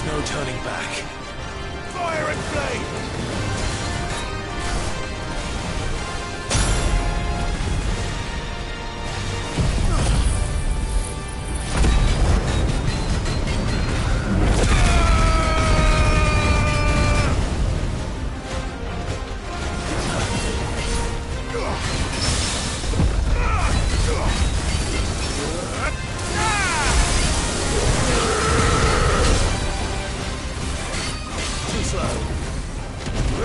No turning back. Fire and flame! Too slow.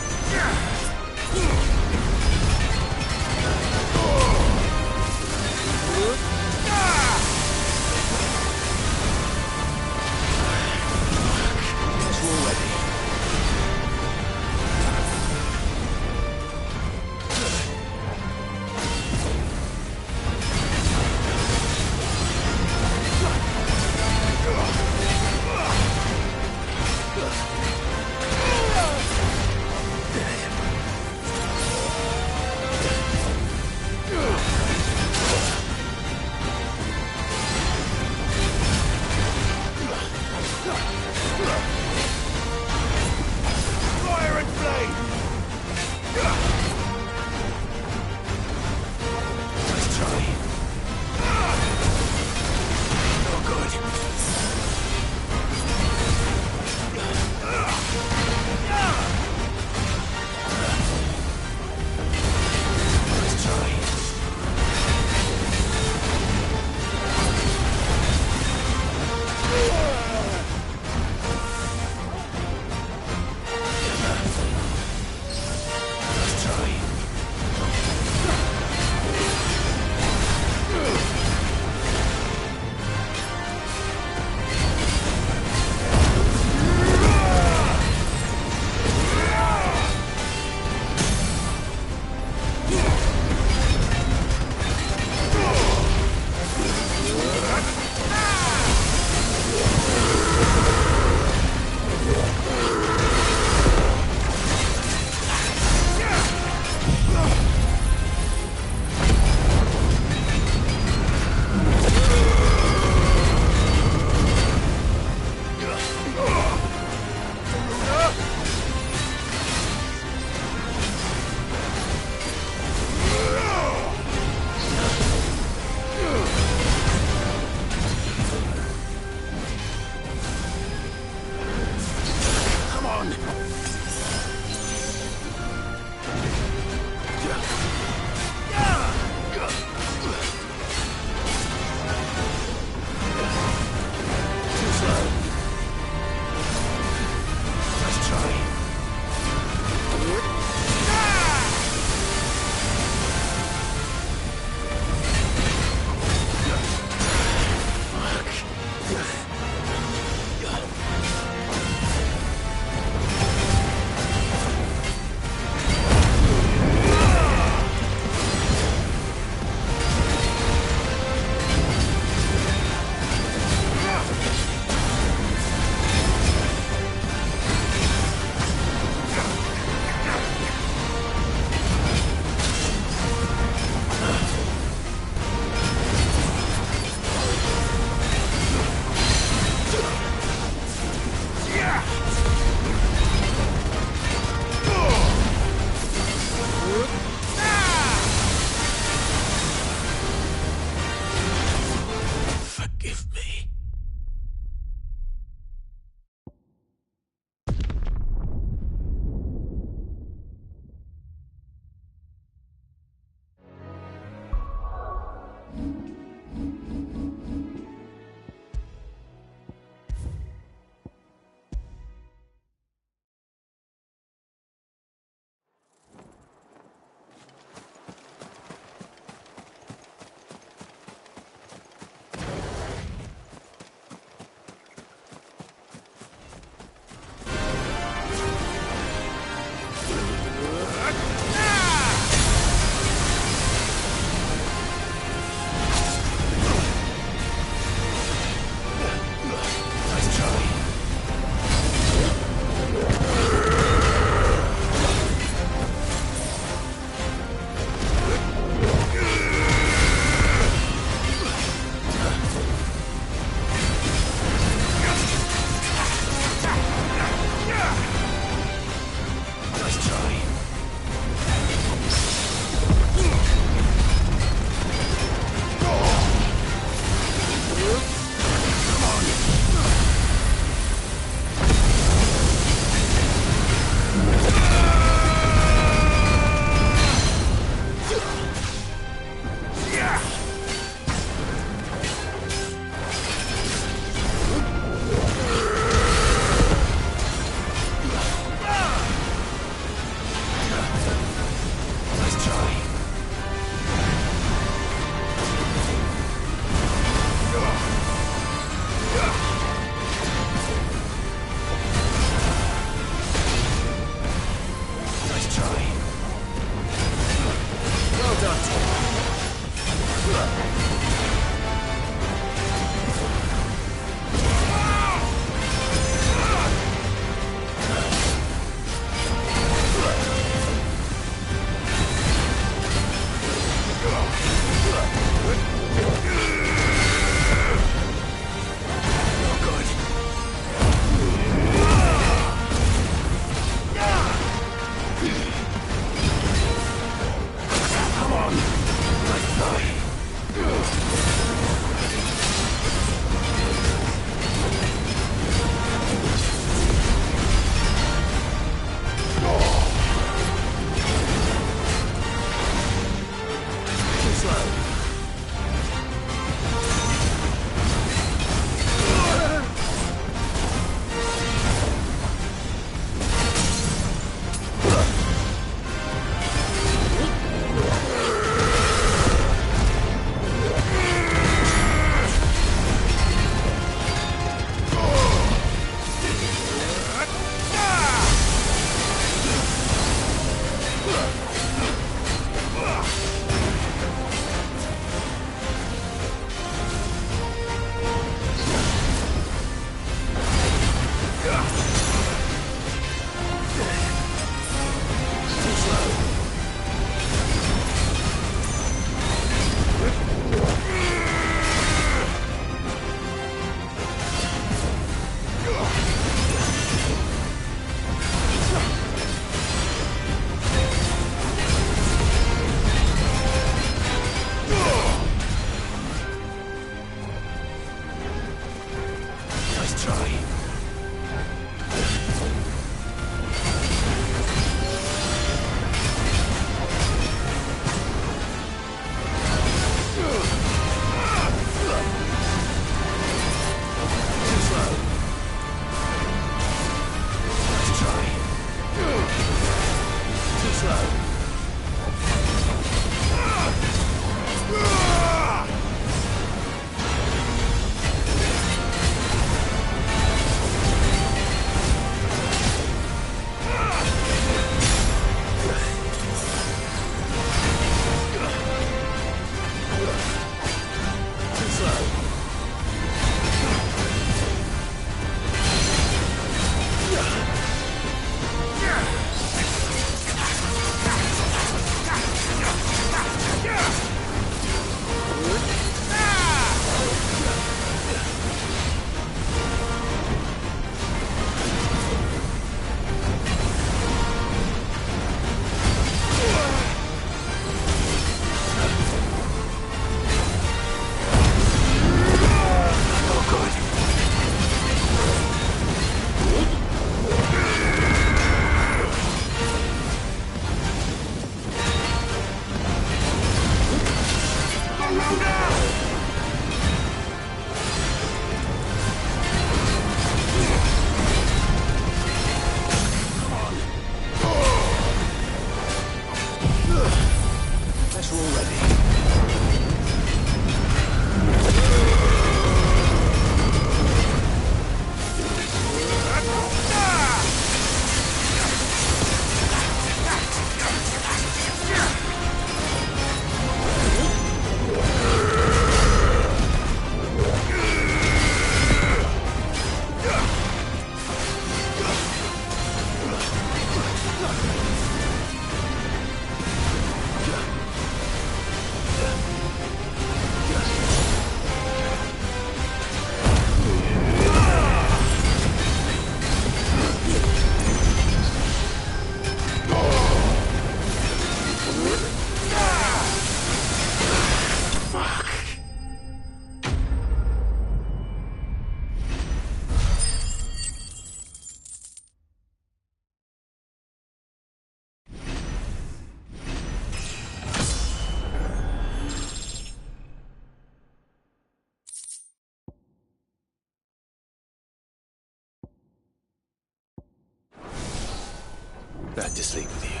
Back to sleep with you.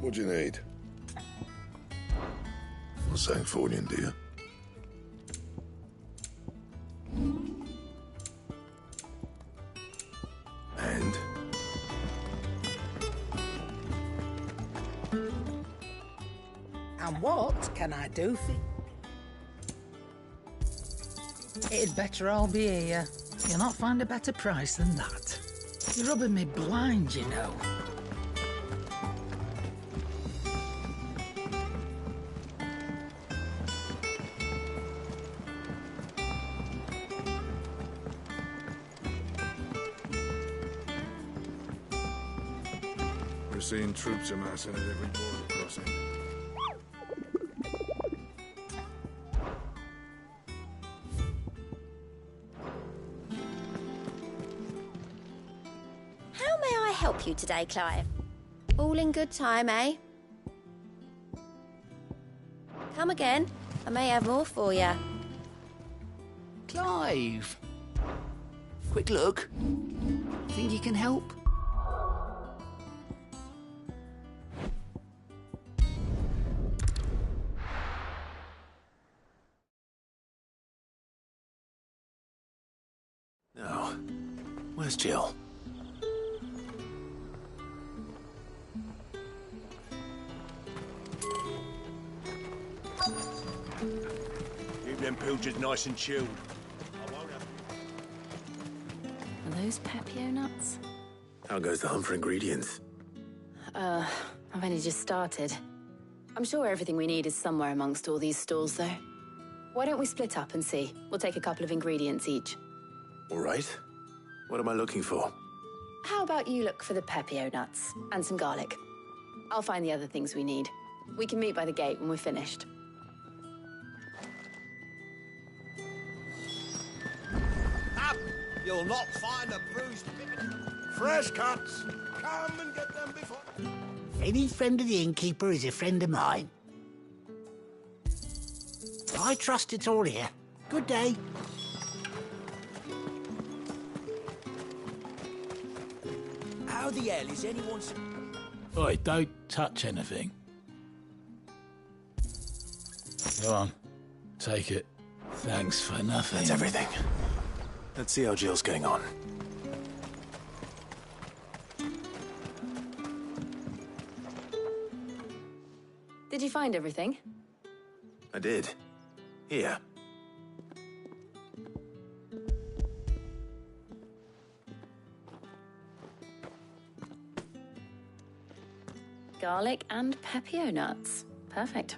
What do you need? Well, something for you, dear. And? And what can I do for you? It'd better all be here. You'll not find a better price than that. You're rubbing me blind, you know. We're seeing troops amassing at every border crossing. How may I help you today, Clive? All in good time, eh? Come again. I may have more for you. Clive! Quick look. Think you can help? No. Where's Jill? Keep them pilgers nice and chilled. Are those Pepio nuts? How goes the hunt for ingredients? I've only just started. I'm sure everything we need is somewhere amongst all these stalls, though. Why don't we split up and see? We'll take a couple of ingredients each. All right. What am I looking for? How about you look for the Pepio nuts and some garlic? I'll find the other things we need. We can meet by the gate when we're finished. Up! You'll not find a bruised bit. Fresh cuts. Come and get them before. Any friend of the innkeeper is a friend of mine. I trust it's all here. Good day. How the hell is anyone... Oi, don't touch anything. Go on, take it. Thanks for nothing. That's everything. Let's see how Jill's getting on. Did you find everything? I did. Here. Garlic and Pepio nuts. Perfect.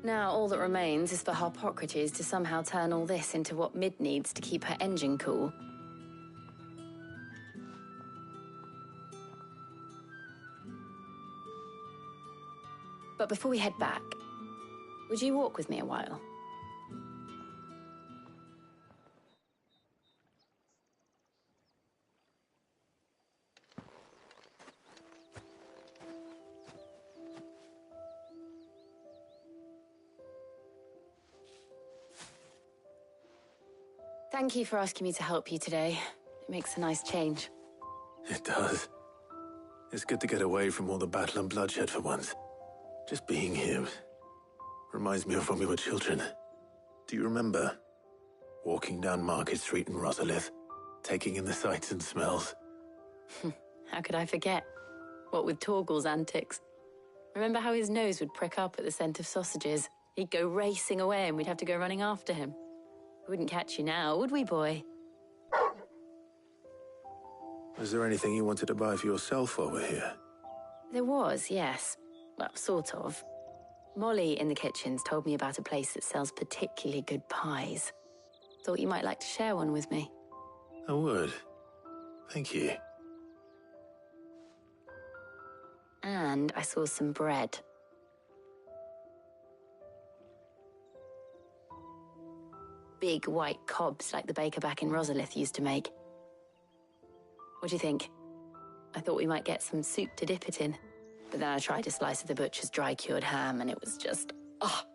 Now all that remains is for Harpocrates to somehow turn all this into what Mid needs to keep her engine cool. But before we head back, would you walk with me a while? Thank you for asking me to help you today. It makes a nice change. It does. It's good to get away from all the battle and bloodshed for once. Just being here reminds me of when we were children. Do you remember? Walking down Market Street in Rosalith, taking in the sights and smells. How could I forget? What with Torgal's antics. Remember how his nose would prick up at the scent of sausages? He'd go racing away and we'd have to go running after him. We wouldn't catch you now, would we, boy? Was there anything you wanted to buy for yourself while we're here? There was, yes. Well, sort of. Molly in the kitchens told me about a place that sells particularly good pies. Thought you might like to share one with me. I would. Thank you. And I saw some bread. Big white cobs like the baker back in Rosalith used to make. What do you think? I thought we might get some soup to dip it in. But then I tried a slice of the butcher's dry-cured ham and it was just... ah!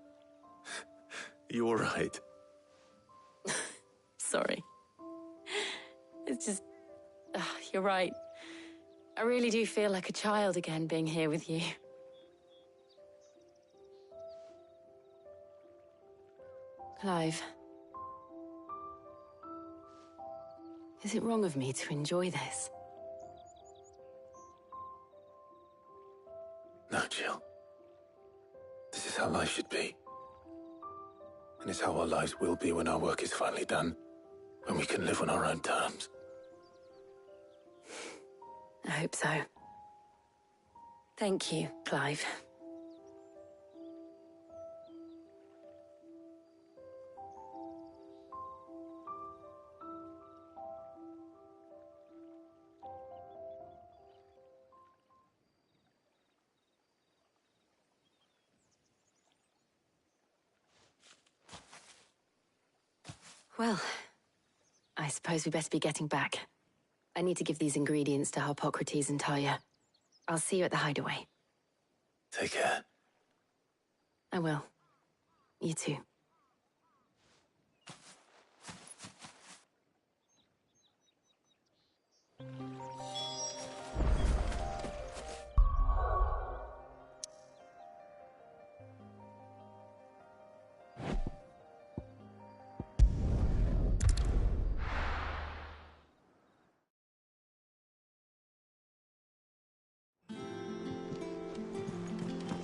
You all right? Sorry. It's just... you're right. I really do feel like a child again being here with you. Clive. Is it wrong of me to enjoy this? No, Jill. This is how life should be. And it's how our lives will be when our work is finally done. When we can live on our own terms. I hope so. Thank you, Clive. Well, I suppose we better be getting back. I need to give these ingredients to Harpocrates and Talia. I'll see you at the hideaway. Take care. I will. You too.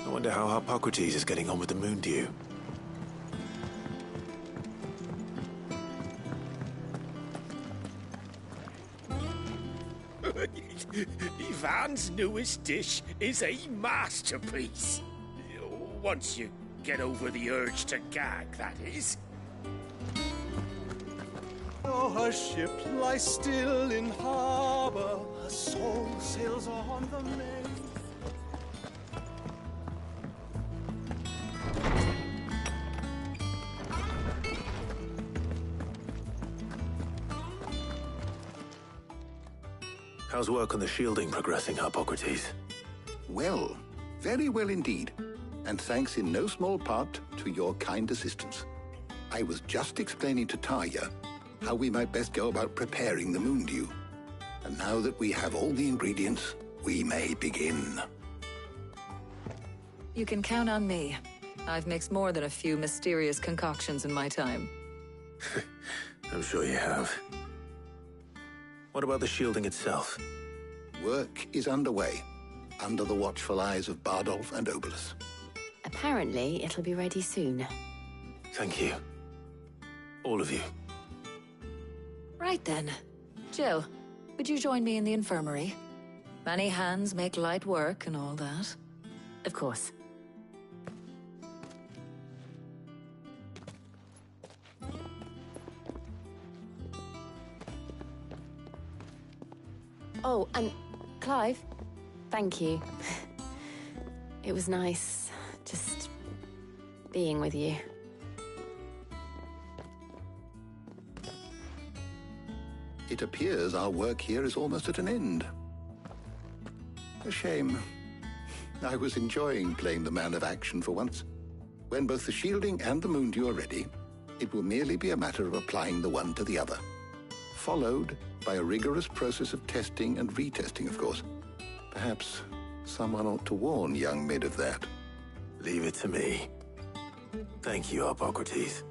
I wonder how Harpocrates is getting on with the moon dew. Ivan's newest dish is a masterpiece. Once you get over the urge to gag, that is. Oh, her ship lies still in harbor. Her soul sails on the main. How's work on the shielding progressing, Harpocrates? Well, very well indeed. And thanks in no small part to your kind assistance. I was just explaining to Talia how we might best go about preparing the moon dew. And now that we have all the ingredients, we may begin. You can count on me. I've mixed more than a few mysterious concoctions in my time. I'm sure you have. What about the shielding itself? Work is underway, under the watchful eyes of Bardolph and Obolus. Apparently, it'll be ready soon. Thank you. All of you. Right then. Jill, would you join me in the infirmary? Many hands make light work and all that. Of course. Oh, and Clive, thank you. It was nice just being with you. It appears our work here is almost at an end. A shame. I was enjoying playing the man of action for once. When both the shielding and the moon dew are ready, it will merely be a matter of applying the one to the other. Followed by a rigorous process of testing and retesting, of course. Perhaps someone ought to warn young Mid of that. Leave it to me. Thank you, Harpocrates.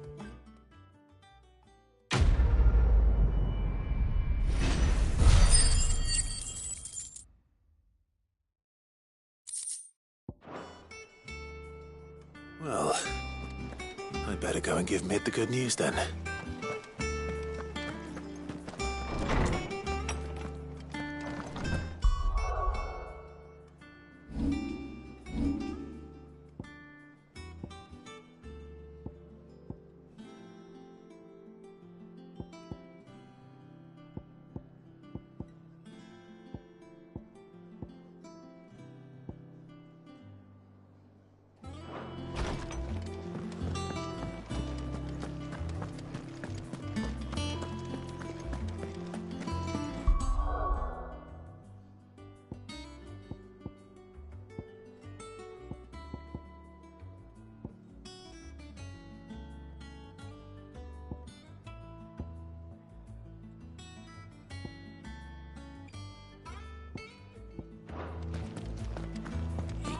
I'd better go and give Mid the good news then.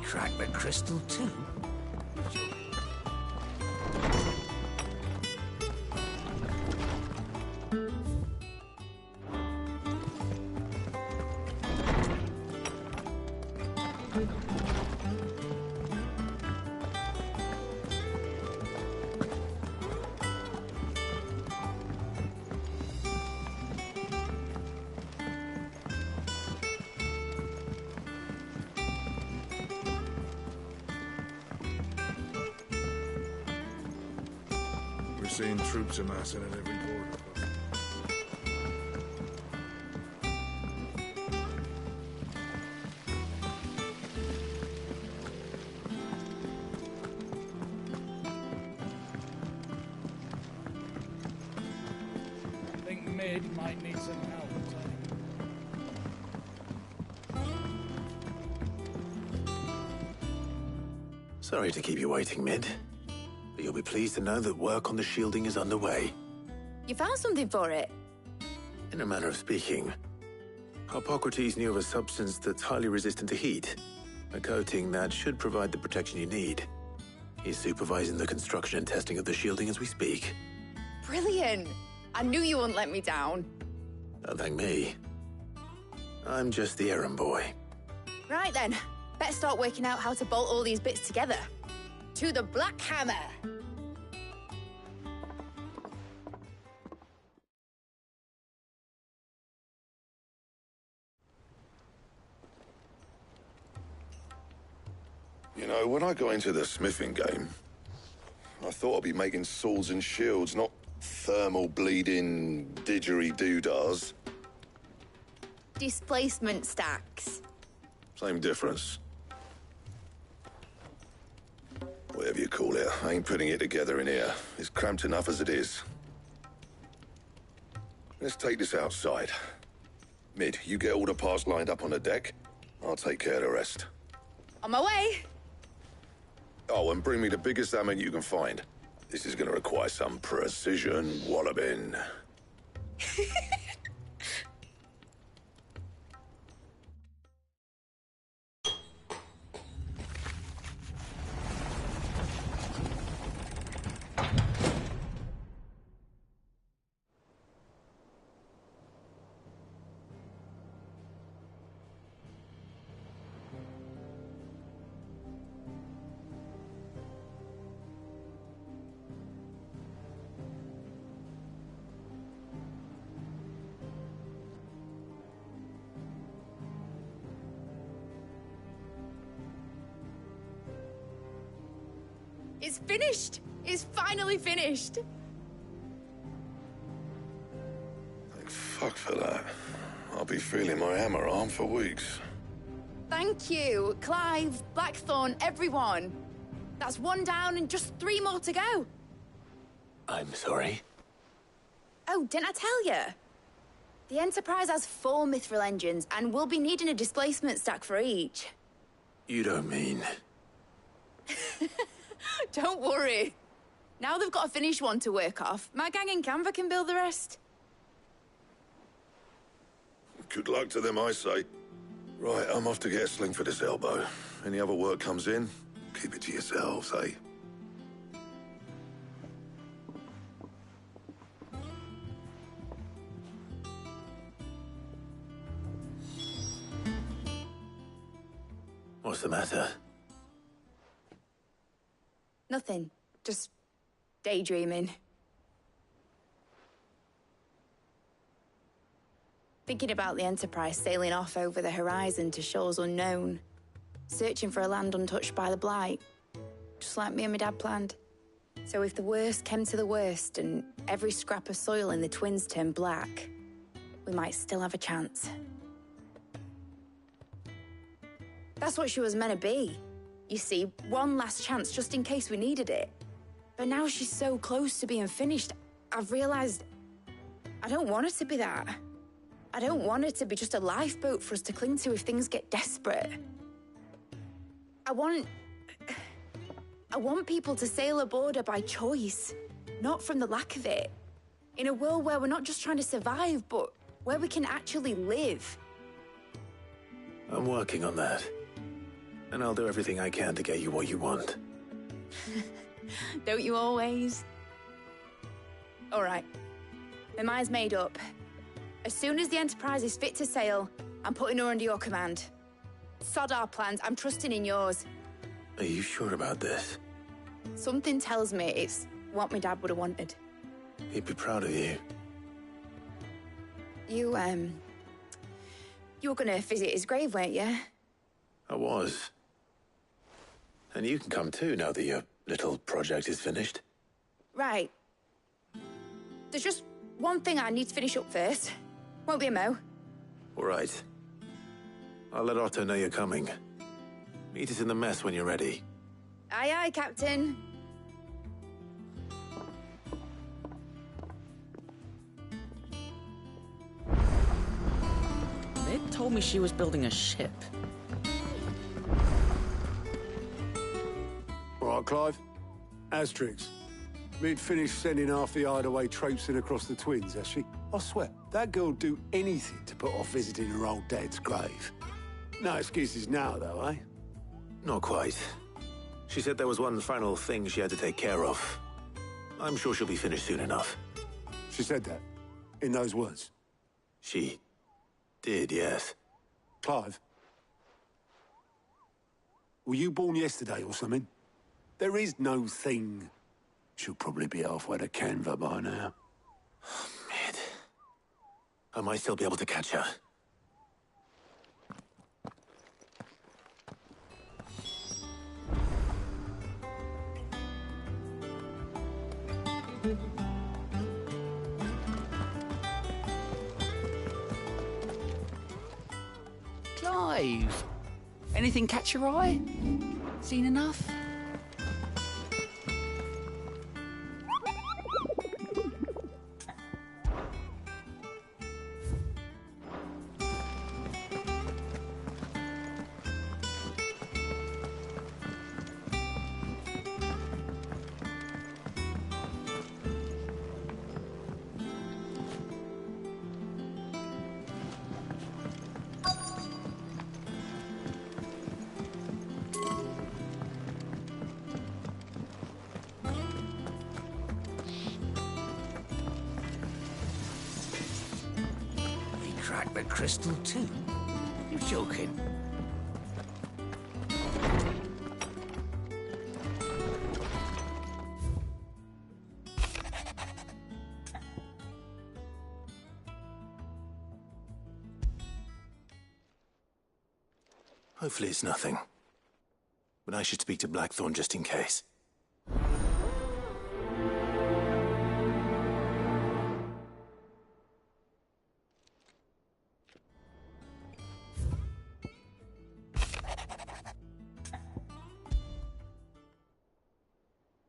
Crack the crystal too? We're seeing troops amassing at every border post. I think Mid might need some help. Sorry to keep you waiting, Mid. But you'll be pleased to know that work on the shielding is underway. You found something for it? In a manner of speaking, Harpocrates knew of a substance that's highly resistant to heat. A coating that should provide the protection you need. He's supervising the construction and testing of the shielding as we speak. Brilliant! I knew you wouldn't let me down. Don't thank me. I'm just the errand boy. Right then, better start working out how to bolt all these bits together. To the Black Hammer! You know, when I got into the smithing game, I thought I'd be making swords and shields, not thermal bleeding didgeridoo-dahs. Displacement stacks. Same difference. Whatever you call it, I ain't putting it together in here. It's cramped enough as it is. Let's take this outside. Mid, you get all the parts lined up on the deck. I'll take care of the rest. On my way! Oh, and bring me the biggest hammer you can find. This is gonna require some precision walloping. It's finished! It's finally finished! Thank fuck for that. I'll be feeling my hammer arm for weeks. Thank you, Clive, Blackthorn, everyone. That's one down and just 3 more to go. I'm sorry. Oh, didn't I tell you? The Enterprise has 4 mithril engines, and we'll be needing a displacement stack for each. You don't mean... Don't worry. Now they've got a finished one to work off, my gang in Canva can build the rest. Good luck to them, I say. Right, I'm off to get a sling for this elbow. Any other work comes in, keep it to yourselves, eh? What's the matter? Nothing. Just Daydreaming. Thinking about the Enterprise sailing off over the horizon to shores unknown, searching for a land untouched by the Blight, just like me and my dad planned. So if the worst came to the worst and every scrap of soil in the Twins turned black, we might still have a chance. That's what she was meant to be. You see, one last chance just in case we needed it. But now she's so close to being finished, I've realized I don't want her to be that. I don't want her to be just a lifeboat for us to cling to if things get desperate. I want people to sail aboard her by choice, not from the lack of it. In a world where we're not just trying to survive, but where we can actually live. I'm working on that. And I'll do everything I can to get you what you want. Don't you always? All right. My mind's made up. As soon as the Enterprise is fit to sail, I'm putting her under your command. Sod our plans, I'm trusting in yours. Are you sure about this? Something tells me it's what my dad would have wanted. He'd be proud of you. You were gonna visit his grave, weren't you? I was. And you can come too now that your little project is finished. Right. There's just one thing I need to finish up first. Won't be a mo. All right. I'll let Otto know you're coming. Meet us in the mess when you're ready. Aye, aye, Captain. They told me she was building a ship. All right, Clive. Asterix. We'd finished sending half the hideaway traipsing across the Twins, has she? I swear, that girl'd do anything to put off visiting her old dad's grave. No excuses now, though, eh? Not quite. She said there was one final thing she had to take care of. I'm sure she'll be finished soon enough. She said that? In those words? She did, yes. Clive? Were you born yesterday or something? There is no thing. She'll probably be halfway to Canva by now. Mid. I might still be able to catch her. Clive! Anything catch your eye? Seen enough? Crack the crystal too? You're joking. Hopefully it's nothing. But I should speak to Blackthorn just in case.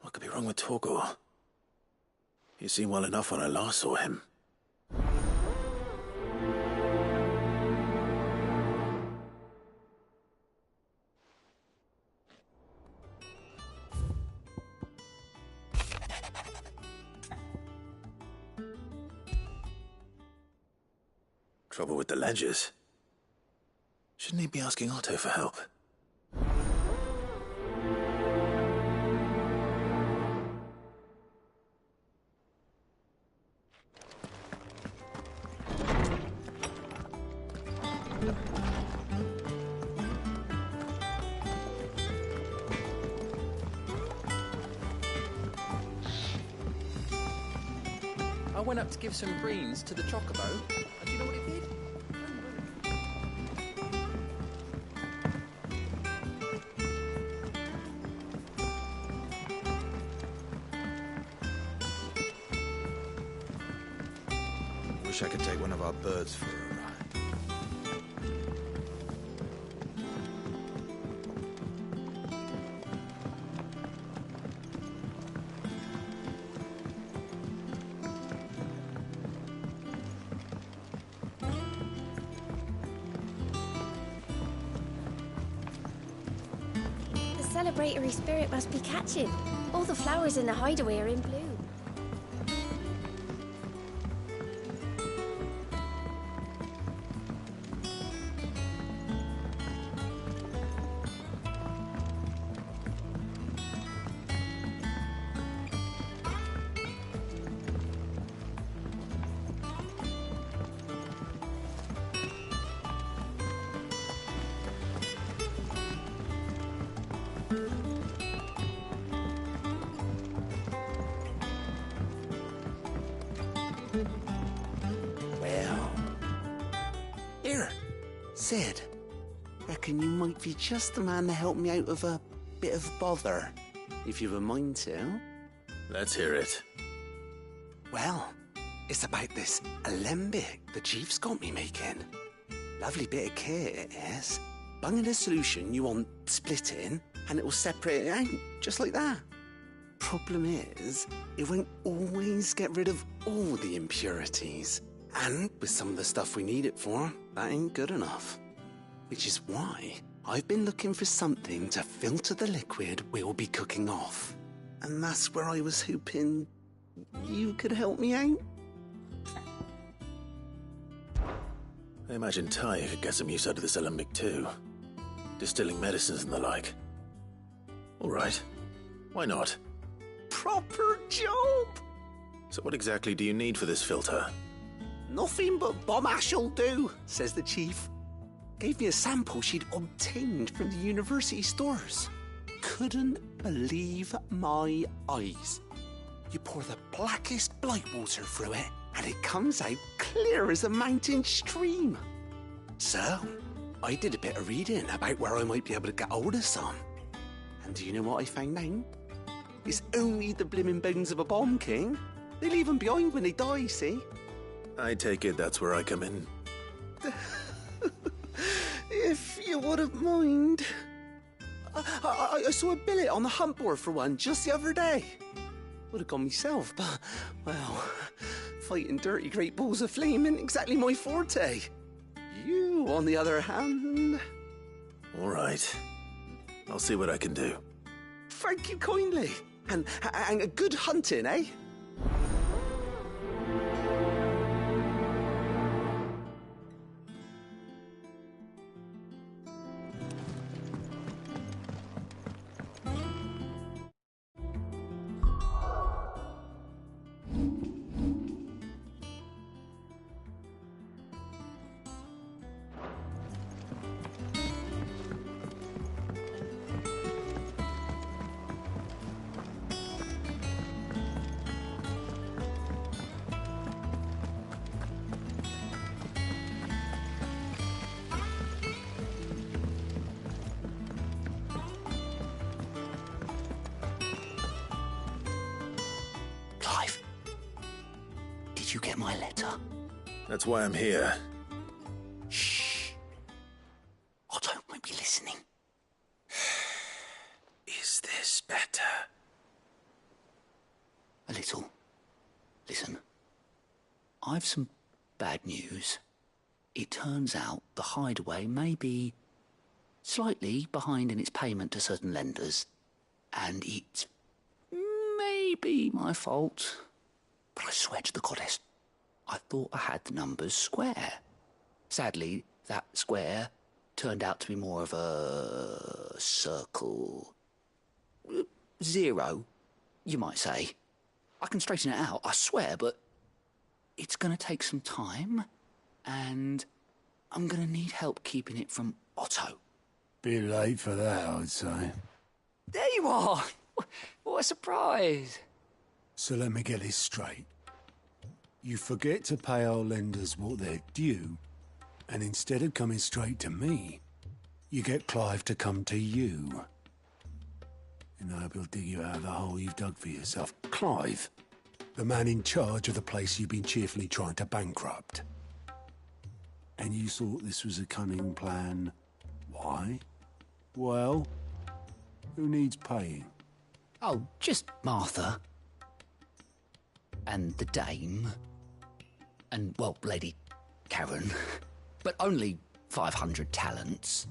What could be wrong with Torgor? He seemed well enough when I last saw him. Trouble with the ledgers. Shouldn't he be asking Otto for help? I went up to give some greens to the chocobo, and do you know what it did? Wish I could take one of our birds for a ride. The celebratory spirit must be catching. All the flowers in the hideaway are in bloom. Well. Here, Sid. Reckon you might be just the man to help me out of a bit of bother, if you've a mind to. Let's hear it. Well, it's about this alembic the chief's got me making. Lovely bit of kit it is. Bung in a solution you want splitting, and it will separate it out, just like that. Problem is, it won't always get rid of all the impurities. And with some of the stuff we need it for, that ain't good enough. Which is why I've been looking for something to filter the liquid we'll be cooking off. And that's where I was hoping you could help me out. I imagine Ty could get some use out of this alembic too. Distilling medicines and the like. All right. Why not? Proper job! So what exactly do you need for this filter? Nothing but bomb ash'll do, says the chief. Gave me a sample she'd obtained from the university stores. Couldn't believe my eyes. You pour the blackest blight water through it, and it comes out clear as a mountain stream. So, I did a bit of reading about where I might be able to get hold of some. And do you know what I found out? It's only the blimmin' bones of a bomb king. They leave them behind when they die, see? I take it that's where I come in. If you wouldn't mind. I saw a billet on the hunt board for one just the other day. Would have gone myself, but, well, fighting dirty great balls of flame isn't exactly my forte. You, on the other hand... All right. I'll see what I can do. Thank you kindly. And a good hunting, eh? Clive, did you get my letter? That's why I'm here. Shh. Otto might be listening. Is this better? A little. Listen, I've some bad news. It turns out the hideaway may be slightly behind in its payment to certain lenders, and it's maybe my fault. But I swear to the goddess, I thought I had the numbers square. Sadly, that square turned out to be more of a circle. 0, you might say. I can straighten it out, I swear, but it's going to take some time, and I'm going to need help keeping it from Otto. Bit late for that, I'd say. There you are! What a surprise! So let me get this straight. You forget to pay our lenders what they're due, and instead of coming straight to me, you get Clive to come to you. And I hope he'll dig you out of the hole you've dug for yourself. Clive, the man in charge of the place you've been cheerfully trying to bankrupt. And you thought this was a cunning plan. Why? Well, who needs paying? Oh, just Martha. And the dame. And, well, Lady Karen. But only 500 talents.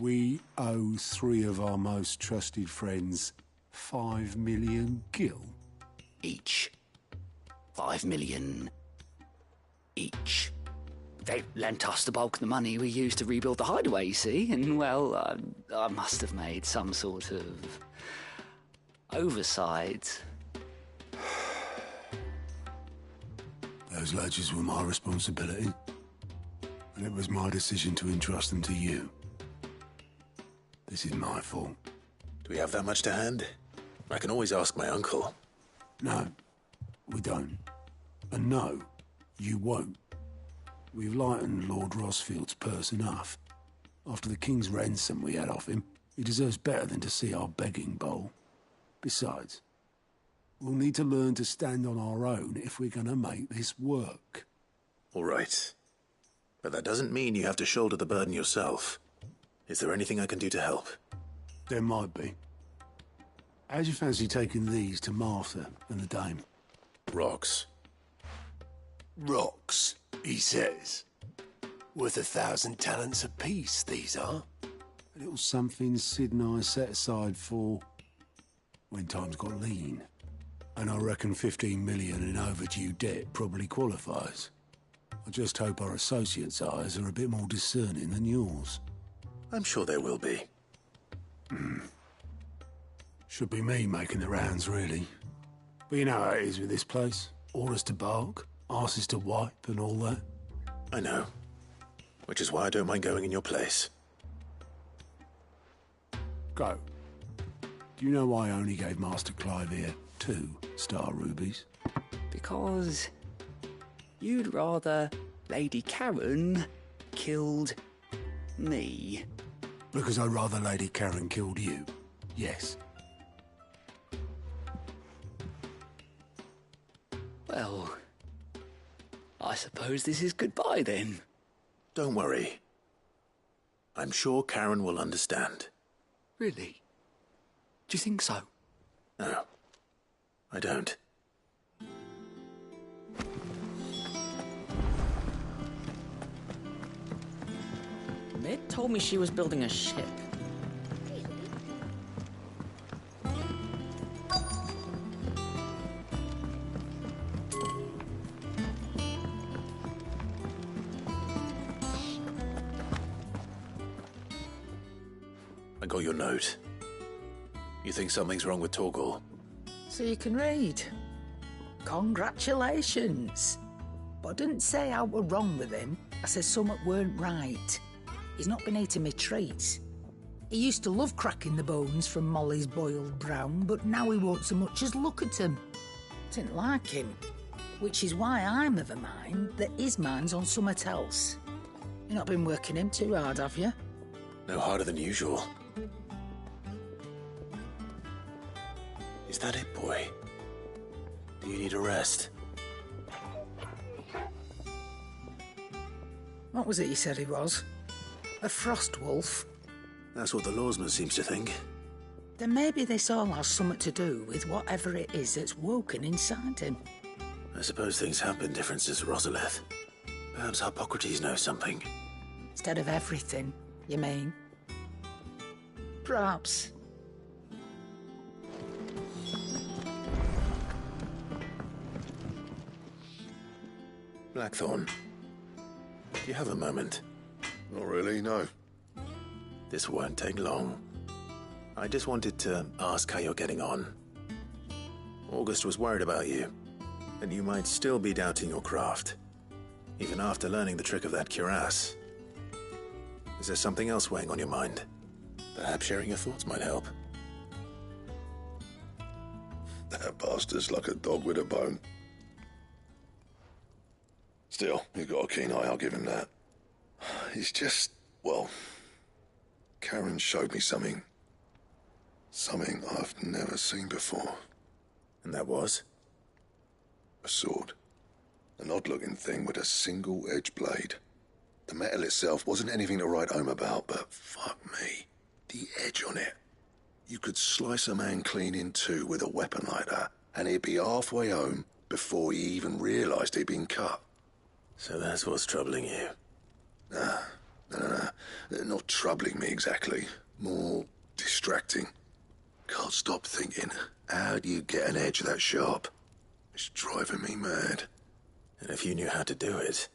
We owe 3 of our most trusted friends 5 million gil. Each. 5 million each. They lent us the bulk of the money we used to rebuild the hideaway, you see, and, well, I must have made some sort of oversight. Those ledgers were my responsibility, and it was my decision to entrust them to you. This is my fault. Do we have that much to hand? I can always ask my uncle. No, we don't. And no, you won't. We've lightened Lord Rosfield's purse enough. After the king's ransom we had off him, he deserves better than to see our begging bowl. Besides, we'll need to learn to stand on our own if we're gonna make this work. All right. But that doesn't mean you have to shoulder the burden yourself. Is there anything I can do to help? There might be. How'd you fancy taking these to Martha and the dame? Rocks. Rocks, he says. Worth 1,000 talents apiece, these are. A little something Sid and I set aside for when times got lean. And I reckon 15 million in overdue debt probably qualifies. I just hope our associates' eyes are a bit more discerning than yours. I'm sure there will be. Should be me making the rounds, really. But you know how it is with this place. Orders to bark, arses to wipe, and all that. I know. Which is why I don't mind going in your place. Go. Do you know why I only gave Master Clive here 2 star rubies? Because you'd rather Lady Karen killed me. Because I'd rather Lady Karen killed you. Yes. Well, I suppose this is goodbye then. Don't worry. I'm sure Karen will understand. Really? Do you think so? No, I don't. Mid told me she was building a ship. I got your note. You think something's wrong with Torgal? So you can read. Congratulations. But I didn't say I were wrong with him. I said something weren't right. He's not been eating me treats. He used to love cracking the bones from Molly's boiled brown, but now he won't so much as look at them. Didn't like him. Which is why I'm of a mind that his mind's on something else. You've not been working him too hard, have you? No harder than usual. Is that it, boy? Do you need a rest? What was it you said he was? A frost wolf? That's what the lawsman seems to think. Then maybe this all has something to do with whatever it is that's woken inside him. I suppose things have been different since Rosalith. Perhaps Hippocrates knows something. Instead of everything, you mean? Perhaps. Blackthorn, do you have a moment? Not really, no. This won't take long. I just wanted to ask how you're getting on. August was worried about you, and you might still be doubting your craft, even after learning the trick of that cuirass. Is there something else weighing on your mind? Perhaps sharing your thoughts might help. That bastard's like a dog with a bone. Still, he's got a keen eye, I'll give him that. He's just, well, Karen showed me something. Something I've never seen before. And that was? A sword. An odd-looking thing with a single-edged blade. The metal itself wasn't anything to write home about, but fuck me, the edge on it. You could slice a man clean in two with a weapon like that, and he'd be halfway home before he even realised he'd been cut. So that's what's troubling you? Nah, no. Not troubling me exactly. More distracting. Can't stop thinking, how do you get an edge that sharp? It's driving me mad. And if you knew how to do it,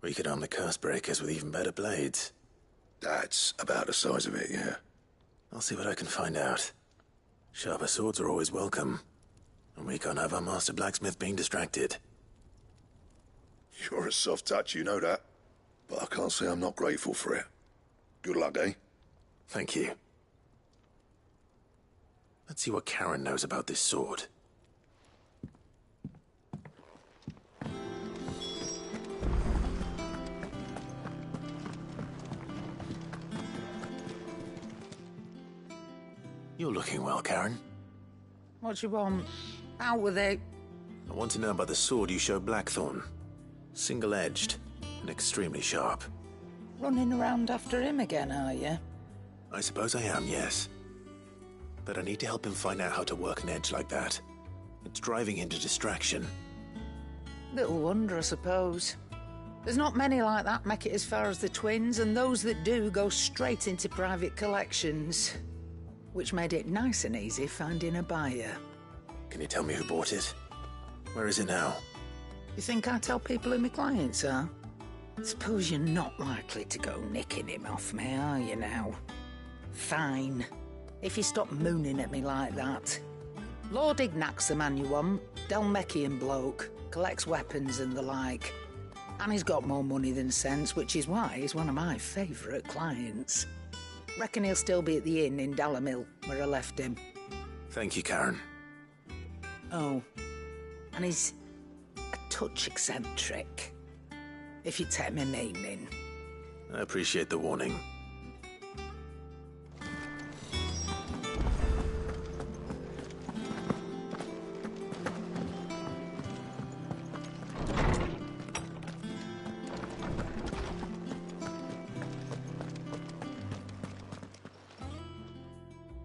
we could arm the curse breakers with even better blades. That's about the size of it, yeah. I'll see what I can find out. Sharper swords are always welcome. And we can't have our master blacksmith being distracted. You're a soft touch, you know that. But I can't say I'm not grateful for it. Good luck, eh? Thank you. Let's see what Karen knows about this sword. You're looking well, Karen. What do you want? Out with it. I want to know about the sword you showed Blackthorn. Single-edged and extremely sharp. Running around after him again, are you? I suppose I am, yes. But I need to help him find out how to work an edge like that. It's driving him to distraction. Little wonder, I suppose. There's not many like that make it as far as the twins, and those that do go straight into private collections. Which made it nice and easy finding a buyer. Can you tell me who bought it? Where is it now? You think I tell people who my clients are? Suppose you're not likely to go nicking him off me, are you now? Fine. If you stop mooning at me like that. Lord Ignac's the man you want. Dalmekian bloke. Collects weapons and the like. And he's got more money than sense, which is why he's one of my favourite clients. Reckon he'll still be at the inn in Dalamil, where I left him. Thank you, Karen. Oh, and he's a touch eccentric, if you take my meaning. I appreciate the warning.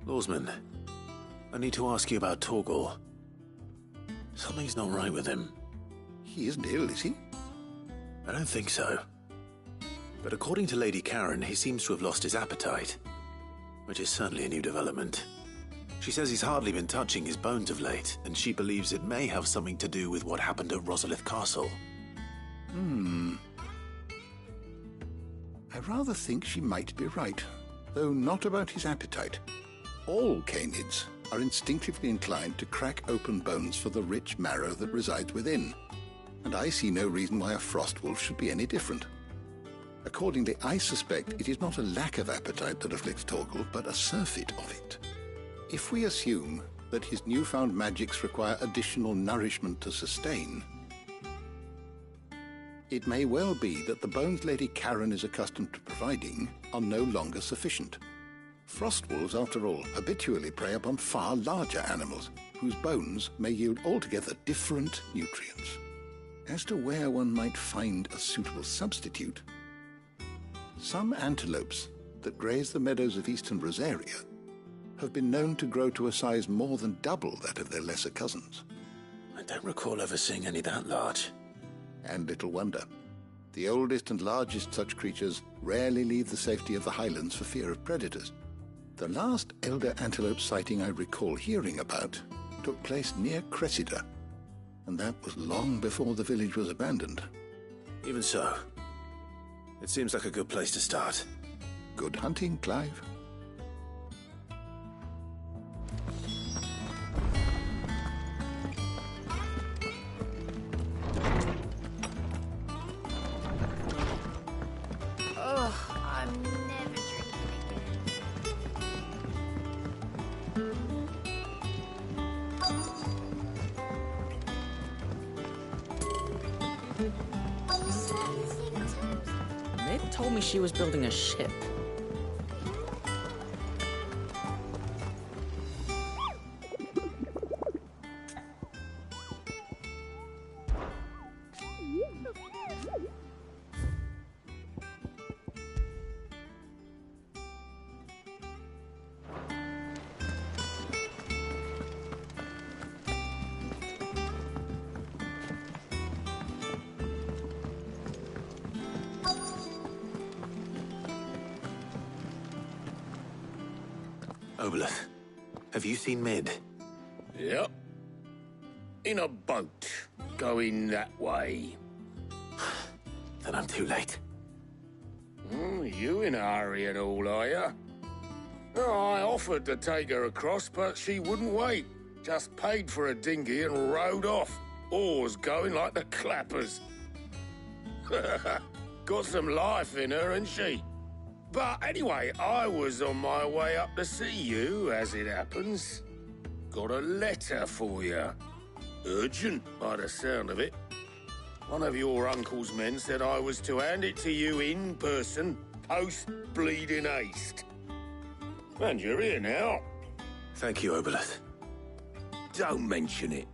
Lawsman, I need to ask you about Torgal. Something's not right with him. He isn't ill, is he? I don't think so. But according to Lady Karen, he seems to have lost his appetite, which is certainly a new development. She says he's hardly been touching his bones of late, and she believes it may have something to do with what happened at Rosalith Castle. I rather think she might be right, though not about his appetite. All canids are instinctively inclined to crack open bones for the rich marrow that resides within, and I see no reason why a frostwolf should be any different. Accordingly, I suspect it is not a lack of appetite that afflicts Torgal, but a surfeit of it. If we assume that his newfound magics require additional nourishment to sustain, it may well be that the bones Lady Karen is accustomed to providing are no longer sufficient. Frostwolves, after all, habitually prey upon far larger animals, whose bones may yield altogether different nutrients. As to where one might find a suitable substitute, some antelopes that graze the meadows of eastern Rosaria have been known to grow to a size more than double that of their lesser cousins. I don't recall ever seeing any that large. And little wonder. The oldest and largest such creatures rarely leave the safety of the highlands for fear of predators. The last elder antelope sighting I recall hearing about took place near Cressida, and that was long before the village was abandoned. Even so, it seems like a good place to start. Good hunting, Clive. told me she was building a ship. Obolus, have you seen Mid? Yep. In a boat, going that way. Then I'm too late. You in a hurry and all, are you? Oh, I offered to take her across, but she wouldn't wait. Just paid for a dinghy and rowed off. Oars going like the clappers. Got some life in her, ain't she? But anyway, I was on my way up to see you, as it happens. Got a letter for you. Urgent, by the sound of it. One of your uncle's men said I was to hand it to you in person, post-bleeding haste. And you're here now. Thank you, Obolus. Don't mention it.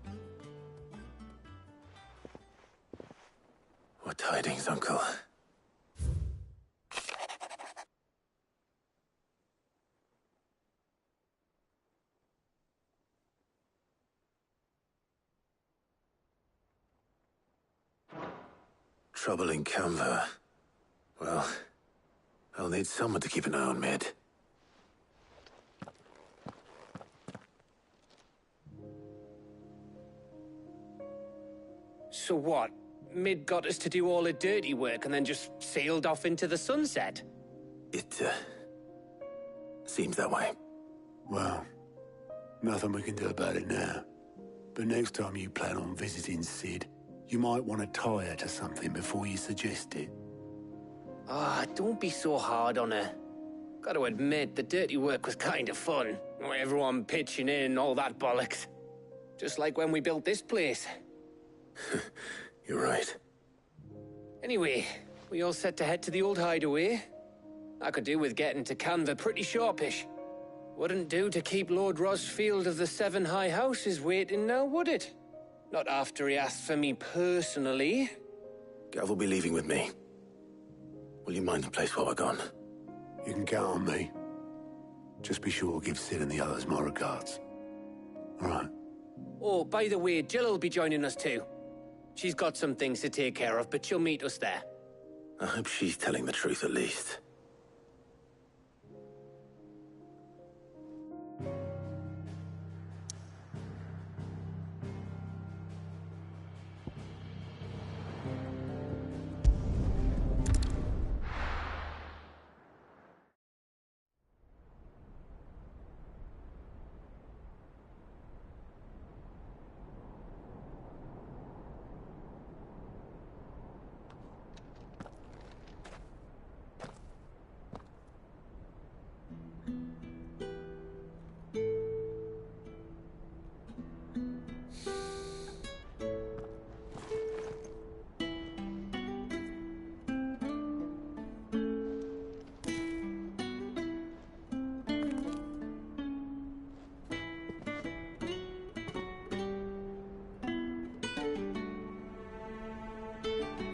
What tidings, Uncle? Trouble in Canva. Well, I'll need someone to keep an eye on Mid. So what? Mid got us to do all the dirty work and then just sailed off into the sunset? It, seems that way. Well, nothing we can do about it now. But next time you plan on visiting Sid, you might want to tie her to something before you suggest it. Ah, don't be so hard on her. Got to admit, the dirty work was kind of fun. Everyone pitching in and all that bollocks. Just like when we built this place. You're right. Anyway, we all set to head to the old hideaway. I could do with getting to Canva pretty sharpish. Wouldn't do to keep Lord Rosfield of the Seven High Houses waiting now, would it? Not after he asked for me personally. Gav will be leaving with me. Will you mind the place while we're gone? You can count on me. Just be sure to give Sid and the others my regards. All right. Oh, by the way, Jill will be joining us too. She's got some things to take care of, but she'll meet us there. I hope she's telling the truth at least.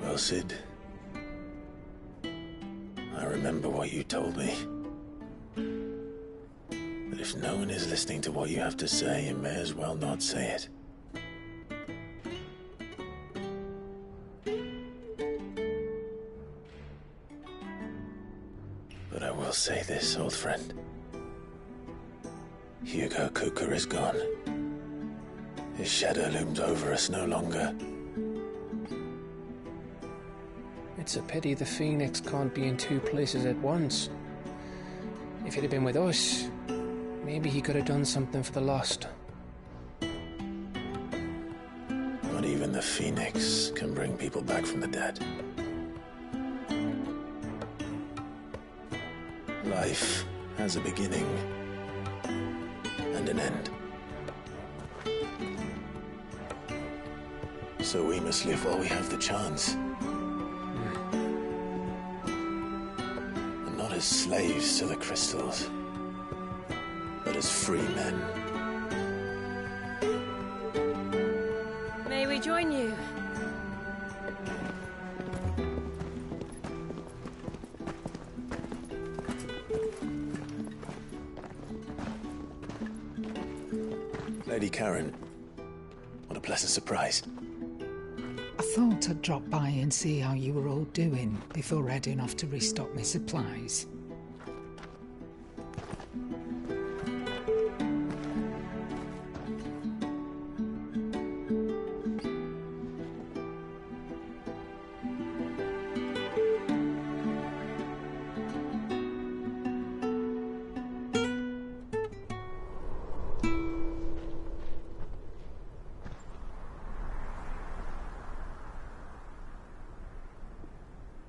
Well, Sid, I remember what you told me. That if no one is listening to what you have to say, you may as well not say it. But I will say this, old friend. Hugo Kuka is gone. His shadow looms over us no longer. It's a pity the Phoenix can't be in two places at once. If he'd have been with us, maybe he could have done something for the lost. Not even the Phoenix can bring people back from the dead. Life has a beginning and an end. So we must live while we have the chance. as slaves to the crystals, but as free men. May we join you? Lady Karen, what a pleasant surprise. I thought I'd drop by and see how you were all doing before heading off to restock my supplies.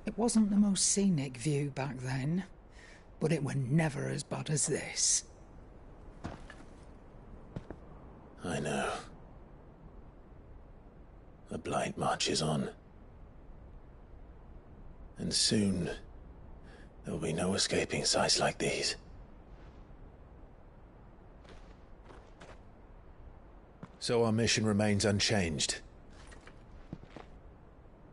It wasn't the most scenic view back then, but it were never as bad as this. I know. The blight marches on. And soon, there will be no escaping sights like these. So our mission remains unchanged.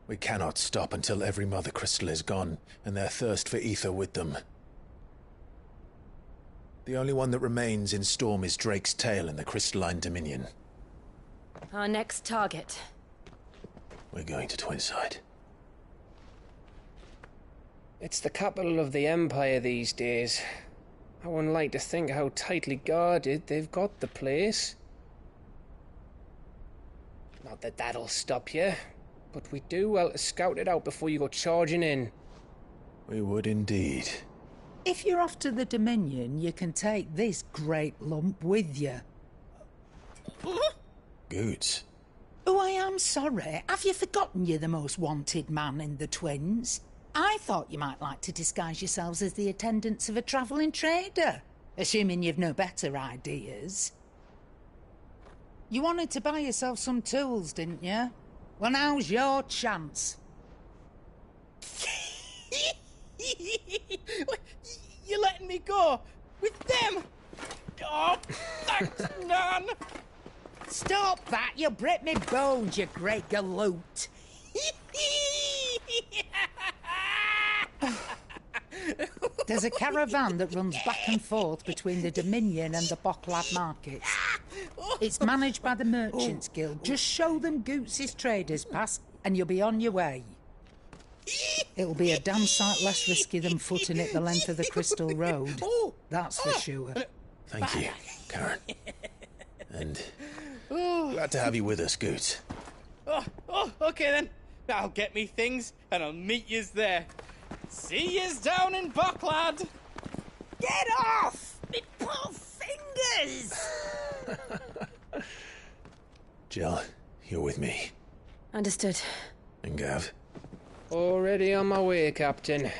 We cannot stop until every Mother Crystal is gone, and their thirst for ether with them. The only one that remains in Storm is Drake's tail in the Crystalline Dominion. Our next target. We're going to Twinside. It's the capital of the Empire these days. I wouldn't like to think how tightly guarded they've got the place. Not that that'll stop you, but we do well to scout it out before you go charging in. We would indeed. If you're off to the Dominion, you can take this great lump with you. Goods. Oh, I am sorry. Have you forgotten you're the most wanted man in the Twins? I thought you might like to disguise yourselves as the attendants of a travelling trader, assuming you've no better ideas. You wanted to buy yourself some tools, didn't you? Well, now's your chance. You're letting me go? With them? Oh, thanks, Nan! Stop that! You'll break me bones, you great galoot! There's a caravan that runs back and forth between the Dominion and the Bocklad markets. It's managed by the Merchants Guild. Just show them Goots' traders pass and you'll be on your way. It'll be a damn sight less risky than footing it the length of the Crystal Road. That's for sure. Thank you, Karen. And glad to have you with us, Goots. Okay then. I'll get me things and I'll meet yous there. See yous down in Bocklad. Get off! Me poor fingers! Jill, you're with me. Understood. And Gav? Already on my way, Captain.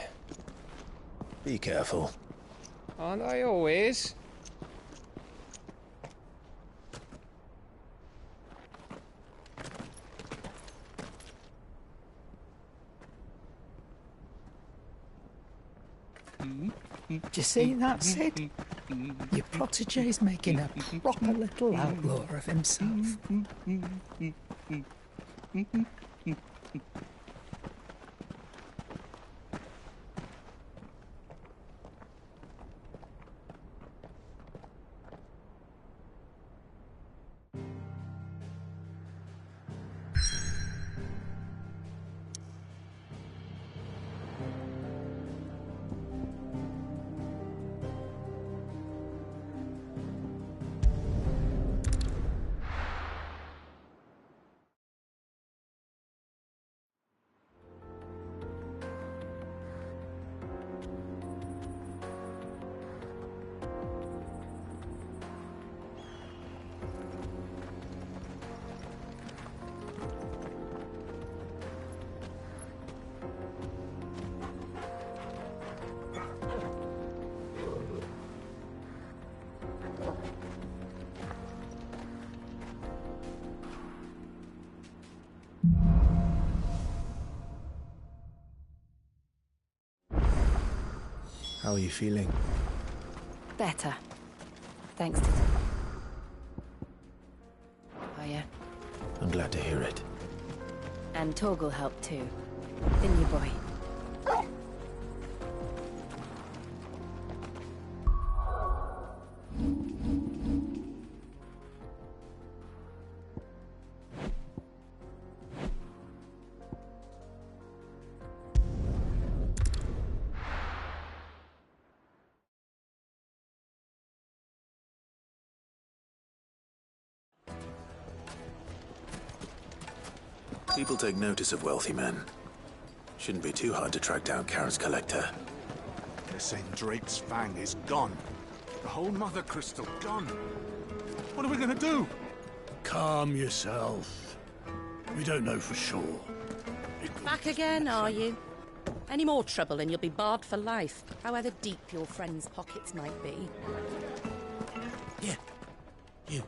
Be careful. Aren't I always? Do you see that, Sid? Your protege's making a proper little outlaw of himself. How are you feeling? Better. Thanks to... Oh, yeah? I'm glad to hear it. And Torgal helped too. Didn't you, boy? People take notice of wealthy men. Shouldn't be too hard to track down Karen's collector. They're saying Drake's Fang is gone. The whole Mother Crystal gone. What are we gonna do? Calm yourself. We don't know for sure. Back again, are you? Any more trouble and you'll be barred for life, however deep your friends' pockets might be. Yeah. You.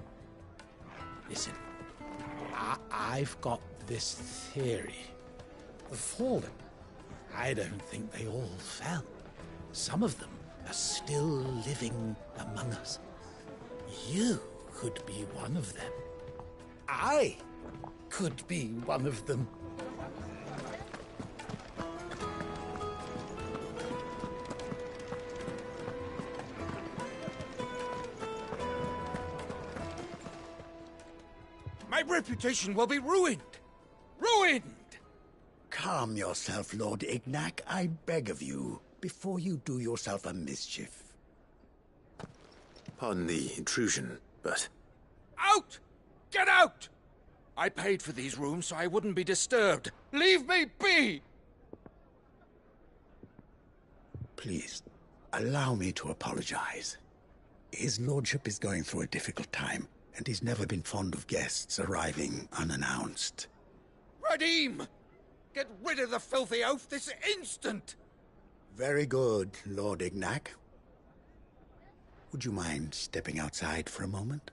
Listen. I've got this theory. The Fallen. I don't think they all fell. Some of them are still living among us. You could be one of them. I could be one of them. My reputation will be ruined! Ruined! Calm yourself, Lord Ignac, I beg of you, before you do yourself a mischief. Pardon the intrusion, but... Out! Get out! I paid for these rooms so I wouldn't be disturbed. Leave me be! Please, allow me to apologize. His lordship is going through a difficult time, and he's never been fond of guests arriving unannounced. Radim! Get rid of the filthy oaf this instant! Very good, Lord Ignac. Would you mind stepping outside for a moment?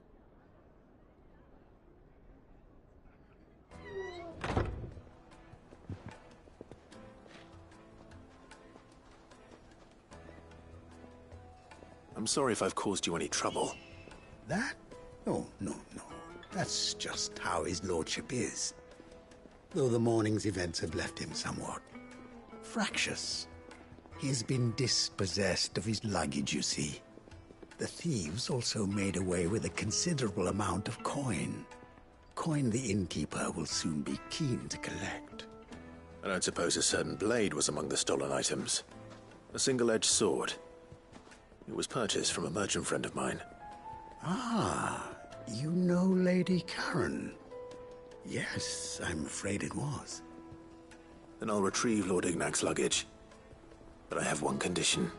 I'm sorry if I've caused you any trouble. That? Oh, no. That's just how his lordship is. Though the morning's events have left him somewhat fractious. He has been dispossessed of his luggage, you see. The thieves also made away with a considerable amount of coin. Coin the innkeeper will soon be keen to collect. I don't suppose a certain blade was among the stolen items. A single-edged sword. It was purchased from a merchant friend of mine. Ah, you know Lady Karen. Yes, I'm afraid it was. Then I'll retrieve Lord Ignac's luggage. But I have one condition.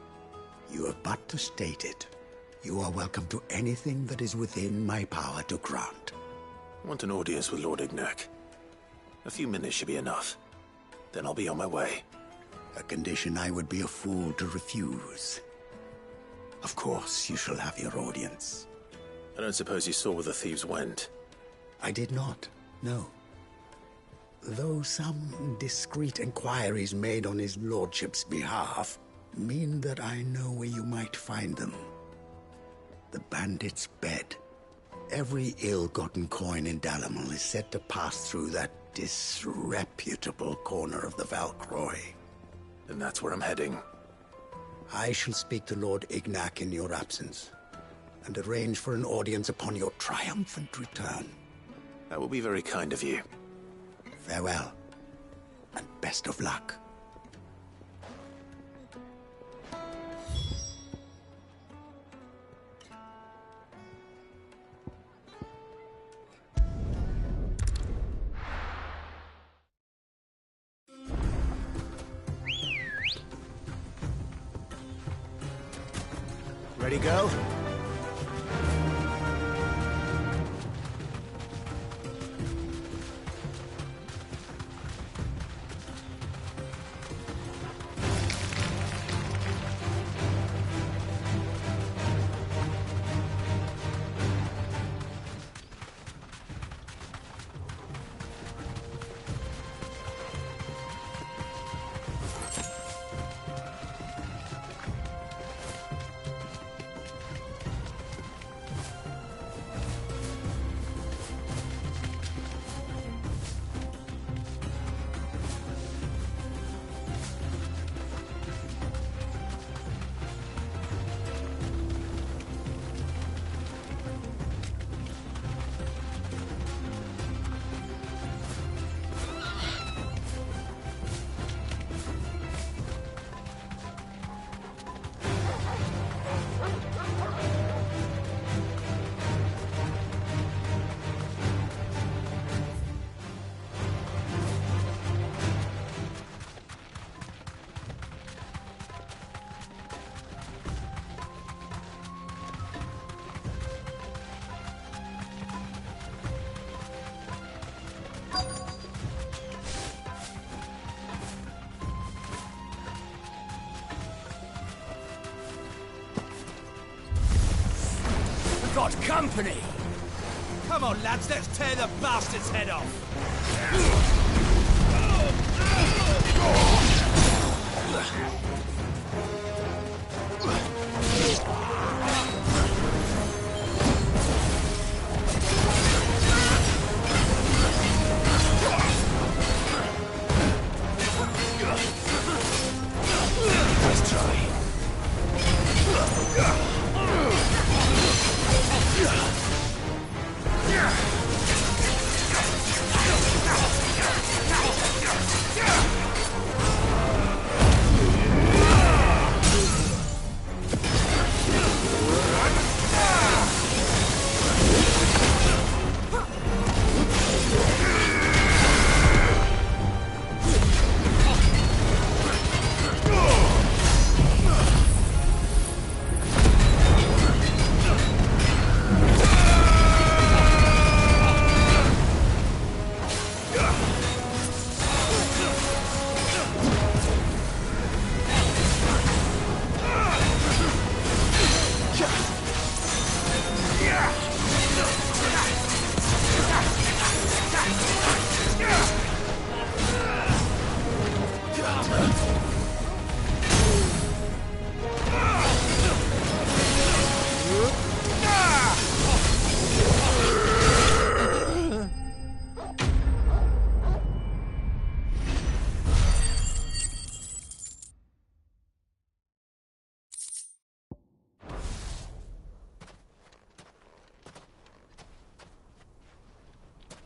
You have but to state it. You are welcome to anything that is within my power to grant. I want an audience with Lord Ignac. A few minutes should be enough. Then I'll be on my way. A condition I would be a fool to refuse. Of course, you shall have your audience. I don't suppose you saw where the thieves went? I did not, no. Though some discreet inquiries made on his lordship's behalf mean that I know where you might find them. The bandit's bed. Every ill-gotten coin in Dalamil is said to pass through that disreputable corner of the Valcroy. And that's where I'm heading. I shall speak to Lord Ignac in your absence, and arrange for an audience upon your triumphant return. That will be very kind of you. Farewell, and best of luck. Ready, girl? got company! Come on, lads, let's tear the bastard's head off! Let's try.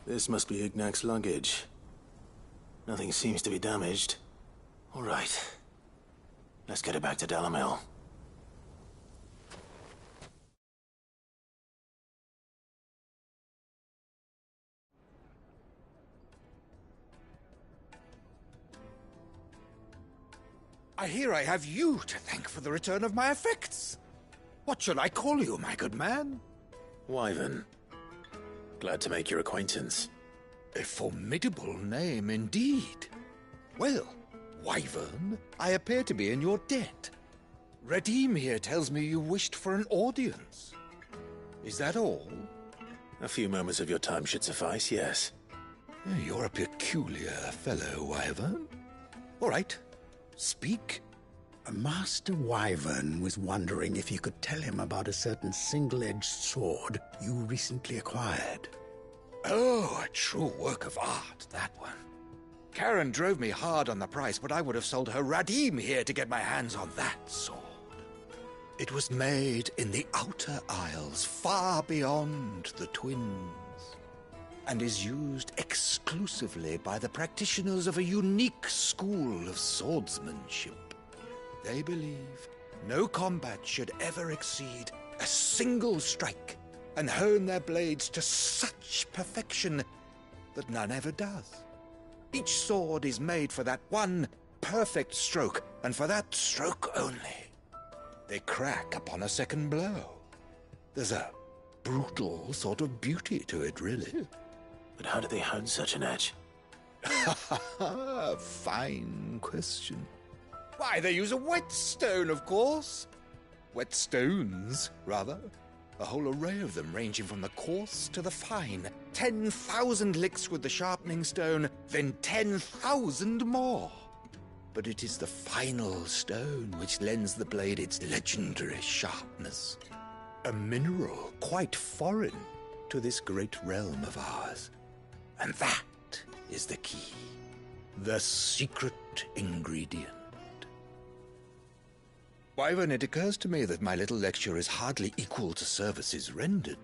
This must be Ignac's luggage. Nothing seems to be damaged. All right. Let's get it back to Dalamel. I hear I have you to thank for the return of my effects. What shall I call you, my good man? Wyvern. Glad to make your acquaintance. A formidable name indeed. Well, Wyvern, I appear to be in your debt. Redeem here tells me you wished for an audience. Is that all? A few moments of your time should suffice, yes. You're a peculiar fellow, Wyvern. All right, speak. Master Wyvern was wondering if you could tell him about a certain single-edged sword you recently acquired. Oh, a true work of art, that one. Karen drove me hard on the price, but I would have sold her Radim here to get my hands on that sword. It was made in the Outer Isles, far beyond the Twins, and is used exclusively by the practitioners of a unique school of swordsmanship. They believe no combat should ever exceed a single strike, and hone their blades to such perfection that none ever does. Each sword is made for that one perfect stroke, and for that stroke only. They crack upon a second blow. There's a brutal sort of beauty to it, really. But how do they hone such an edge? Fine question. Why, they use a whetstone, of course. Whetstones, rather. A whole array of them, ranging from the coarse to the fine. 10,000 licks with the sharpening stone, then 10,000 more. But it is the final stone which lends the blade its legendary sharpness. A mineral quite foreign to this great realm of ours. And that is the key. The secret ingredient. Wyvern, it occurs to me that my little lecture is hardly equal to services rendered.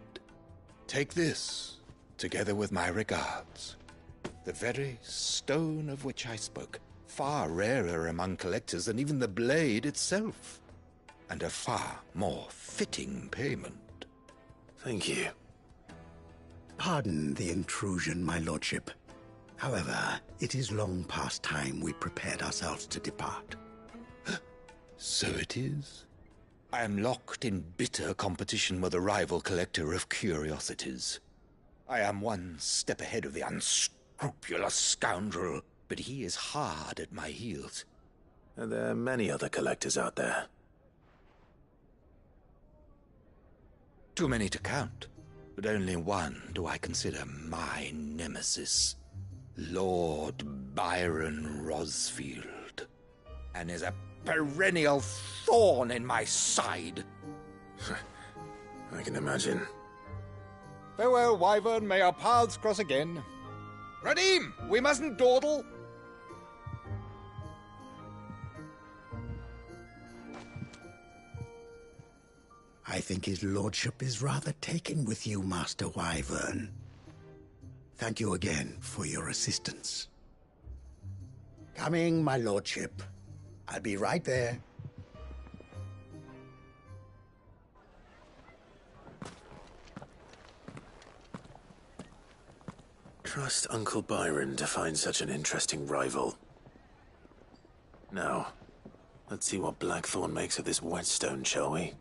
Take this, together with my regards. The very stone of which I spoke, far rarer among collectors than even the blade itself, and a far more fitting payment. Thank you. Pardon the intrusion, my lordship. However, it is long past time we prepared ourselves to depart. So it is. I am locked in bitter competition with a rival collector of curiosities. I am one step ahead of the unscrupulous scoundrel, but he is hard at my heels. And there are many other collectors out there. Too many to count, but only one do I consider my nemesis. Lord Byron Rosfield. And is a perennial thorn in my side. I can imagine. Farewell, Wyvern. May our paths cross again. Radim, we mustn't dawdle. I think his lordship is rather taken with you, Master Wyvern. Thank you again for your assistance. Coming, my lordship. I'll be right there. Trust Uncle Byron to find such an interesting rival. Now, let's see what Blackthorn makes of this whetstone, shall we?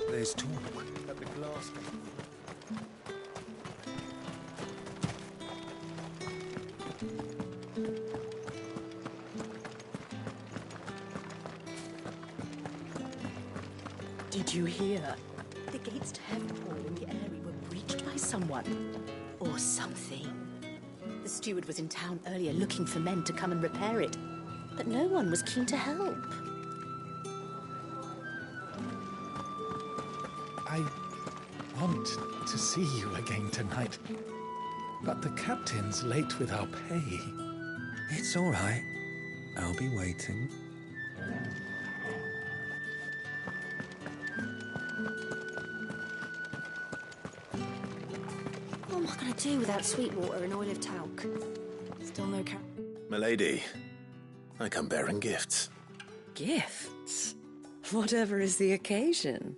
There's talk at the glass. Did you hear? The gates to Heavenhall in the area were breached by someone. Or something. The steward was in town earlier looking for men to come and repair it. But no one was keen to help. I want to see you again tonight. But the captain's late with our pay. It's all right. I'll be waiting. What am I going to do without Sweetwater and Oil of Talc? Still no Milady, I come bearing gifts. Gifts? Whatever is the occasion.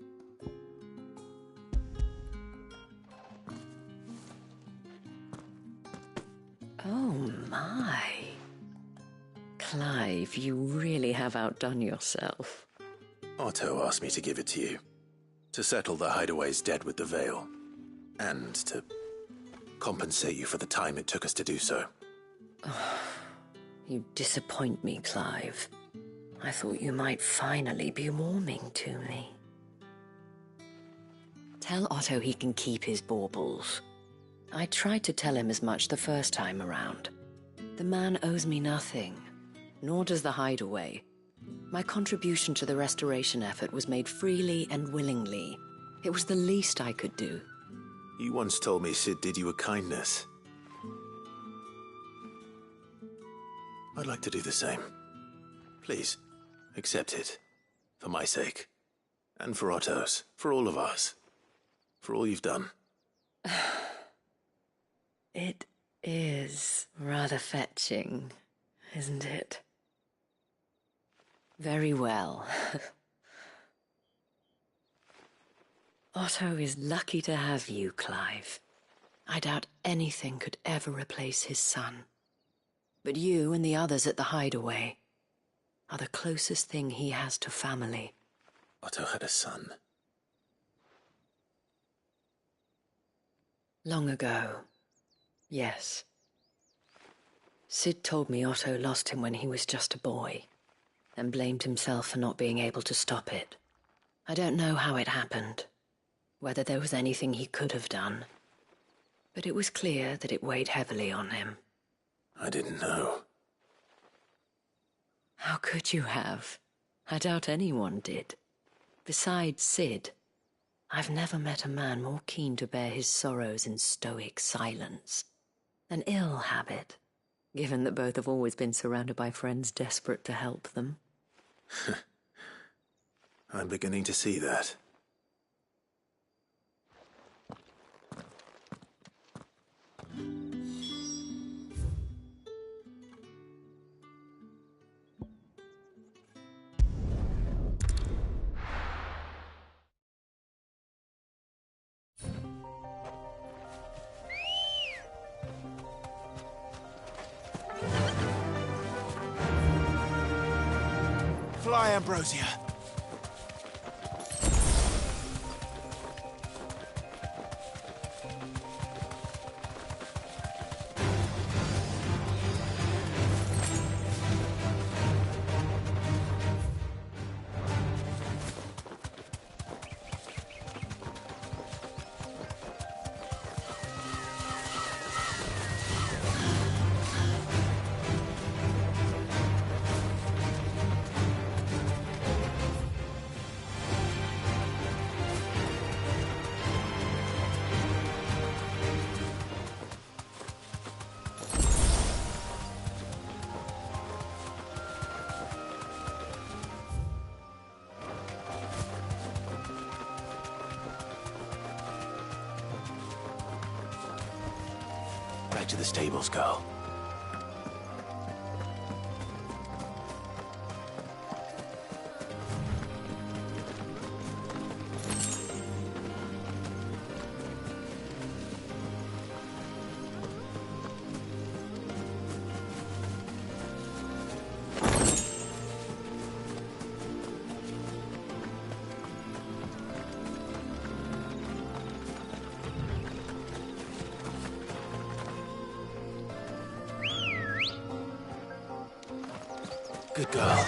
Oh my. Clive, you really have outdone yourself. Otto asked me to give it to you. To settle the Hideaway's debt with the Veil. And to compensate you for the time it took us to do so. You disappoint me, Clive. I thought you might finally be warming to me. Tell Otto he can keep his baubles. I tried to tell him as much the first time around. The man owes me nothing, nor does the Hideaway. My contribution to the restoration effort was made freely and willingly. It was the least I could do. You once told me Sid did you a kindness. I'd like to do the same. Please, accept it. For my sake. And for Otto's. For all of us. For all you've done. It is rather fetching, isn't it? Very well. Otto is lucky to have you, Clive. I doubt anything could ever replace his son. But you and the others at the Hideaway are the closest thing he has to family. Otto had a son. Long ago, yes. Sid told me Otto lost him when he was just a boy, and blamed himself for not being able to stop it. I don't know how it happened, whether there was anything he could have done, but it was clear that it weighed heavily on him. I didn't know. How could you have? I doubt anyone did. Besides Sid, I've never met a man more keen to bear his sorrows in stoic silence. An ill habit, given that both have always been surrounded by friends desperate to help them. I'm beginning to see that. Fly, Ambrosia. Back to the stables, girl. Good girl.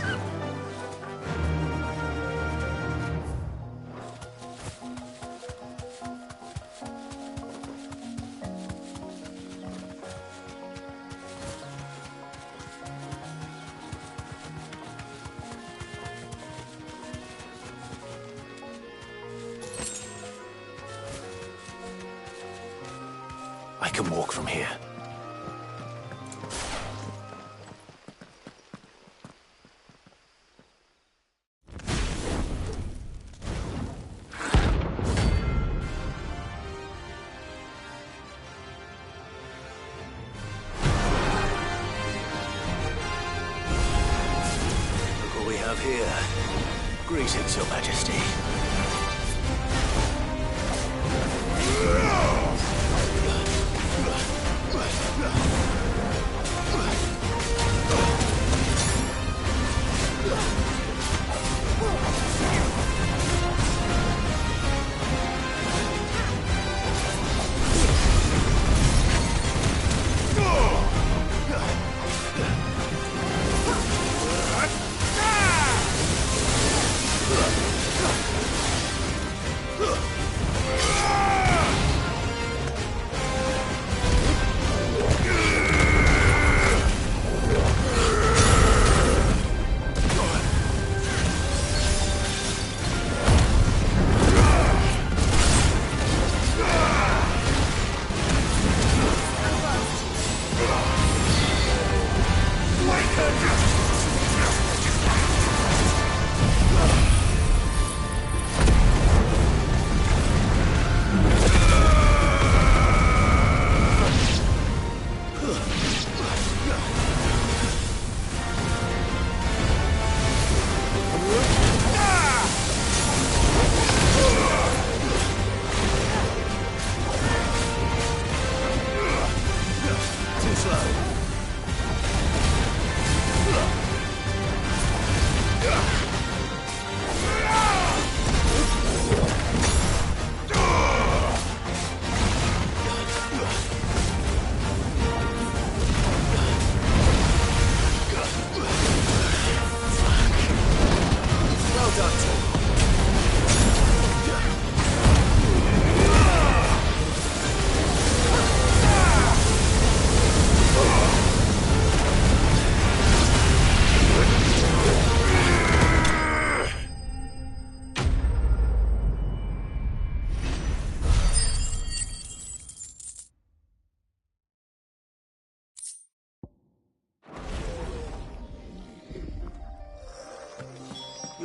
I can walk from here. Here. Greetings, Your Majesty.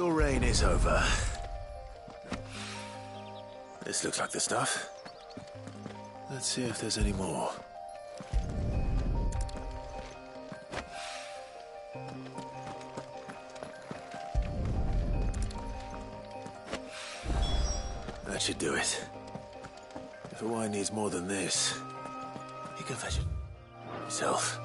Your reign is over. This looks like the stuff. Let's see if there's any more. That should do it. If Hawaii needs more than this, he can fetch it himself.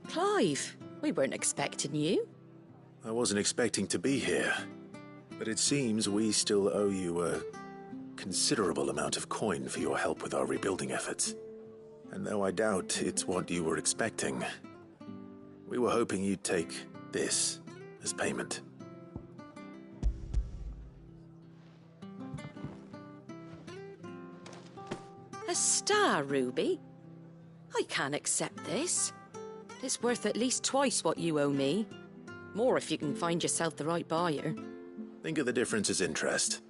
Clive, we weren't expecting you. I wasn't expecting to be here, but it seems we still owe you a considerable amount of coin for your help with our rebuilding efforts. And though I doubt it's what you were expecting, we were hoping you'd take this as payment. A star ruby? I can't accept this. It's worth at least twice what you owe me. More if you can find yourself the right buyer. Think of the difference as interest.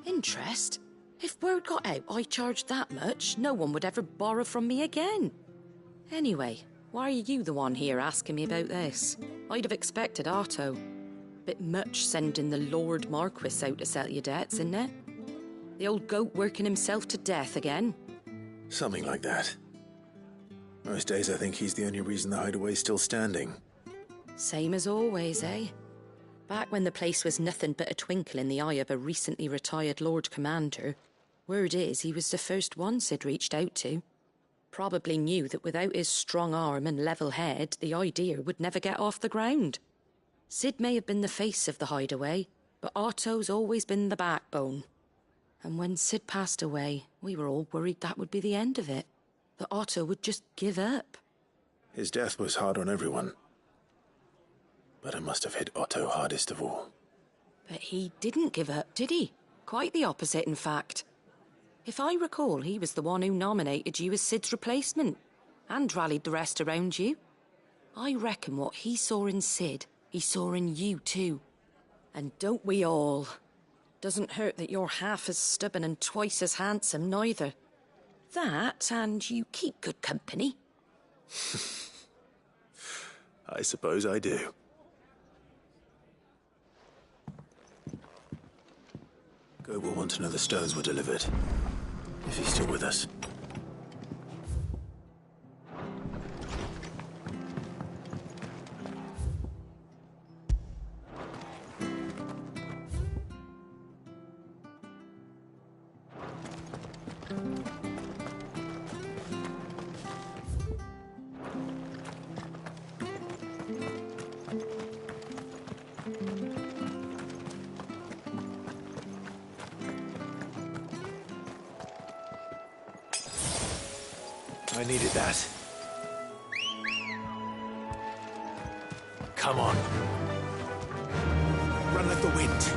Interest? If word got out I charged that much, no one would ever borrow from me again. Anyway, why are you the one here asking me about this? I'd have expected Otto. Bit much sending the Lord Marquis out to settle your debts, isn't it? The old goat working himself to death again. Something like that. Most days I think he's the only reason the hideaway's still standing. Same as always, eh? Back when the place was nothing but a twinkle in the eye of a recently retired Lord Commander, word is he was the first one Sid reached out to. Probably knew that without his strong arm and level head, the idea would never get off the ground. Sid may have been the face of the hideaway, but Otto's always been the backbone. And when Sid passed away, we were all worried that would be the end of it. That Otto would just give up. His death was hard on everyone. But it must have hit Otto hardest of all. But he didn't give up, did he? Quite the opposite, in fact. If I recall, he was the one who nominated you as Sid's replacement, and rallied the rest around you. I reckon what he saw in Sid, he saw in you too. And don't we all? Doesn't hurt that you're half as stubborn and twice as handsome, neither. That, and you keep good company. I suppose I do. Goat will want to know the stones were delivered, if he's still with us. I needed that. Come on. Run like the wind.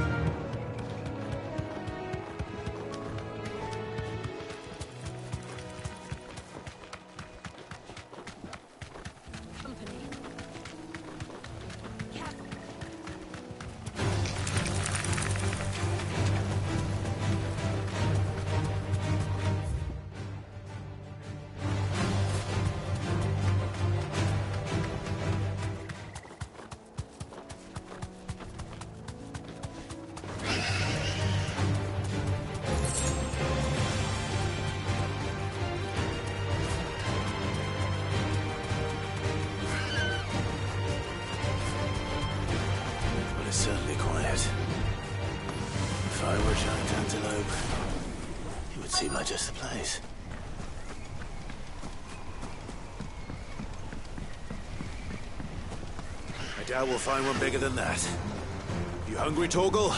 Certainly quiet. If I were a giant antelope, it would seem like just the place. doubt we'll find one bigger than that. You hungry, Torgal?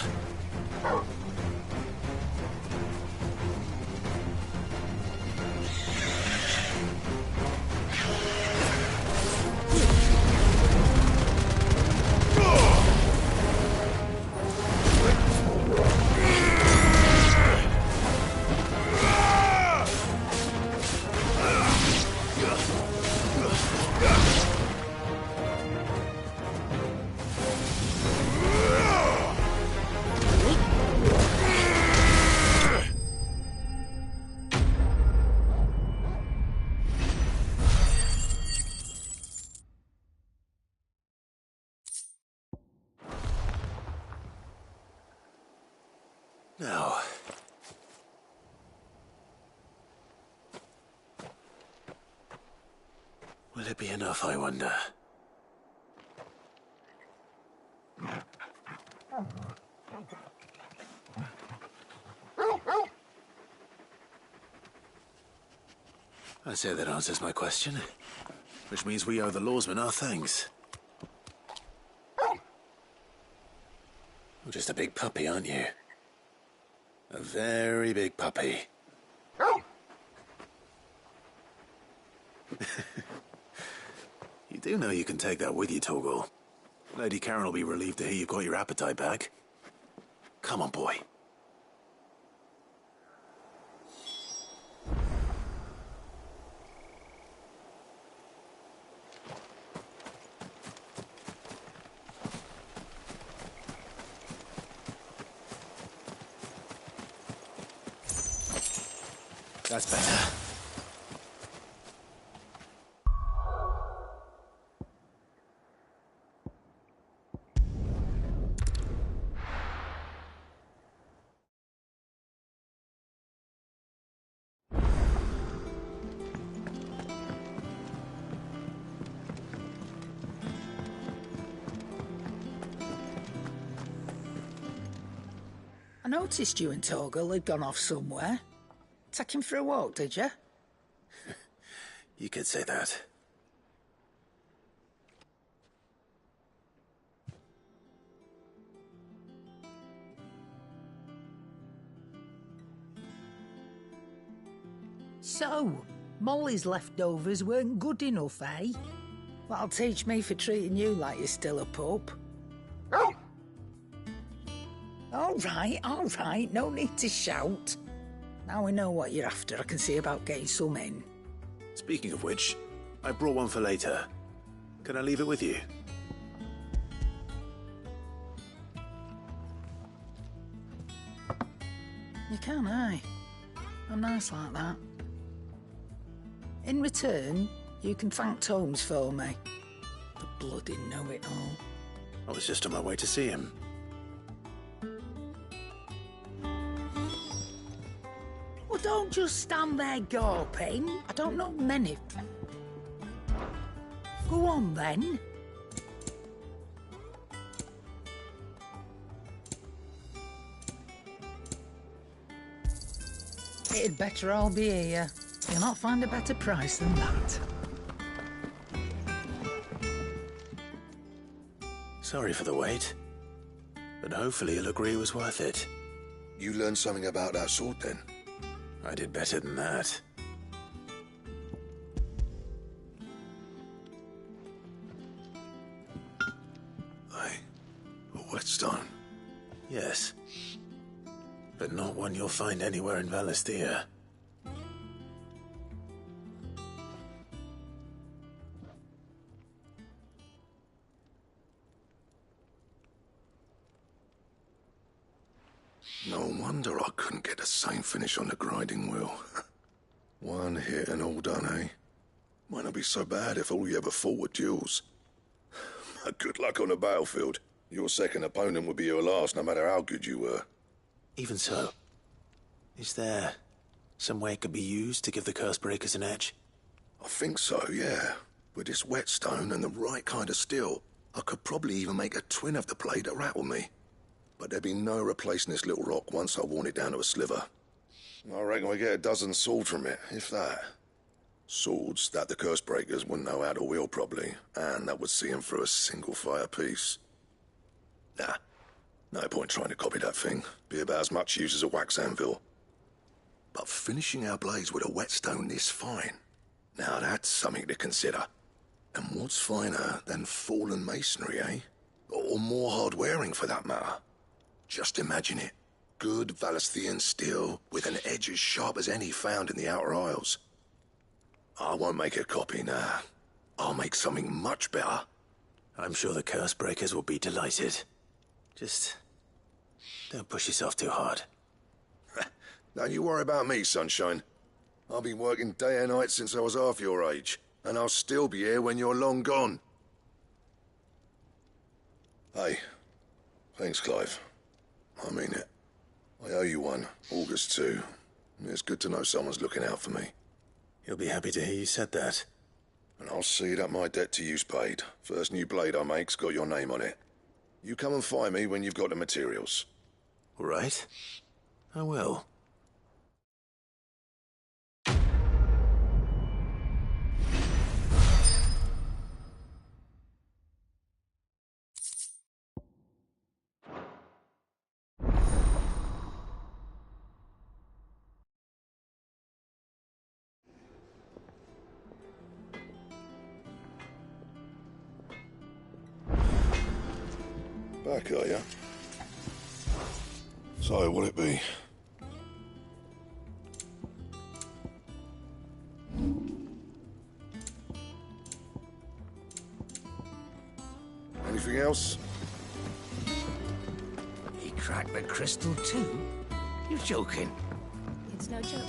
Now, will it be enough, I wonder? I say that answers my question, which means we owe the lawsmen our thanks. You're just a big puppy, aren't you? A very big puppy. You do know you can take that with you, Torgal. Lady Karen will be relieved to hear you've got your appetite back. Come on, boy. That's better. I noticed you and Torgal had gone off somewhere. Take him for a walk, did you? You could say that. So, Molly's leftovers weren't good enough, eh? That'll teach me for treating you like you're still a pup. All right, no need to shout. Now we know what you're after, I can see about getting some in. Speaking of which, I brought one for later. Can I leave it with you? You can, aye. I'm nice like that. In return, you can thank Tomes for me. The bloody know-it-all. I was just on my way to see him. Well, don't just stand there gawping. I don't know many. Go on, then. It'd better all be here. You'll not find a better price than that. Sorry for the wait, but hopefully you'll agree it was worth it. You learned something about that sword, then? I did better than that. A whetstone? Yes. But not one you'll find anywhere in Valisthea. No wonder I couldn't get the same finish on the grinding wheel. One hit and all done, eh? Might not be so bad if all you ever fought were duels. But good luck on the battlefield. Your second opponent would be your last, no matter how good you were. Even so, is there some way it could be used to give the curse breakers an edge? I think so, yeah. With this whetstone and the right kind of steel, I could probably even make a twin of the blade that rattled me. But there'd be no replacing this little rock once I worn it down to a sliver. I reckon we get a dozen swords from it, if that. Swords that the curse breakers wouldn't know how to wield properly, and that would see them through a single fire piece. Nah, no point trying to copy that thing. Be about as much use as a wax anvil. But finishing our blades with a whetstone this fine, now that's something to consider. And what's finer than fallen masonry, eh? Or more hard-wearing, for that matter. Just imagine it. Good Valesthian steel with an edge as sharp as any found in the Outer Isles. I won't make a copy, nah. I'll make something much better. I'm sure the curse breakers will be delighted. Just don't push yourself too hard. Don't you worry about me, sunshine. I've been working day and night since I was half your age, and I'll still be here when you're long gone. Hey, thanks, Clive. I mean it. I owe you one, August too. It's good to know someone's looking out for me. He'll be happy to hear you said that. And I'll see that my debt to you's paid. First new blade I make's got your name on it. You come and find me when you've got the materials. All right. I will. Back, are ya? So, what'll it be? Anything else? He cracked the crystal too? You're joking. It's no joke.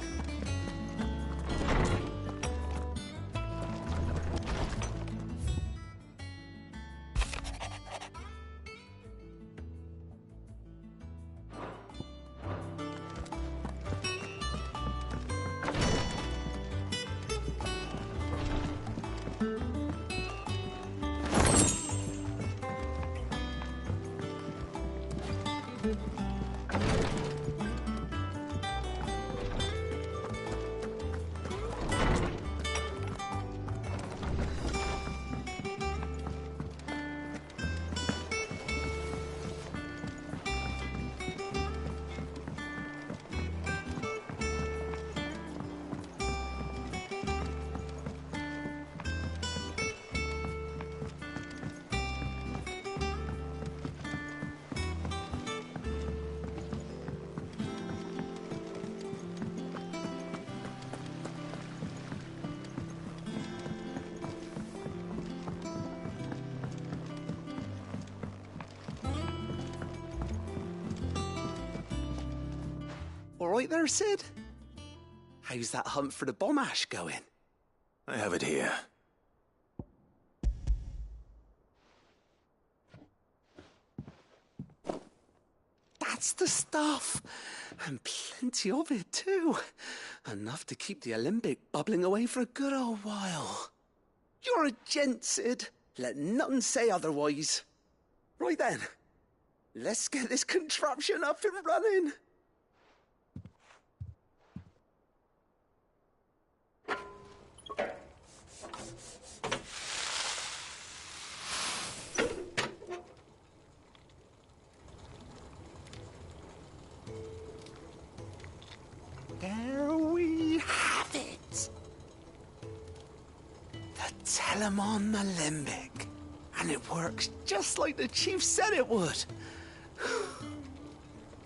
All right there, Sid? How's that hunt for the bomb ash going? I have it here. That's the stuff. And plenty of it, too. Enough to keep the Olympic bubbling away for a good old while. You're a gent, Sid. Let nothing say otherwise. Right then, let's get this contraption up and running. There we have it. The Telemon Alembic. And it works just like the chief said it would.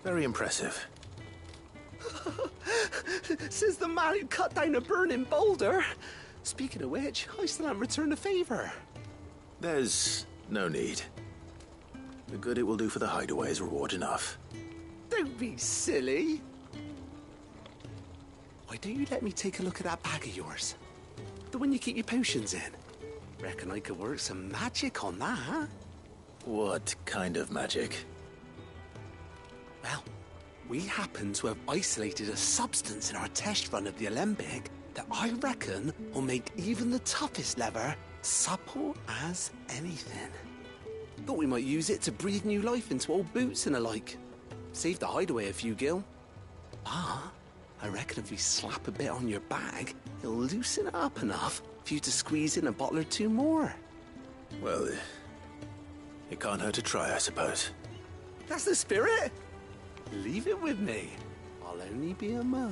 Very impressive. Says the man who cut down a burning boulder. Speaking of which, I still haven't returned the favor. There's no need. The good it will do for the hideaway is reward enough. Don't be silly. Why don't you let me take a look at that bag of yours? The one you keep your potions in. Reckon I could work some magic on that, huh? What kind of magic? Well, we happen to have isolated a substance in our test run of the Alembic that I reckon will make even the toughest leather supple as anything. Thought we might use it to breathe new life into old boots and the like. Save the hideaway a few gil. Ah, I reckon if we slap a bit on your bag, It'll loosen it up enough for you to squeeze in a bottle or two more. Well, it can't hurt to try, I suppose. That's the spirit. Leave it with me. I'll only be a mo.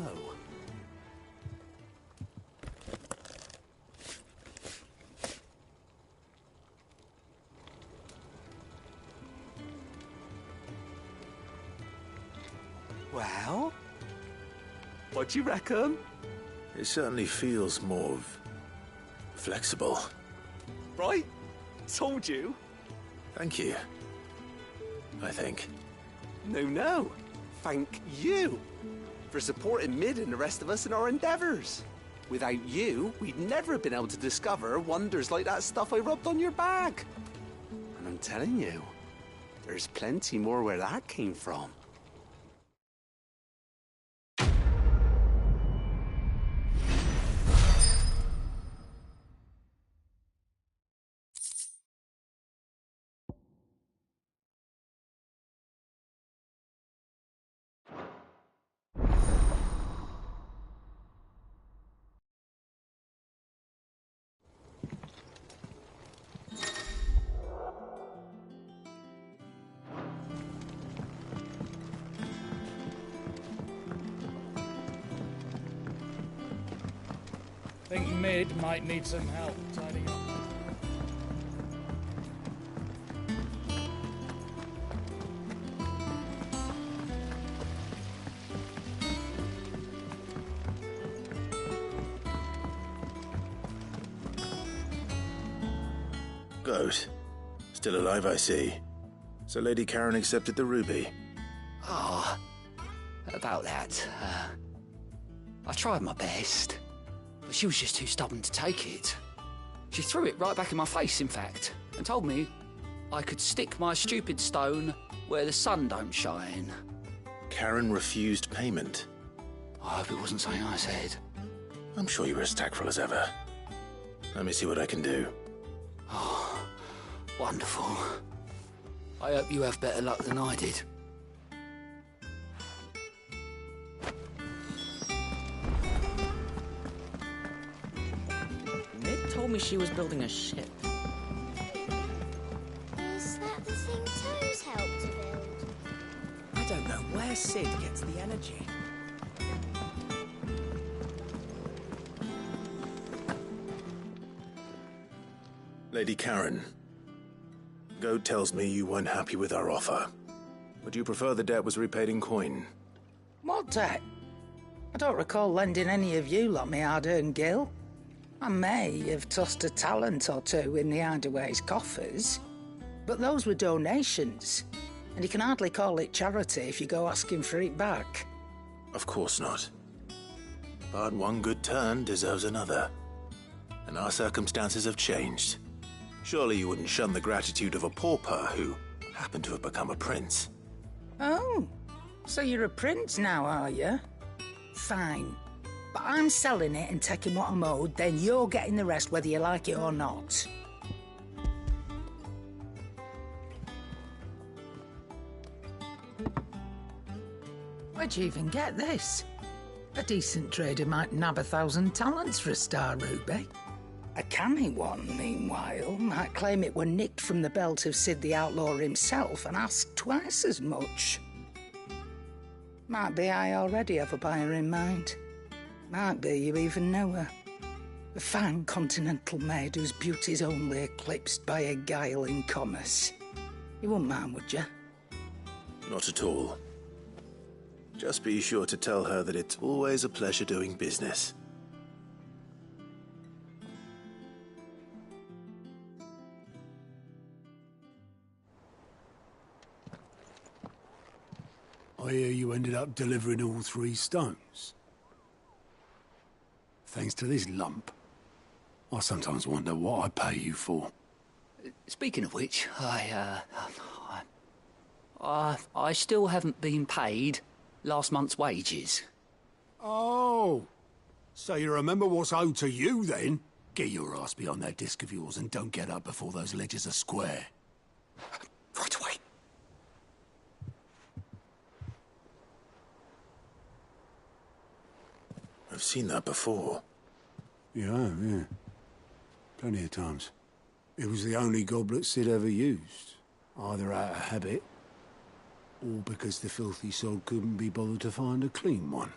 Well, what do you reckon? It certainly feels more flexible. Right? Told you. Thank you. I think. No. Thank you for supporting Mid and the rest of us in our endeavors. Without you, we'd never have been able to discover wonders like that stuff I rubbed on your bag. And I'm telling you, there's plenty more where that came from. Think Mid might need some help tidying up. Goat. Still alive, I see. So Lady Karen accepted the ruby. Ah, about that. I tried my best, but she was just too stubborn to take it. She threw it right back in my face, in fact, and told me I could stick my stupid stone where the sun don't shine. Karen refused payment. I hope it wasn't something I said. I'm sure you were as tactful as ever. Let me see what I can do. Oh, wonderful. I hope you have better luck than I did. Mid told me she was building a ship. Is that the thing Toes helped to build? I don't know where Sid gets the energy. Lady Karen, Goat tells me you weren't happy with our offer. Would you prefer the debt was repaid in coin? What debt? I don't recall lending any of you lot me hard-earned gil. I may have tossed a talent or two in the Hideaway's coffers, but those were donations, and you can hardly call it charity if you go asking for it back. Of course not. But one good turn deserves another. And our circumstances have changed. Surely you wouldn't shun the gratitude of a pauper who happened to have become a prince. Oh, so you're a prince now, are you? Fine. But I'm selling it and taking what I'm owed, then you're getting the rest whether you like it or not. Where'd you even get this? A decent trader might nab 1,000 talents for a star ruby. A canny one, meanwhile, might claim it were nicked from the belt of Sid the Outlaw himself and ask twice as much. Might be I already have a buyer in mind. Might be you even know her. A fine continental maid whose beauty's only eclipsed by a guile in commerce. You wouldn't mind, would you? Not at all. Just be sure to tell her that it's always a pleasure doing business. I hear you ended up delivering all 3 stones. Thanks to this lump. I sometimes wonder what I pay you for. Speaking of which, I still haven't been paid last month's wages. Oh, so you remember what's owed to you then? Get your ass behind that disc of yours and don't get up before those ledgers are square. Right away. I've seen that before. Yeah. Plenty of times. It was the only goblet Sid ever used, either out of habit, or because the filthy sod couldn't be bothered to find a clean one.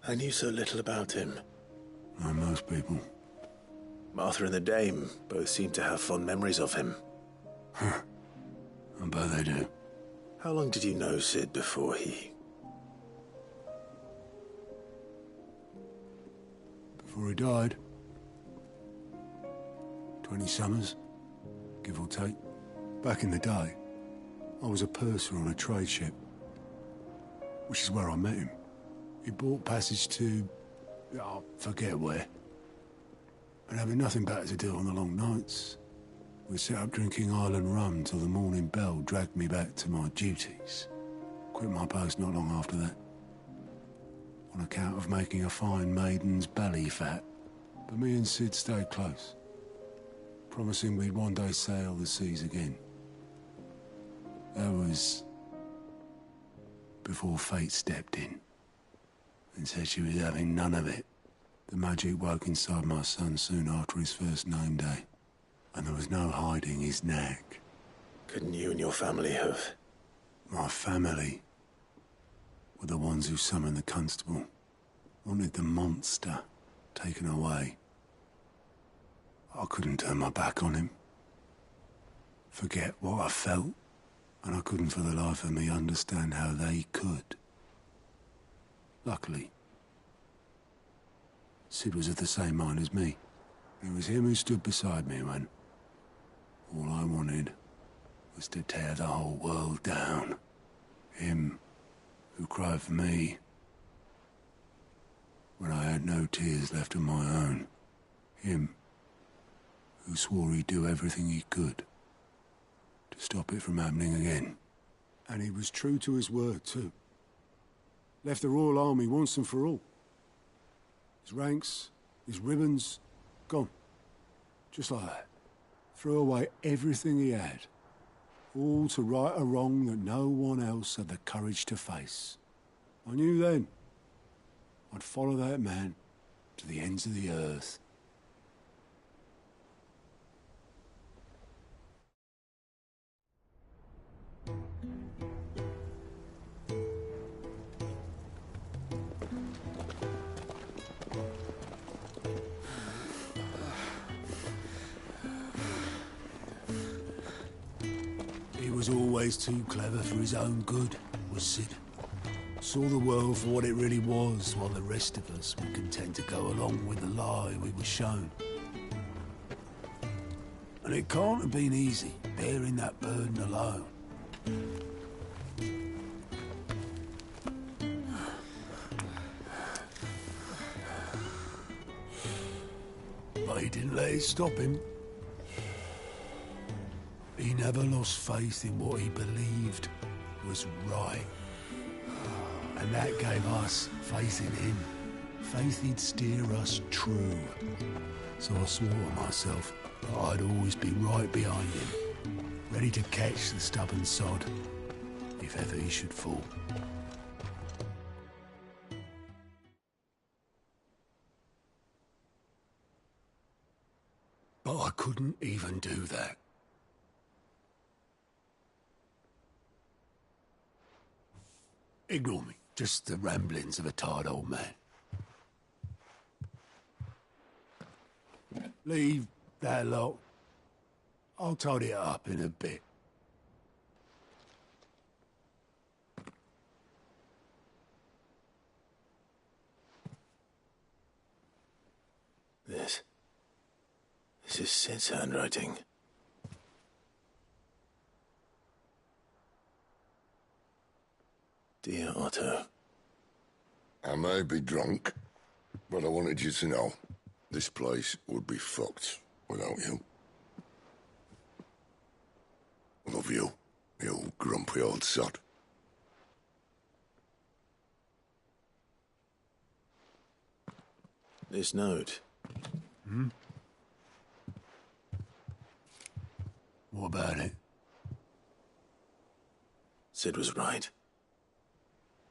I knew so little about him. Like most people. Martha and the Dame both seem to have fond memories of him. I bet they do. How long did you know Sid before he... Before he died? 20 summers, give or take. Back in the day, I was a purser on a trade ship, which is where I met him. He bought passage to... I forget where. And having nothing better to do on the long nights, we set up drinking island rum till the morning bell dragged me back to my duties. Quit my post not long after that, on account of making a fine maiden's belly fat. But me and Sid stayed close, promising we'd one day sail the seas again. That was before fate stepped in and said she was having none of it. The magic woke inside my son soon after his first name day, and there was no hiding his nag. Couldn't you and your family have... My family were the ones who summoned the constable, wanted the monster taken away. I couldn't turn my back on him, forget what I felt, and I couldn't for the life of me understand how they could. Luckily, Sid was of the same mind as me. It was him who stood beside me when all I wanted was to tear the whole world down. Him who cried for me when I had no tears left of my own. Him who swore he'd do everything he could to stop it from happening again. And he was true to his word, too. Left the Royal Army once and for all. His ranks, his ribbons, gone. Just like that. Threw away everything he had. All to right a wrong that no one else had the courage to face. I knew then I'd follow that man to the ends of the earth. He was always too clever for his own good, was Sid. Saw the world for what it really was, while the rest of us were content to go along with the lie we were shown. And it can't have been easy, bearing that burden alone. But he didn't let it stop him. He never lost faith in what he believed was right. And that gave us faith in him. Faith he'd steer us true. So I swore to myself that I'd always be right behind him, ready to catch the stubborn sod, if ever he should fall. But I couldn't even do that. Ignore me. Just the ramblings of a tired old man. Leave that lot. I'll tidy it up in a bit. This is Sid's handwriting. Dear Otto. I may be drunk, but I wanted you to know this place would be fucked without you. Love you, you grumpy old sod. This note. Hmm? What about it? Sid was right.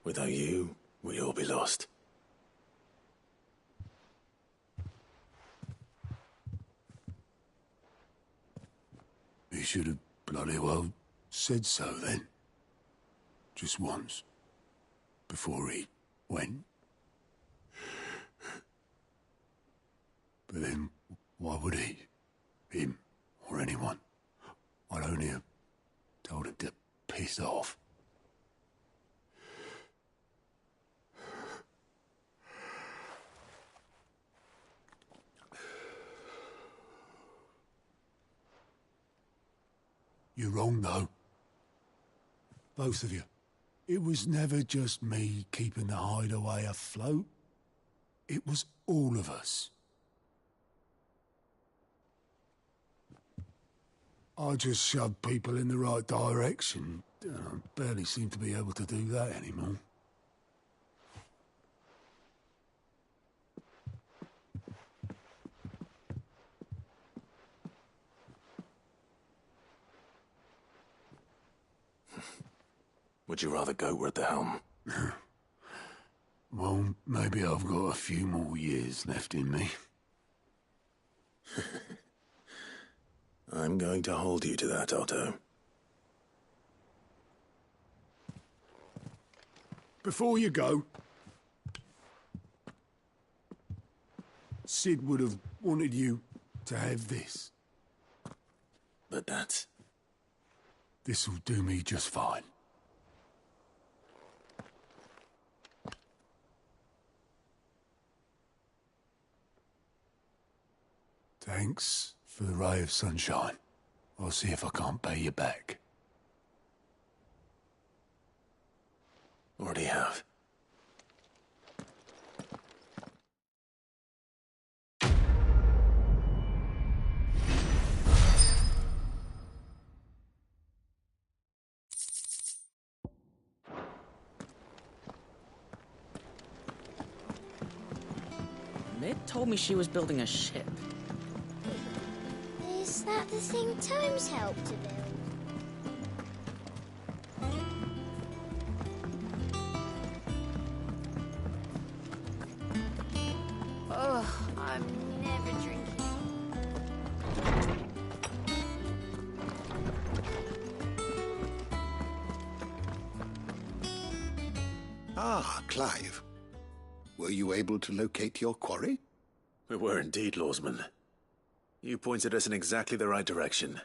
Without you, we'd all be lost. should have bloody well said so then. Just once. Before he went. But then, why would he? Him, or anyone? I'd only have told him to piss off. You're wrong, though. Both of you. It was never just me keeping the hideaway afloat. It was all of us. I just shoved people in the right direction. I barely seem to be able to do that anymore. Would you rather go at the helm? Well, maybe I've got a few more years left in me. I'm going to hold you to that, Otto. Before you go, Sid would have wanted you to have this. But that's... This'll do me just fine. Thanks for the ray of sunshine. I'll see if I can't pay you back. Already have. Mid told me she was building a ship. Is that the thing Tomes helped to build? Oh, I'm never drinking. Ah, Clive. Were you able to locate your quarry? We were indeed, Lawsman. You pointed us in exactly the right direction.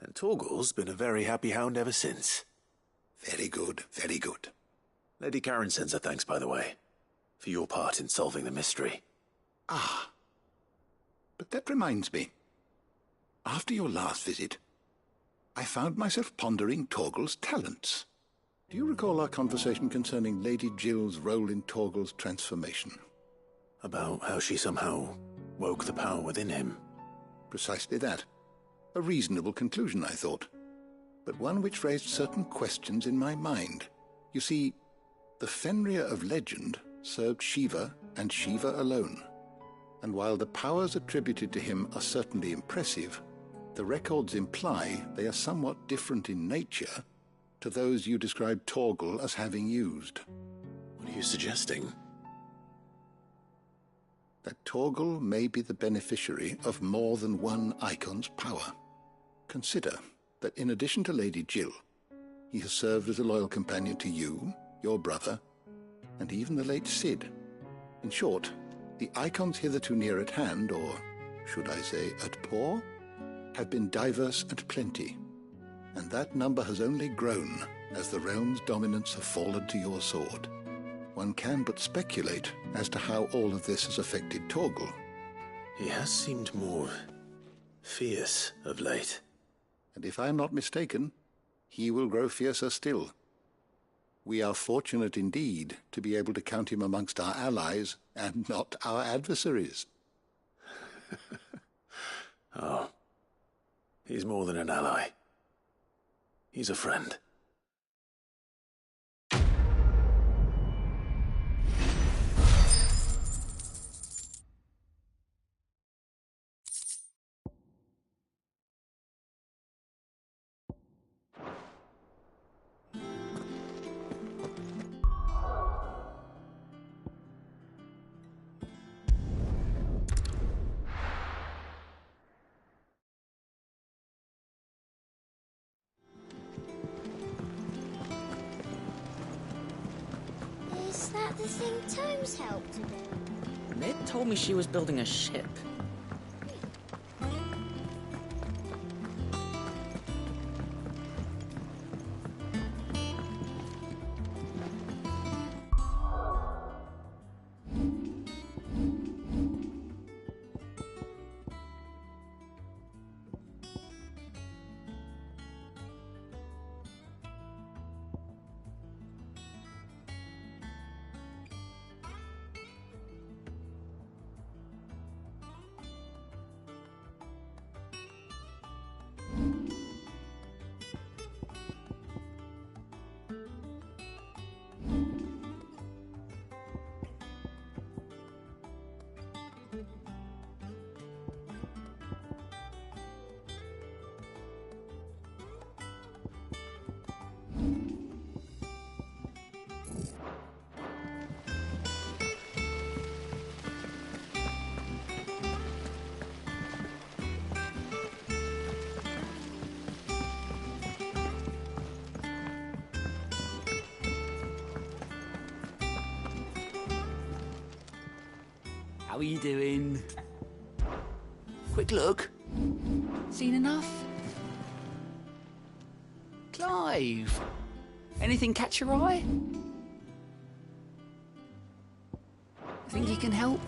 And Torgal's been a very happy hound ever since. Very good, very good. Lady Karen sends her thanks, by the way, for your part in solving the mystery. Ah. But that reminds me. After your last visit, I found myself pondering Torgal's talents. Do you recall our conversation concerning Lady Jill's role in Torgal's transformation? About how she somehow woke the power within him. Precisely that. A reasonable conclusion, I thought. But one which raised certain questions in my mind. You see, the Fenrir of legend served Shiva and Shiva alone. And while the powers attributed to him are certainly impressive, the records imply they are somewhat different in nature to those you described Torgal as having used. What are you suggesting? That Torgal may be the beneficiary of more than one icon's power. Consider that in addition to Lady Jill, he has served as a loyal companion to you, your brother, and even the late Sid. In short, the icons hitherto near at hand, or should I say at paw, have been diverse and plenty, and that number has only grown as the realm's dominance have fallen to your sword. One can but speculate as to how all of this has affected Torgal. He has seemed more fierce of late. And if I am not mistaken, he will grow fiercer still. We are fortunate indeed to be able to count him amongst our allies and not our adversaries. Oh, he's more than an ally. He's a friend. the thing Tomes helped to do? Ned told me she was building a ship. How are you doing? Quick look. Seen enough? Clive! Anything catch your eye? Think you can help?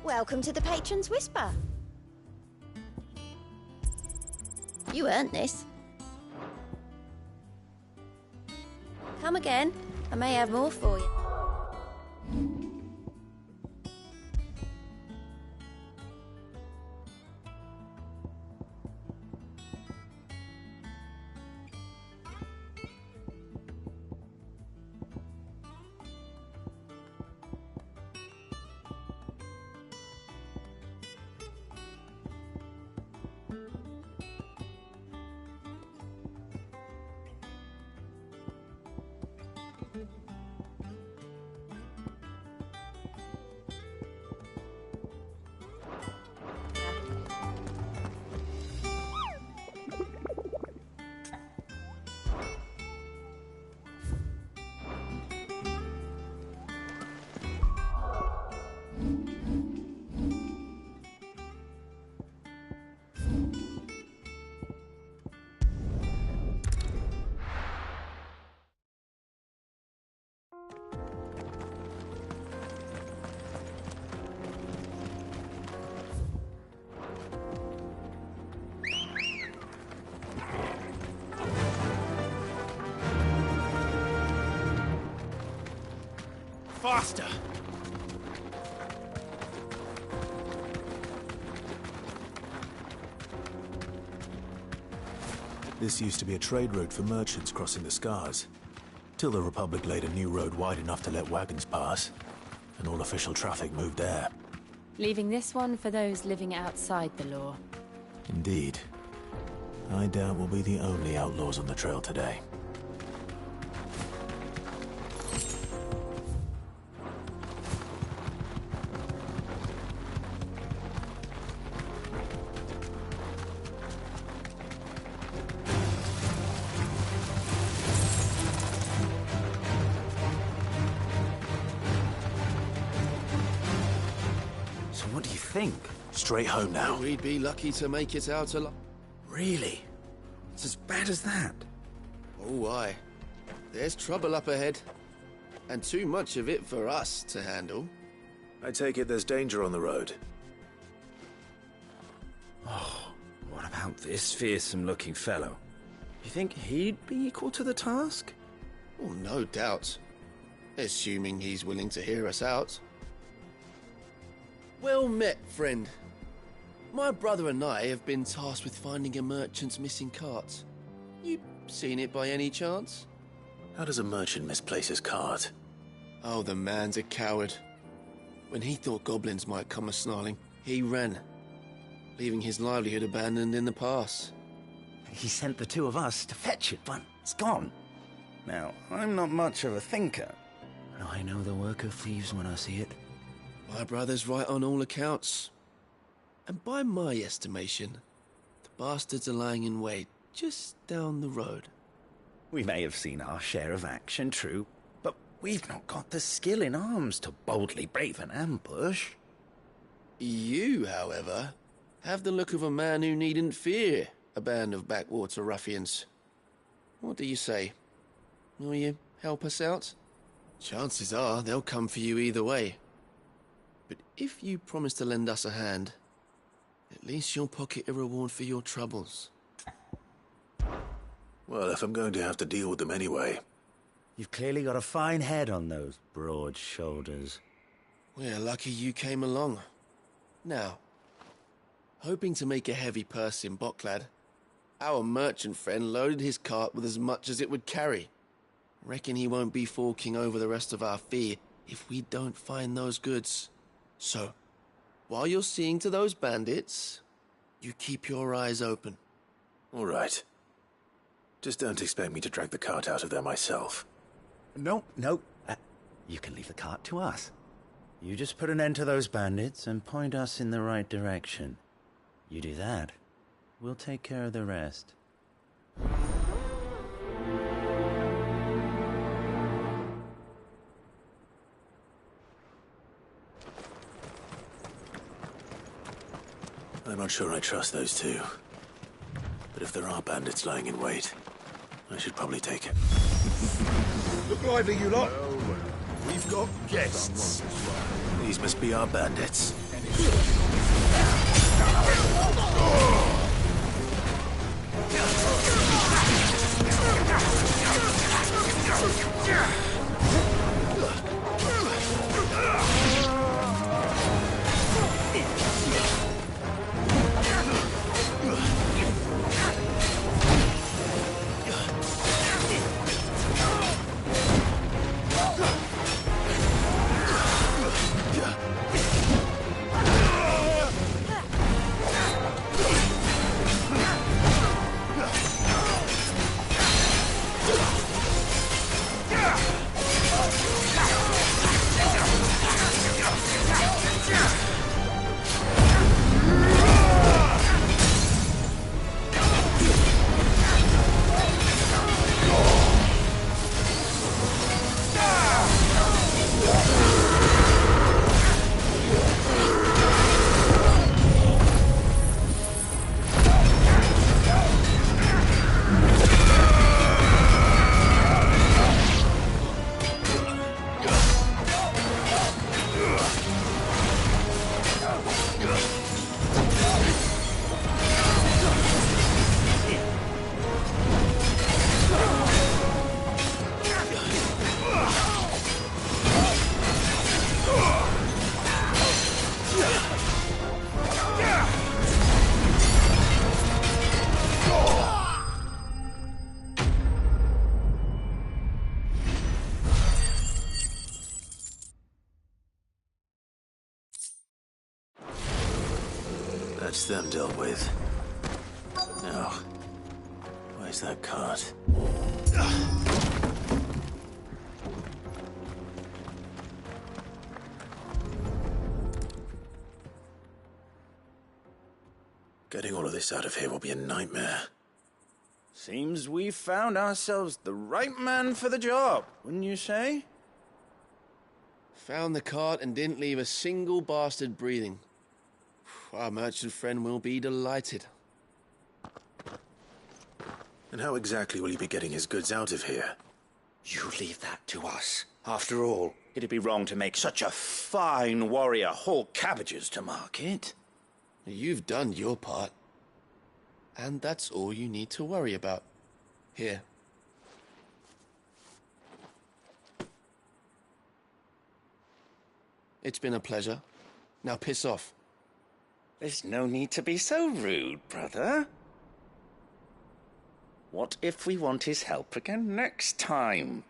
Welcome to the Patron's Whisper. You earned this. Come again. I may have more for you. Faster! This used to be a trade route for merchants crossing the Scars, till the Republic laid a new road wide enough to let wagons pass, and all official traffic moved there. Leaving this one for those living outside the law. Indeed. I doubt we'll be the only outlaws on the trail today. Straight home now. We'd be lucky to make it out alive. Really? It's as bad as that? Oh, aye. There's trouble up ahead. And too much of it for us to handle. I take it there's danger on the road. Oh, what about this fearsome-looking fellow? You think he'd be equal to the task? Oh, no doubt. Assuming he's willing to hear us out. Well met, friend. My brother and I have been tasked with finding a merchant's missing cart. You seen it by any chance? How does a merchant misplace his cart? Oh, the man's a coward. When he thought goblins might come a-snarling, he ran, leaving his livelihood abandoned in the pass. He sent the two of us to fetch it, but it's gone. Now, I'm not much of a thinker, but I know the work of thieves when I see it. My brother's right on all accounts. And by my estimation, the bastards are lying in wait just down the road. We may have seen our share of action, true, but We've not got the skill in arms to boldly brave an ambush. You, however, have the look of a man who needn't fear a band of backwater ruffians. What do you say? Will you help us out? Chances are they'll come for you either way. But if you promise to lend us a hand, at least you'll pocket a reward for your troubles. Well, if I'm going to have to deal with them anyway. You've clearly got a fine head on those broad shoulders. We're lucky you came along. Now, hoping to make a heavy purse in Boklad, our merchant friend loaded his cart with as much as it would carry. Reckon he won't be forking over the rest of our fee if we don't find those goods. So, while you're seeing to those bandits, you keep your eyes open. All right. Just don't expect me to drag the cart out of there myself. No. You can leave the cart to us. You just put an end to those bandits and point us in the right direction. You do that, we'll take care of the rest. I'm not sure I trust those two. But if there are bandits lying in wait, I should probably take it. Look lively, you lot. We've got guests. These must be our bandits. That's them dealt with. Now, where's that cart? Getting all of this out of here will be a nightmare. Seems we've found ourselves the right man for the job, wouldn't you say? Found the cart and didn't leave a single bastard breathing. Our merchant friend will be delighted. And how exactly will he be getting his goods out of here? You leave that to us. After all, it'd be wrong to make such a fine warrior haul cabbages to market. You've done your part. And that's all you need to worry about. Here. It's been a pleasure. Now piss off. There's no need to be so rude, brother. What if we want his help again next time?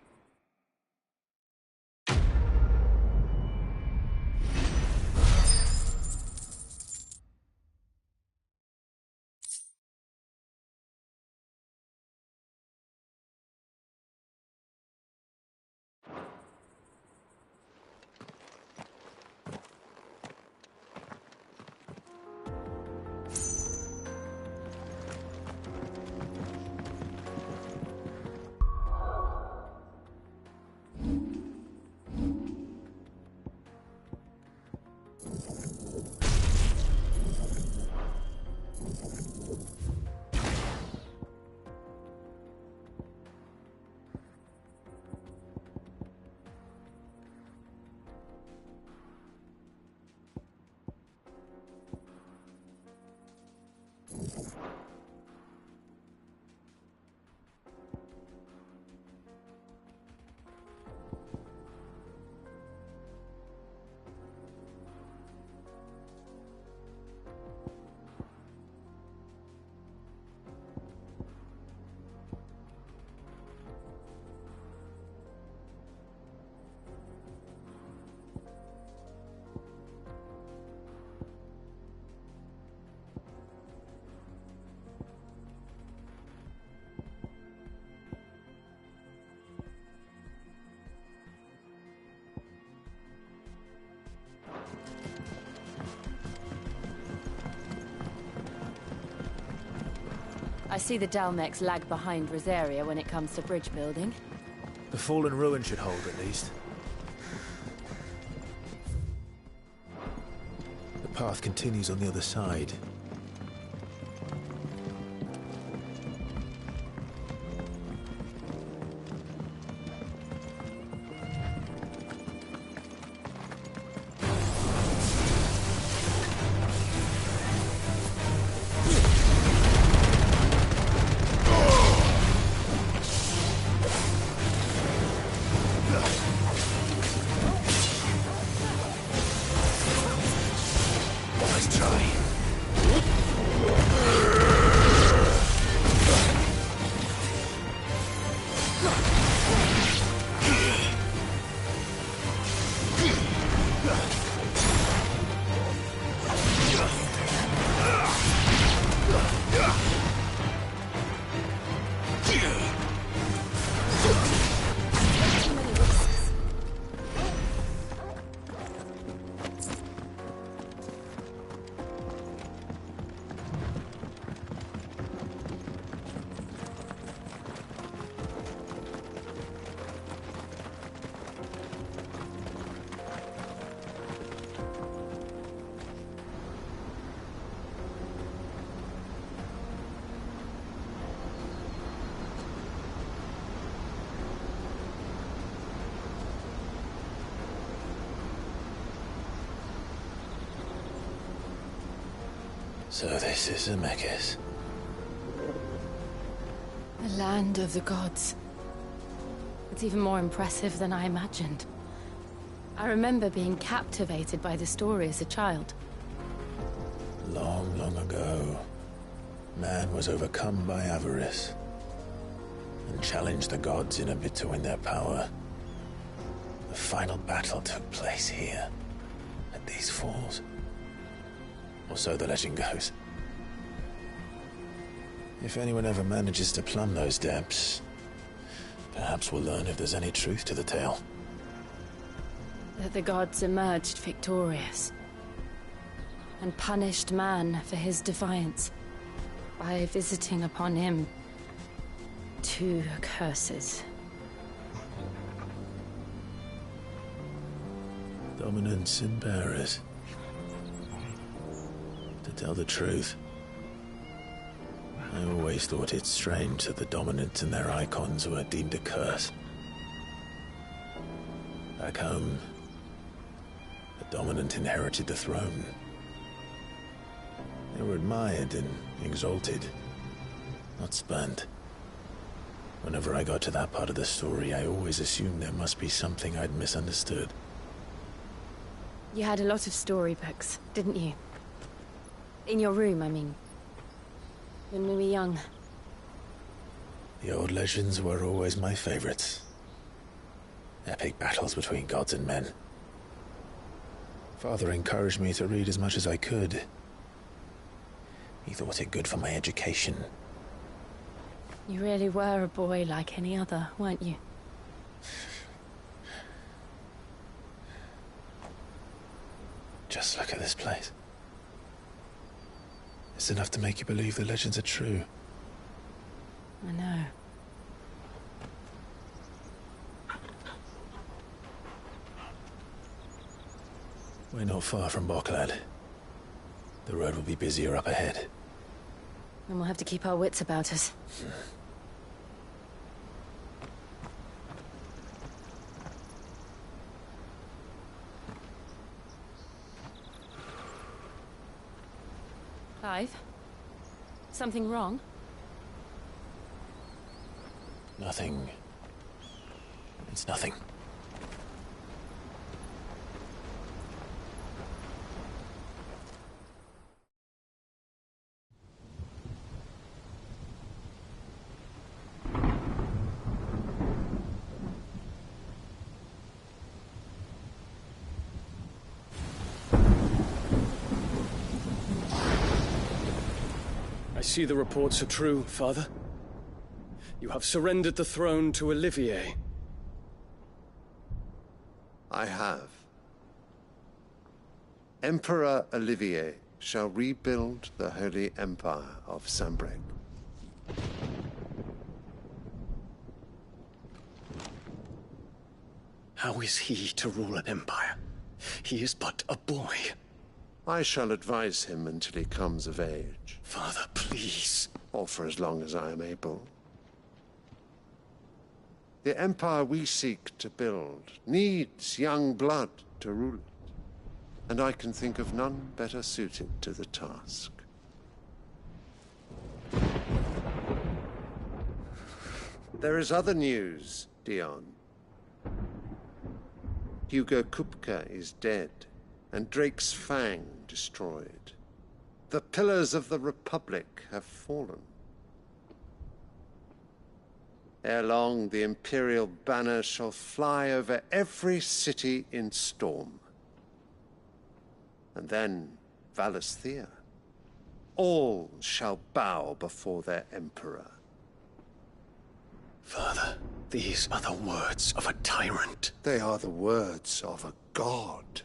I see the Dalmex lag behind Rosaria when it comes to bridge building. The fallen ruin should hold, at least. The path continues on the other side. So this is Zemeckis. The land of the gods. It's even more impressive than I imagined. I remember being captivated by the story as a child. Long, long ago, man was overcome by avarice and challenged the gods in a bid to win their power. The final battle took place here, at these falls. Or so the legend goes. If anyone ever manages to plumb those depths, perhaps we'll learn if there's any truth to the tale. That the gods emerged victorious and punished man for his defiance by visiting upon him 2 curses. Dominance and bearers. To tell the truth, I always thought it strange that the dominant and their icons were deemed a curse. Back home, the dominant inherited the throne. They were admired and exalted, not spurned. Whenever I got to that part of the story, I always assumed there must be something I'd misunderstood. You had a lot of storybooks, didn't you? In your room, I mean. When we were young. The old legends were always my favorites. Epic battles between gods and men. Father encouraged me to read as much as I could. He thought it good for my education. You really were a boy like any other, weren't you? Just look at this place. It's enough to make you believe the legends are true. I know. We're not far from Boklad. The road will be busier up ahead. And we'll have to keep our wits about us. Clive? Something wrong? Nothing. It's nothing. I see the reports are true, Father. You have surrendered the throne to Olivier. I have. Emperor Olivier shall rebuild the Holy Empire of Sanbreque. How is he to rule an empire? He is but a boy. I shall advise him until he comes of age. Father, please. Or for as long as I am able. The empire we seek to build needs young blood to rule it, and I can think of none better suited to the task. There is other news, Dion. Hugo Kupka is dead, and Drake's Fang destroyed. The pillars of the Republic have fallen. Ere long, the Imperial banner shall fly over every city in Storm. And then, Valisthea. All shall bow before their Emperor. Father, these are the words of a tyrant. They are the words of a god.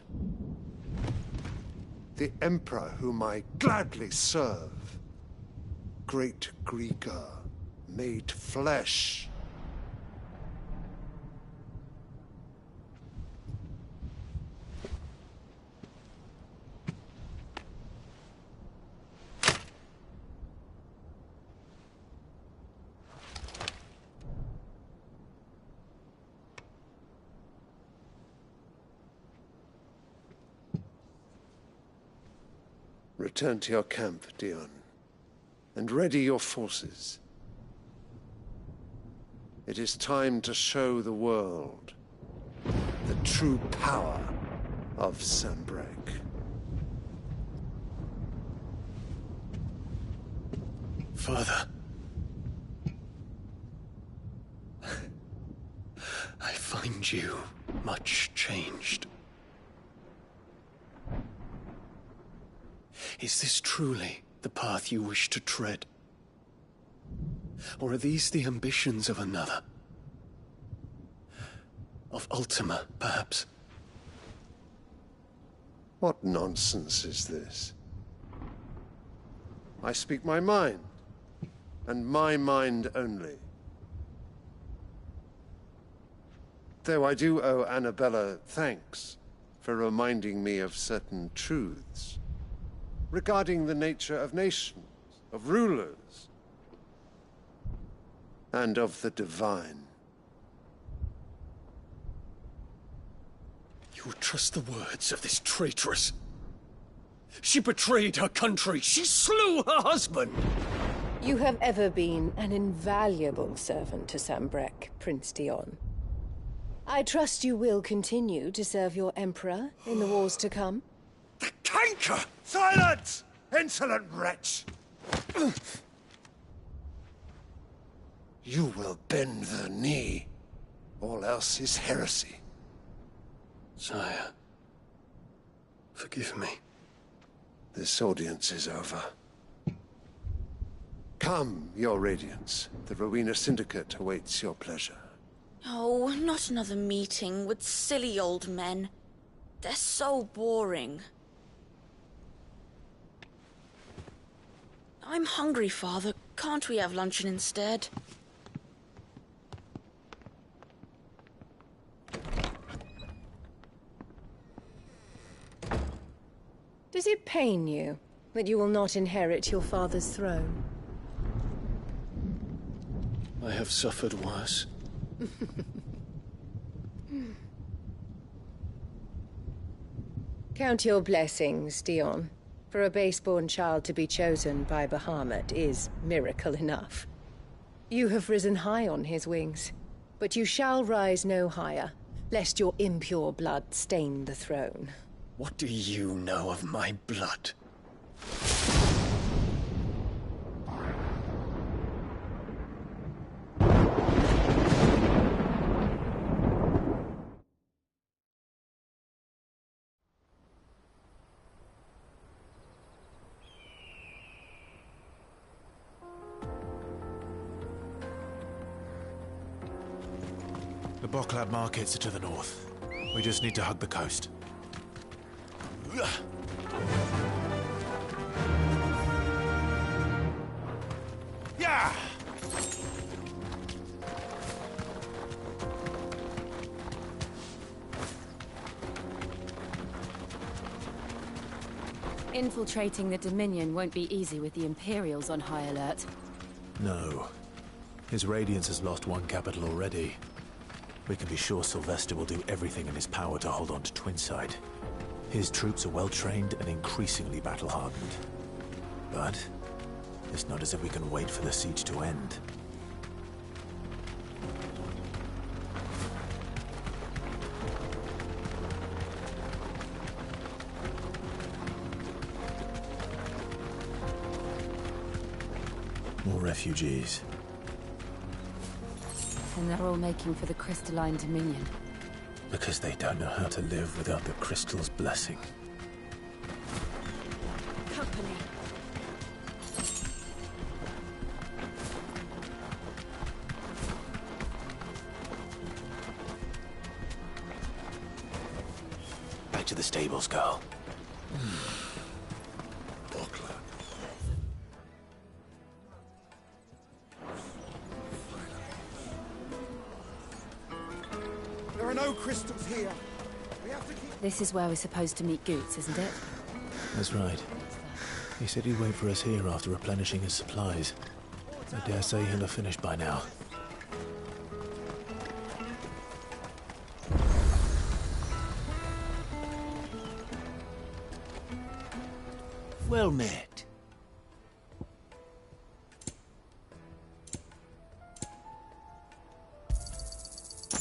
The Emperor whom I gladly serve. Great Greeker, made flesh. Return to your camp, Dion, and ready your forces. It is time to show the world the true power of Sanbreque. Father, I find you much changed. Is this truly the path you wish to tread? Or are these the ambitions of another? Of Ultima, perhaps? What nonsense is this? I speak my mind, and my mind only. Though I do owe Annabella thanks for reminding me of certain truths regarding the nature of nations, of rulers, and of the divine. You would trust the words of this traitress? She betrayed her country. She slew her husband. You have ever been an invaluable servant to Sanbreque, Prince Dion. I trust you will continue to serve your Emperor in the wars to come. The canker! Silence! Insolent wretch! You will bend the knee. All else is heresy. Sire, forgive me. This audience is over. Come, your Radiance. The Rowena Syndicate awaits your pleasure. Oh, not another meeting with silly old men. They're so boring. I'm hungry, Father. Can't we have luncheon instead? Does it pain you that you will not inherit your father's throne? I have suffered worse. Count your blessings, Dion. For a base-born child to be chosen by Bahamut is miracle enough. You have risen high on his wings, but you shall rise no higher, lest your impure blood stain the throne. What do you know of my blood? The Boklab markets are to the north. We just need to hug the coast. Yeah! Infiltrating the Dominion won't be easy with the Imperials on high alert. No. His Radiance has lost one capital already. We can be sure Sylvester will do everything in his power to hold on to Twinside. His troops are well-trained and increasingly battle-hardened. But it's not as if we can wait for the siege to end. More refugees. And they're all making for the Crystalline Dominion. Because they don't know how to live without the Crystal's blessing. Company. Back to the stables, girl. There are no crystals here. We have to keep... This is where we're supposed to meet Goots, isn't it? That's right. He said he'd wait for us here after replenishing his supplies. I dare say he'll have finished by now. Well met.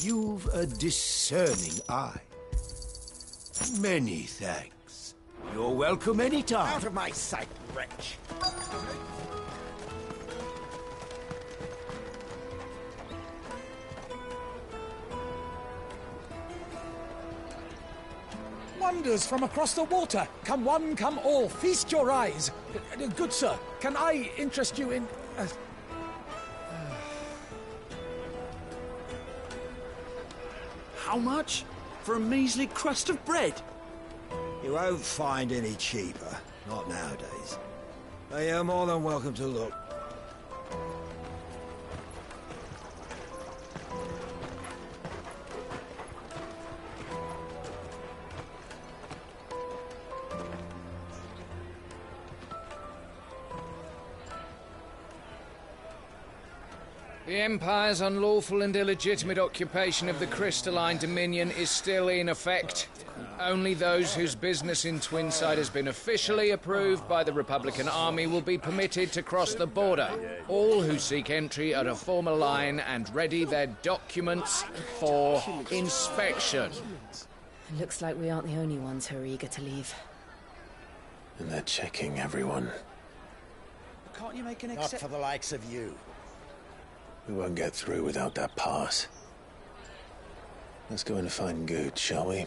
You've a discerning eye. Many thanks. You're welcome anytime. Out of my sight, wretch. Wonders from across the water. Come one, come all. Feast your eyes. Good sir, can I interest you in... How much? For a measly crust of bread? You won't find any cheaper. Not nowadays. But you're more than welcome to look. The Empire's unlawful and illegitimate occupation of the Crystalline Dominion is still in effect. Only those whose business in Twinside has been officially approved by the Republican Army will be permitted to cross the border. All who seek entry are to form a line and ready their documents for inspection. It looks like we aren't the only ones who are eager to leave. And they're checking everyone. Can't you make an Not for the likes of you. We won't get through without that pass. Let's go in and find Good, shall we?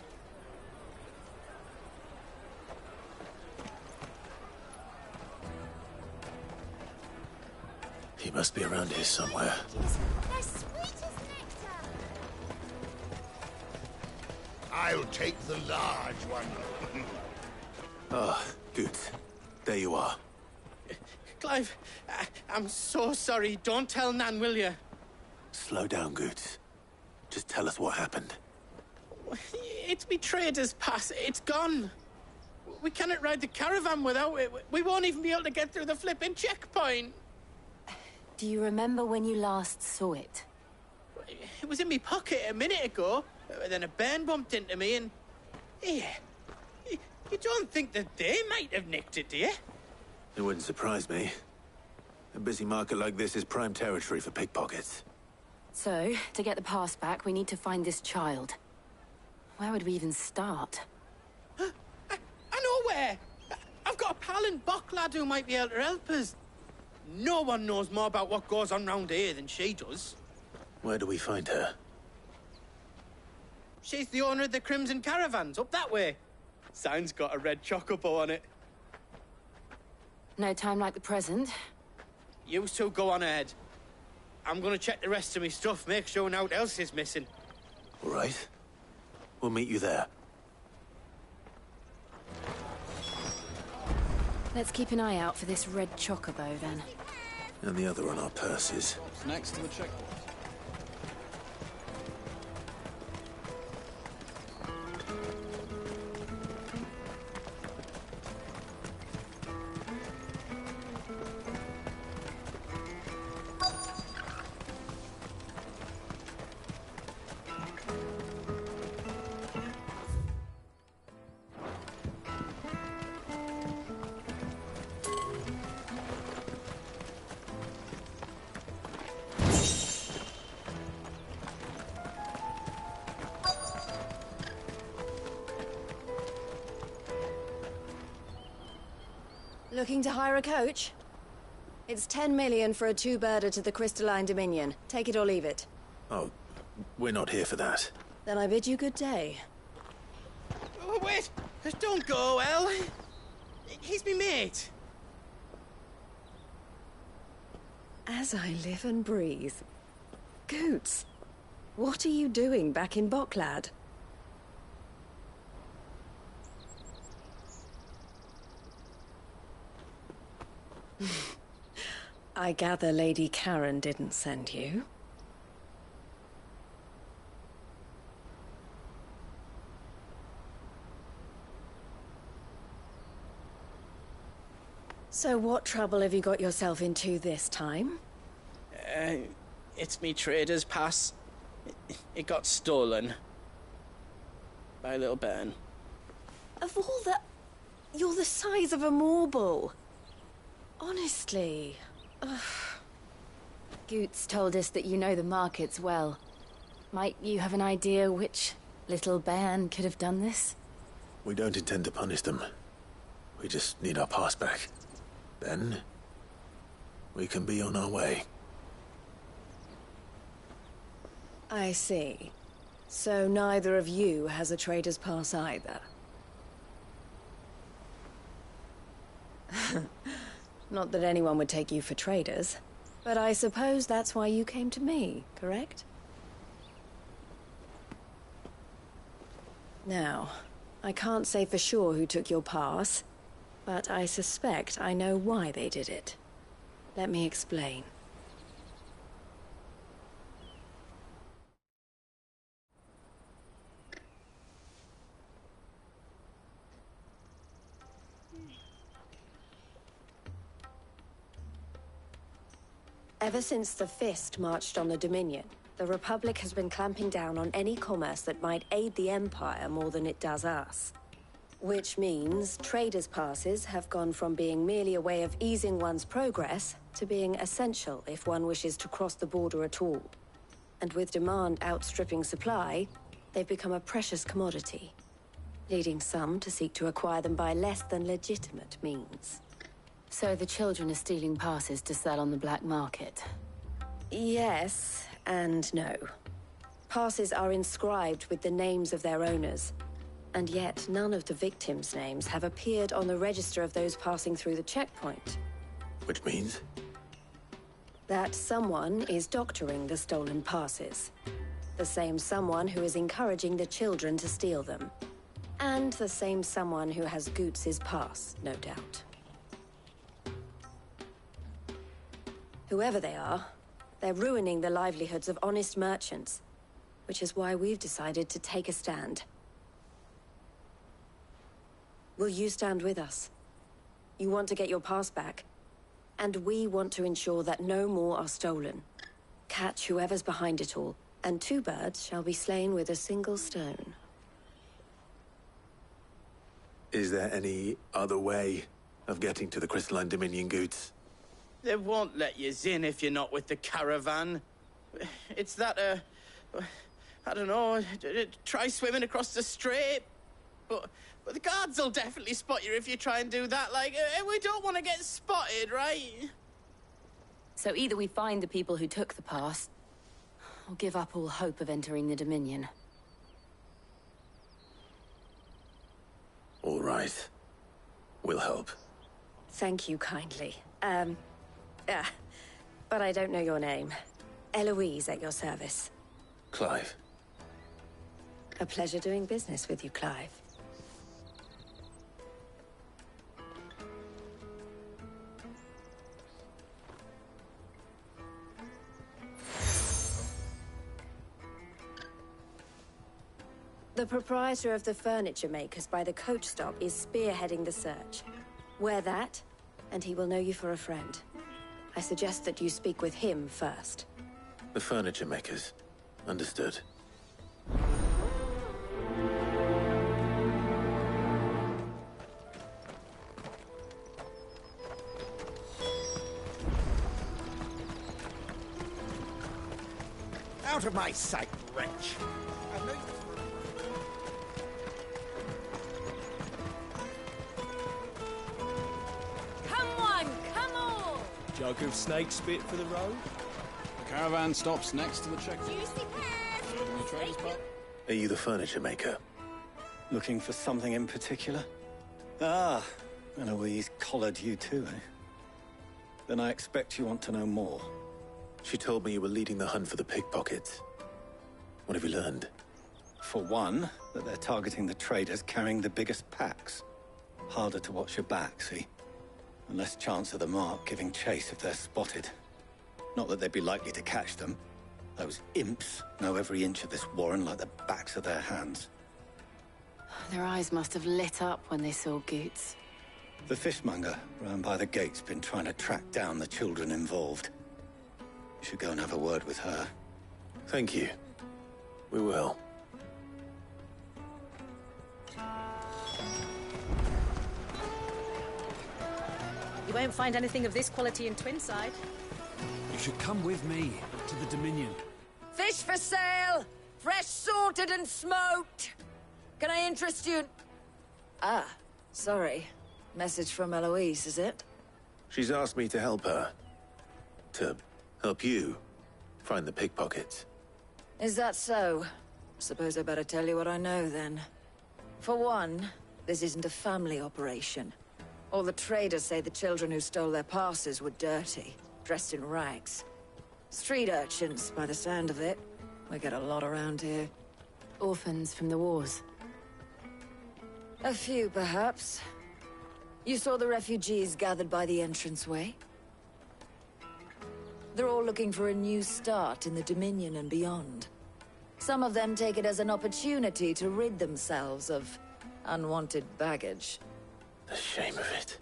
He must be around here somewhere. I'll take the large one. Ah, Good. There you are. Clive, I'm so sorry. Don't tell Nan, will you? Slow down, Good. Just tell us what happened. It's me trader's pass. It's gone. We cannot ride the caravan without it. We won't even be able to get through the flipping checkpoint. Do you remember when you last saw it? It was in my pocket a minute ago. Then a bairn bumped into me and... Yeah. You don't think that they might have nicked it, do you? It wouldn't surprise me. A busy market like this is prime territory for pickpockets. So, to get the pass back, we need to find this child. Where would we even start? I know where! I've got a pal in Bock lad who might be able to help us. No one knows more about what goes on round here than she does. Where do we find her? She's the owner of the Crimson Caravans, up that way. Sign's got a red chocobo on it. No time like the present. You two go on ahead. I'm gonna check the rest of my stuff, make sure naught else is missing. All right. We'll meet you there. Let's keep an eye out for this red chocobo, then. And the other on our purses. Next to the checkpoint. Looking to hire a coach? It's 10 million for a two-birder to the Crystalline Dominion. Take it or leave it. Oh, we're not here for that. Then I bid you good day. Oh, wait! Don't go, El. He's me mate. As I live and breathe. Goots, what are you doing back in Boklad? I gather Lady Karen didn't send you. So what trouble have you got yourself into this time? It's me trader's pass. It got stolen. By little Ben. Of all the... You're the size of a marble. Honestly. Ugh. Goots told us that you know the markets well. Might you have an idea which little bairn could have done this? We don't intend to punish them. We just need our pass back. Then, we can be on our way. I see. So neither of you has a trader's pass either. Not that anyone would take you for traders, but I suppose that's why you came to me, correct? Now, I can't say for sure who took your pass, but I suspect I know why they did it. Let me explain. Ever since the Fist marched on the Dominion, the Republic has been clamping down on any commerce that might aid the Empire more than it does us. Which means traders' passes have gone from being merely a way of easing one's progress to being essential if one wishes to cross the border at all. And with demand outstripping supply, they've become a precious commodity, leading some to seek to acquire them by less than legitimate means. So the children are stealing passes to sell on the black market? Yes, and no. Passes are inscribed with the names of their owners, and yet none of the victims' names have appeared on the register of those passing through the checkpoint. Which means? That someone is doctoring the stolen passes. The same someone who is encouraging the children to steal them. And the same someone who has Goots' pass, no doubt. Whoever they are, they're ruining the livelihoods of honest merchants, which is why we've decided to take a stand. Will you stand with us? You want to get your pass back, and we want to ensure that no more are stolen. Catch whoever's behind it all, and two birds shall be slain with a single stone. Is there any other way of getting to the Crystalline Dominion, Goots? They won't let you in if you're not with the caravan. It's that, I don't know, try swimming across the strait. But the guards will definitely spot you if you try and do that. Like, we don't want to get spotted, right? So either we find the people who took the pass, or give up all hope of entering the Dominion. All right. We'll help. Thank you kindly. But I don't know your name. Eloise at your service. Clive. A pleasure doing business with you, Clive. The proprietor of the furniture makers by the coach stop is spearheading the search. Wear that, and he will know you for a friend. I suggest that you speak with him first. The furniture makers. Understood. Out of my sight, wretch! I know you... Jug of snake spit for the road? The caravan stops next to the checkpoint. Are you the furniture maker? Looking for something in particular? Ah, Eloise collared you too, eh? Then I expect you want to know more. She told me you were leading the hunt for the pickpockets. What have you learned? For one, that they're targeting the traders carrying the biggest packs. Harder to watch your back, see? And less chance of the mark giving chase if they're spotted. Not that they'd be likely to catch them. Those imps know every inch of this warren like the backs of their hands. Their eyes must have lit up when they saw Goots. The fishmonger round by the gate's been trying to track down the children involved. You should go and have a word with her. Thank you. We will. You won't find anything of this quality in Twinside. You should come with me to the Dominion. Fish for sale! Fresh sorted and smoked! Can I interest you in... Ah, sorry. Message from Eloise, is it? She's asked me to help her. To help you find the pickpockets. Is that so? Suppose I better tell you what I know, then. For one, this isn't a family operation. All the traders say the children who stole their passes were dirty, dressed in rags. Street urchins, by the sound of it. We get a lot around here. Orphans from the wars. A few, perhaps. You saw the refugees gathered by the entranceway? They're all looking for a new start in the Dominion and beyond. Some of them take it as an opportunity to rid themselves of unwanted baggage. The shame of it.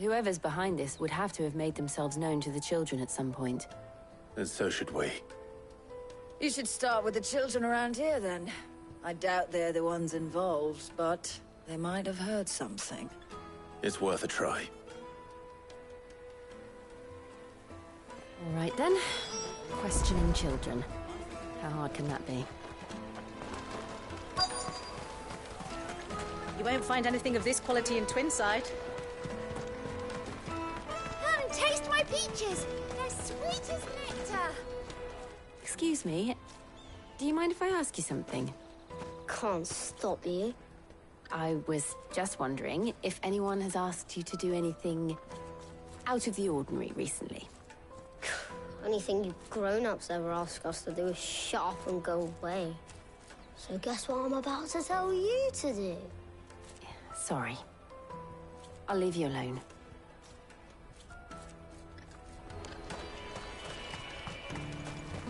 Whoever's behind this would have to have made themselves known to the children at some point. And so should we. You should start with the children around here, then. I doubt they're the ones involved, but they might have heard something. It's worth a try. All right, then. Questioning children. How hard can that be? You won't find anything of this quality in Twinside. Come and taste my peaches! They're sweet as nectar! Excuse me, do you mind if I ask you something? Can't stop you. I was just wondering if anyone has asked you to do anything out of the ordinary recently. Anything you grown-ups ever ask us to do is shut up and go away. So guess what I'm about to tell you to do? Sorry. I'll leave you alone.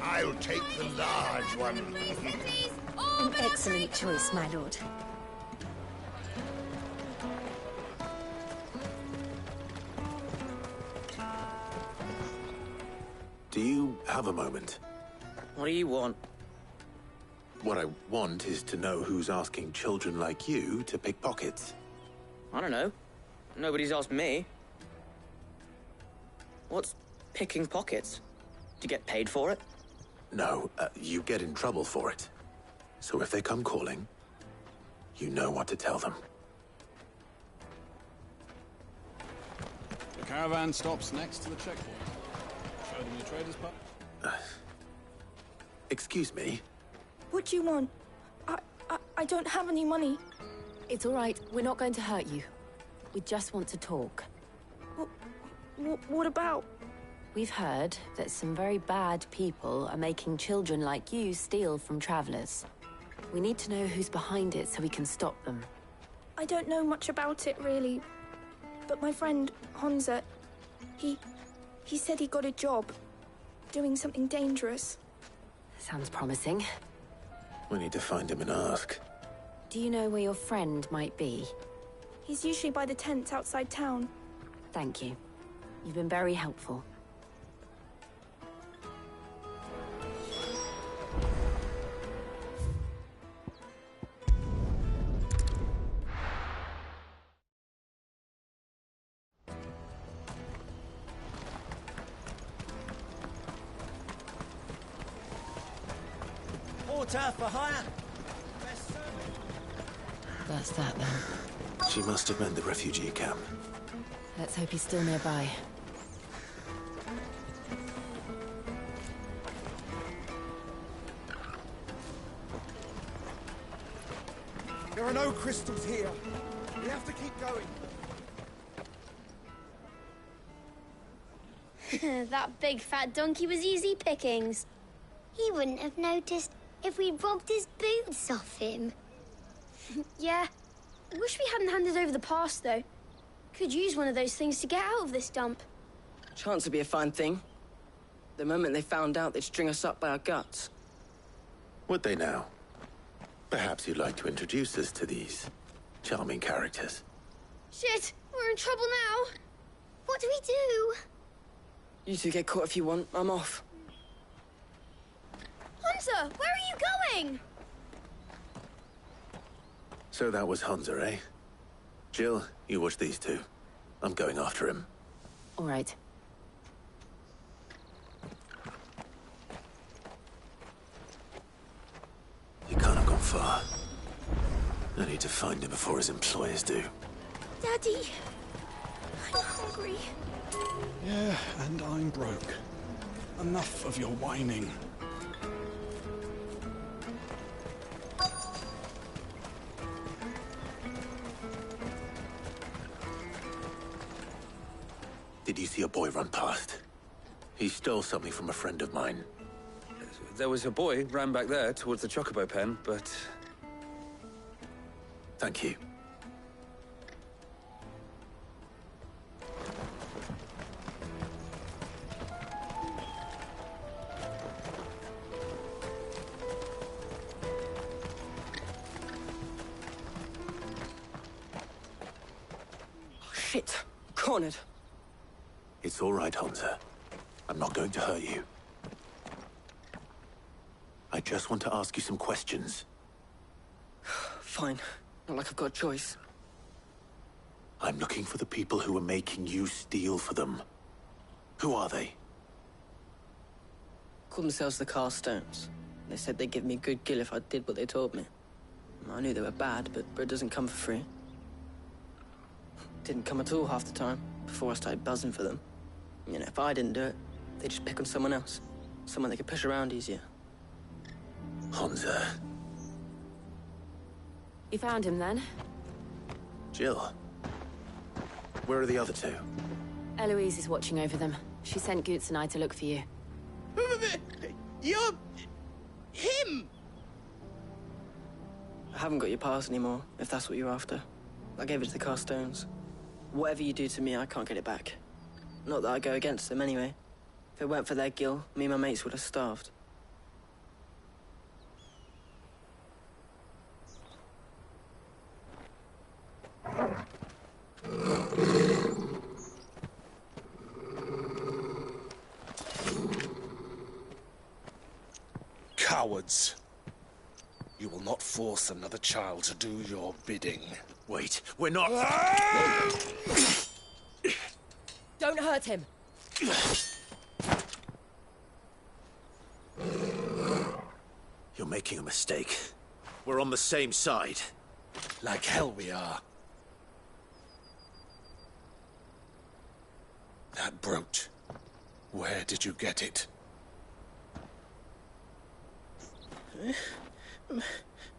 I'll take the large one. An excellent choice, my lord. Do you have a moment? What do you want? What I want is to know who's asking children like you to pick pockets. I don't know. Nobody's asked me. What's picking pockets? Do you get paid for it? No, you get in trouble for it. So if they come calling, you know what to tell them. The caravan stops next to the checkpoint. Show them your trader's pack. Excuse me? What do you want? I don't have any money. It's all right. We're not going to hurt you. We just want to talk. What about? We've heard that some very bad people are making children like you steal from travelers. We need to know who's behind it so we can stop them. I don't know much about it, really. But my friend, Honza, he said he got a job doing something dangerous. Sounds promising. We need to find him and ask. Do you know where your friend might be? He's usually by the tents outside town. Thank you. You've been very helpful. Porter for hire. That's that, then. She must have meant the refugee camp. Let's hope he's still nearby. There are no crystals here. We have to keep going. That big fat donkey was easy pickings. He wouldn't have noticed if we'd robbed his boots off him. Yeah. I wish we hadn't handed over the pass, though. Could use one of those things to get out of this dump. Chance would be a fine thing. The moment they found out, they'd string us up by our guts. Would they now? Perhaps you'd like to introduce us to these charming characters. Shit! We're in trouble now! What do we do? You two get caught if you want. I'm off. Hunter, where are you going? So that was Hunter, eh? Jill, you watch these two. I'm going after him. All right. He can't have gone far. I need to find him before his employers do. Daddy, I'm hungry. Yeah, and I'm broke. Enough of your whining. Did you see a boy run past? He stole something from a friend of mine. There was a boy ran back there towards the Chocobo pen, but... Thank you. Shit! Cornered. It's all right, Hunter. I'm not going to hurt you. I just want to ask you some questions. Fine. Not like I've got a choice. I'm looking for the people who are making you steal for them. Who are they? Call themselves the Carstones. They said they'd give me a good gill if I did what they told me. I knew they were bad, but bread doesn't come for free. Didn't come at all half the time, before I started buzzing for them. You know, if I didn't do it, they'd just pick on someone else. Someone they could push around easier. Hunter. You found him, then? Jill. Where are the other two? Eloise is watching over them. She sent Goots and I to look for you. You're... him! I haven't got your pass anymore, if that's what you're after. I gave it to the Carstones. Whatever you do to me, I can't get it back. Not that I go against them, anyway. If it weren't for their gill, me and my mates would have starved. Cowards. You will not force another child to do your bidding. Wait, we're not... Don't hurt him. You're making a mistake. We're on the same side. Like hell we are. That brooch. Where did you get it?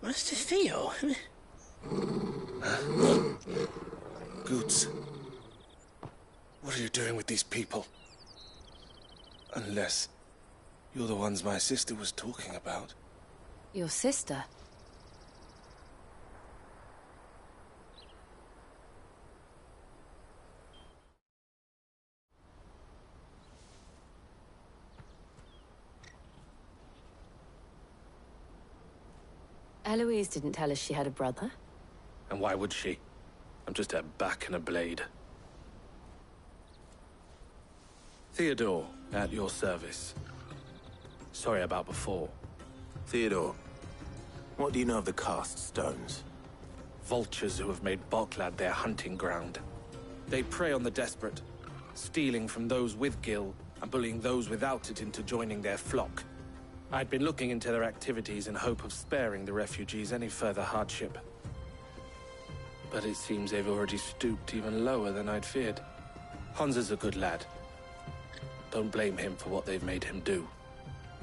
Master Theo? Goots. What are you doing with these people? Unless you're the ones my sister was talking about. Your sister? Eloise didn't tell us she had a brother. And why would she? I'm just her back and a blade. Theodore, at your service. Sorry about before. Theodore, what do you know of the Cast Stones? Vultures who have made Boklad their hunting ground. They prey on the desperate, stealing from those with gil and bullying those without it into joining their flock. I'd been looking into their activities in hope of sparing the refugees any further hardship. But it seems they've already stooped even lower than I'd feared. Hans is a good lad. Don't blame him for what they've made him do.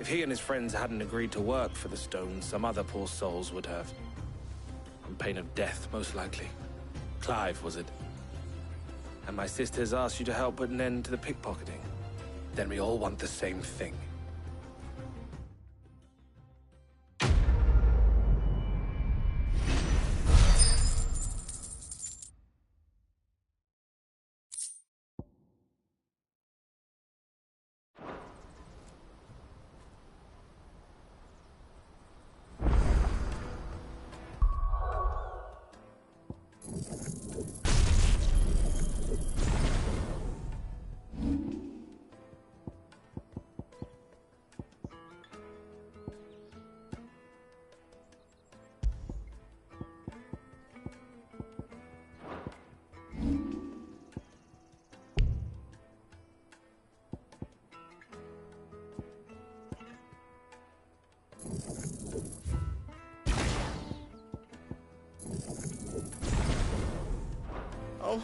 If he and his friends hadn't agreed to work for the Stones, some other poor souls would have. on pain of death, most likely. Clive, was it? And my sisters asked you to help put an end to the pickpocketing. Then we all want the same thing. Oh.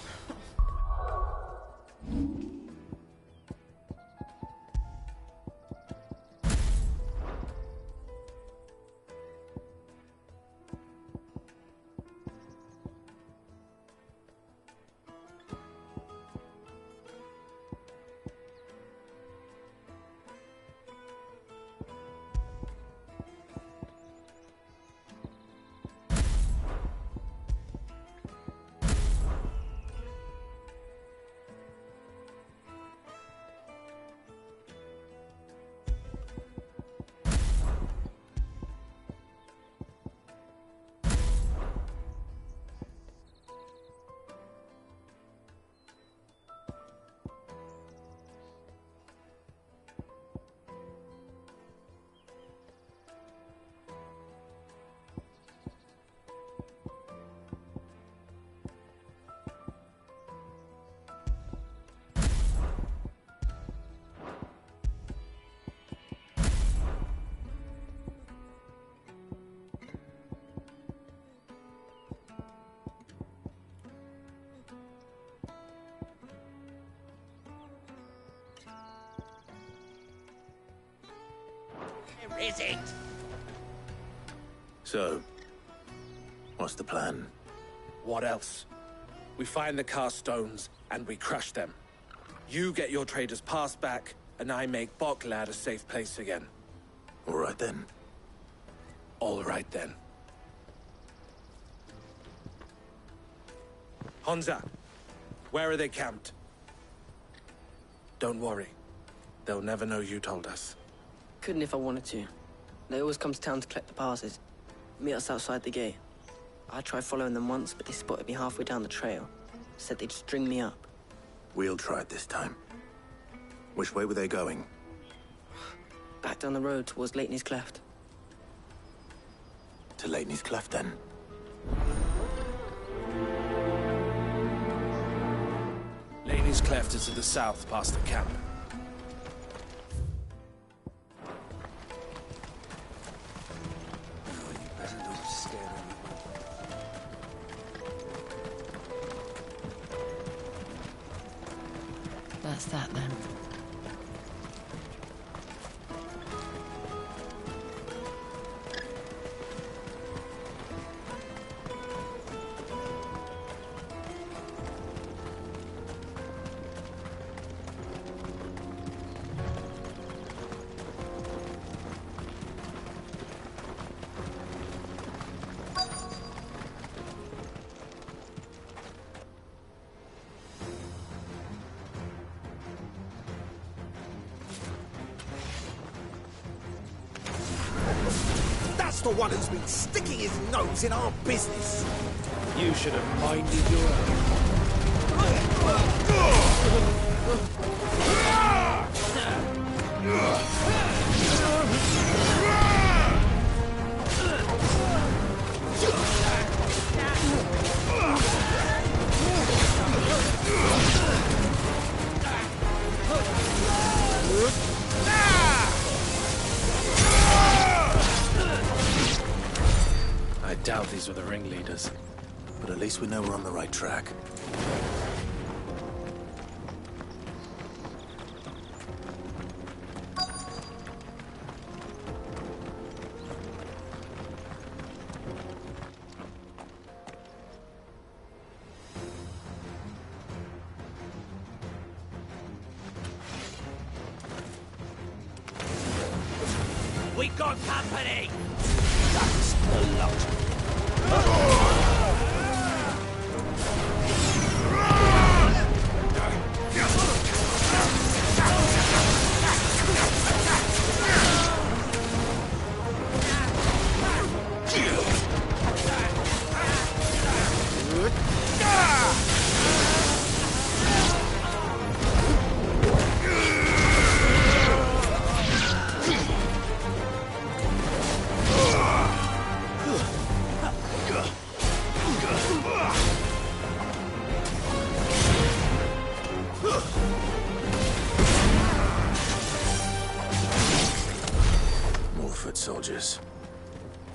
Where is it? So, what's the plan? What else? We find the cast stones, and we crush them. You get your trader's pass back, and I make Boklad a safe place again. All right then. All right then. Honza, where are they camped? Don't worry. They'll never know you told us. Couldn't if I wanted to. They always come to town to collect the passes. Meet us outside the gate. I tried following them once, but they spotted me halfway down the trail. Said they'd string me up. We'll try it this time. Which way were they going? Back down the road towards Lateney's Cleft. To Lateney's Cleft, then? Lateney's Cleft is to the south, past the camp. That's that, then. That's the one who's been sticking his nose in our business. You should have minded your I doubt these were the ringleaders. But at least we know we're on the right track. We got company! That's the lot. More foot soldiers.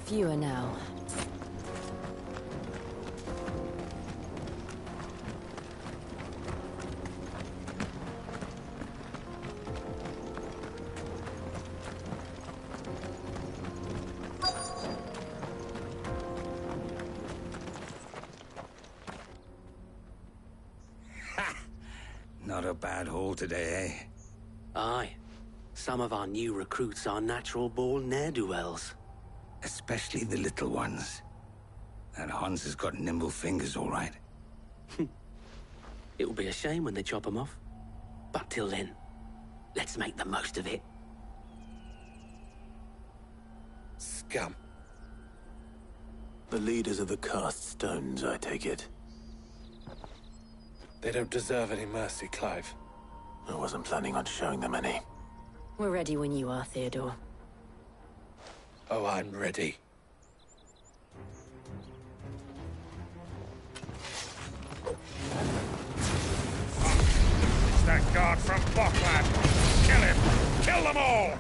Fewer now. Not a bad haul today, eh? Aye. Some of our new recruits are natural-born ne'er-do-wells. Especially the little ones. That Hans has got nimble fingers, all right. It will be a shame when they chop them off. But till then, let's make the most of it. Scum. The leaders of the cast stones, I take it. They don't deserve any mercy, Clive. I wasn't planning on showing them any. We're ready when you are, Theodore. Oh, I'm ready. It's that guard from Bokland. Kill him! Kill them all!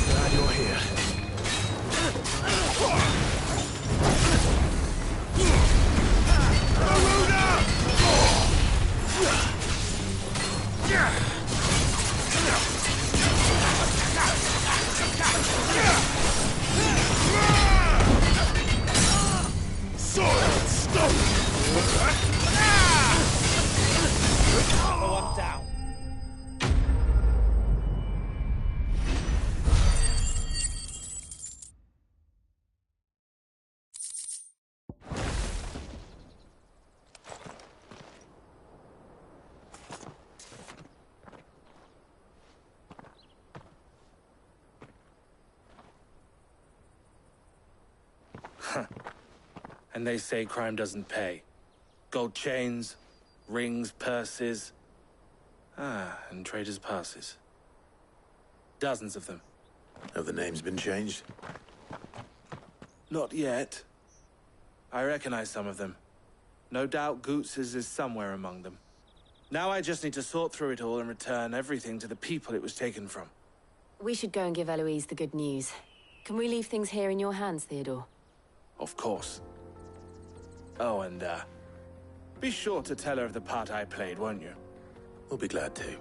Glad you're here. Another one down. And they say crime doesn't pay. Gold chains, rings, purses. And traders' passes. Dozens of them. Have the names been changed? Not yet. I recognize some of them. No doubt Goots's is somewhere among them. Now I just need to sort through it all and return everything to the people it was taken from. We should go and give Eloise the good news. Can we leave things here in your hands, Theodore? Of course. Oh, and, be sure to tell her of the part I played, won't you? We'll be glad to.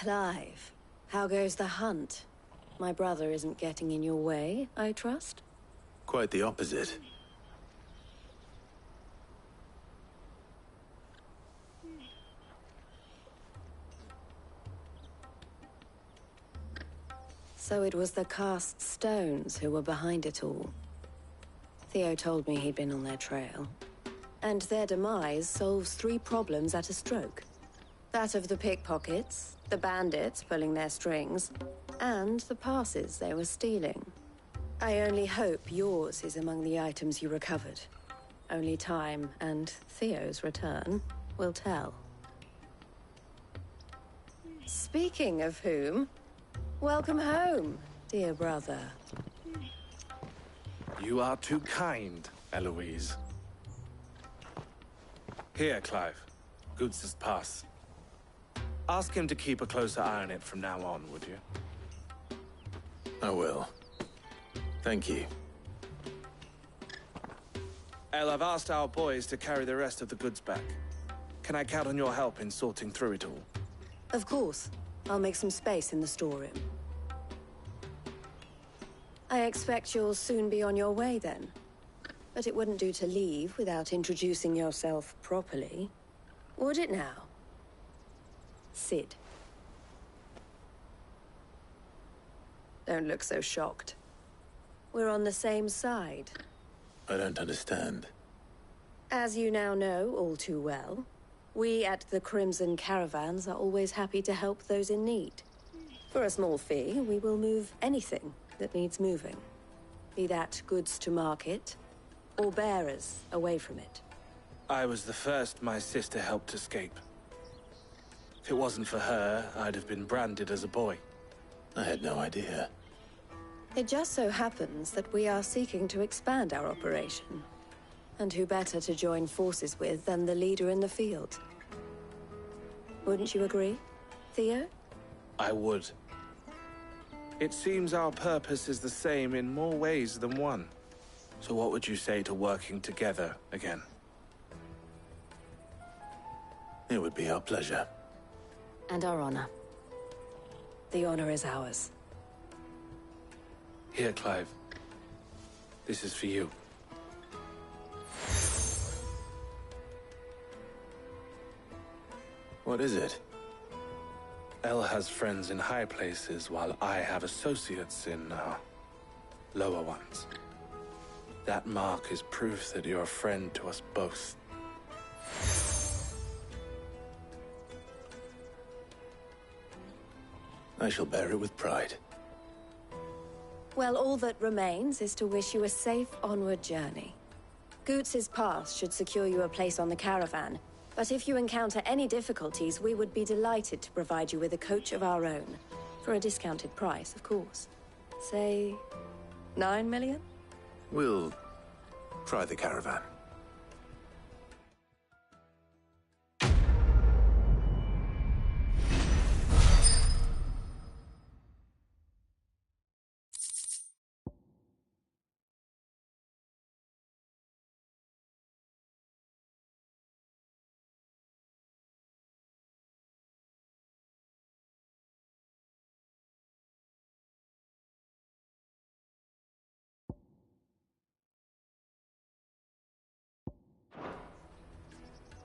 Clive, how goes the hunt? My brother isn't getting in your way, I trust? Quite the opposite. So it was the cast stones who were behind it all. Theo told me he'd been on their trail. And their demise solves 3 problems at a stroke. That of the pickpockets, the bandits pulling their strings, and the passes they were stealing. I only hope yours is among the items you recovered. Only time and Theo's return will tell. Speaking of whom, welcome home, dear brother. You are too kind, Eloise. Here, Clive. Goots' pass. Ask him to keep a closer eye on it from now on, would you? I will. Thank you. El, I've asked our boys to carry the rest of the goods back. Can I count on your help in sorting through it all? Of course. I'll make some space in the storeroom. I expect you'll soon be on your way then. But it wouldn't do to leave without introducing yourself properly. Would it now? Sid. Don't look so shocked. We're on the same side. I don't understand. As you now know all too well, we at the Crimson Caravans are always happy to help those in need. For a small fee, we will move anything that needs moving. Be that goods to market, or bearers away from it. I was the first my sister helped escape. If it wasn't for her, I'd have been branded as a boy. I had no idea. It just so happens that we are seeking to expand our operation. And who better to join forces with than the leader in the field? Wouldn't you agree, Theo? I would. It seems our purpose is the same in more ways than one. So what would you say to working together again? It would be our pleasure. And our honor. The honor is ours. Here, Clive. This is for you. What is it? El has friends in high places, while I have associates in, lower ones. That mark is proof that you're a friend to us both. I shall bear it with pride. Well, all that remains is to wish you a safe onward journey. Goots' pass should secure you a place on the caravan, but if you encounter any difficulties, we would be delighted to provide you with a coach of our own. For a discounted price, of course. Say, 9 million? We'll try the caravan.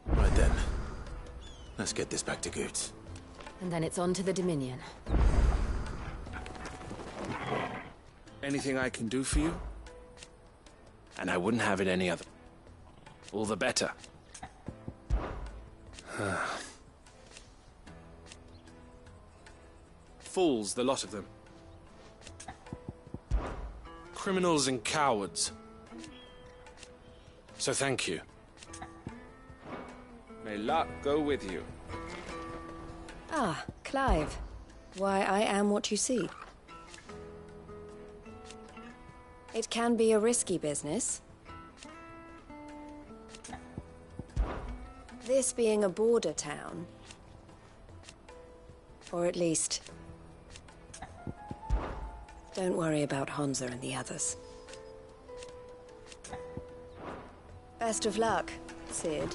Right then. Let's get this back to Goots. And then it's on to the Dominion. Anything I can do for you? And I wouldn't have it any other. All the better. Fools, the lot of them. Criminals and cowards. So thank you. May luck go with you. Ah, Clive. Why, I am what you see. It can be a risky business. This being a border town. Or at least... Don't worry about Hansa and the others. Best of luck, Sid.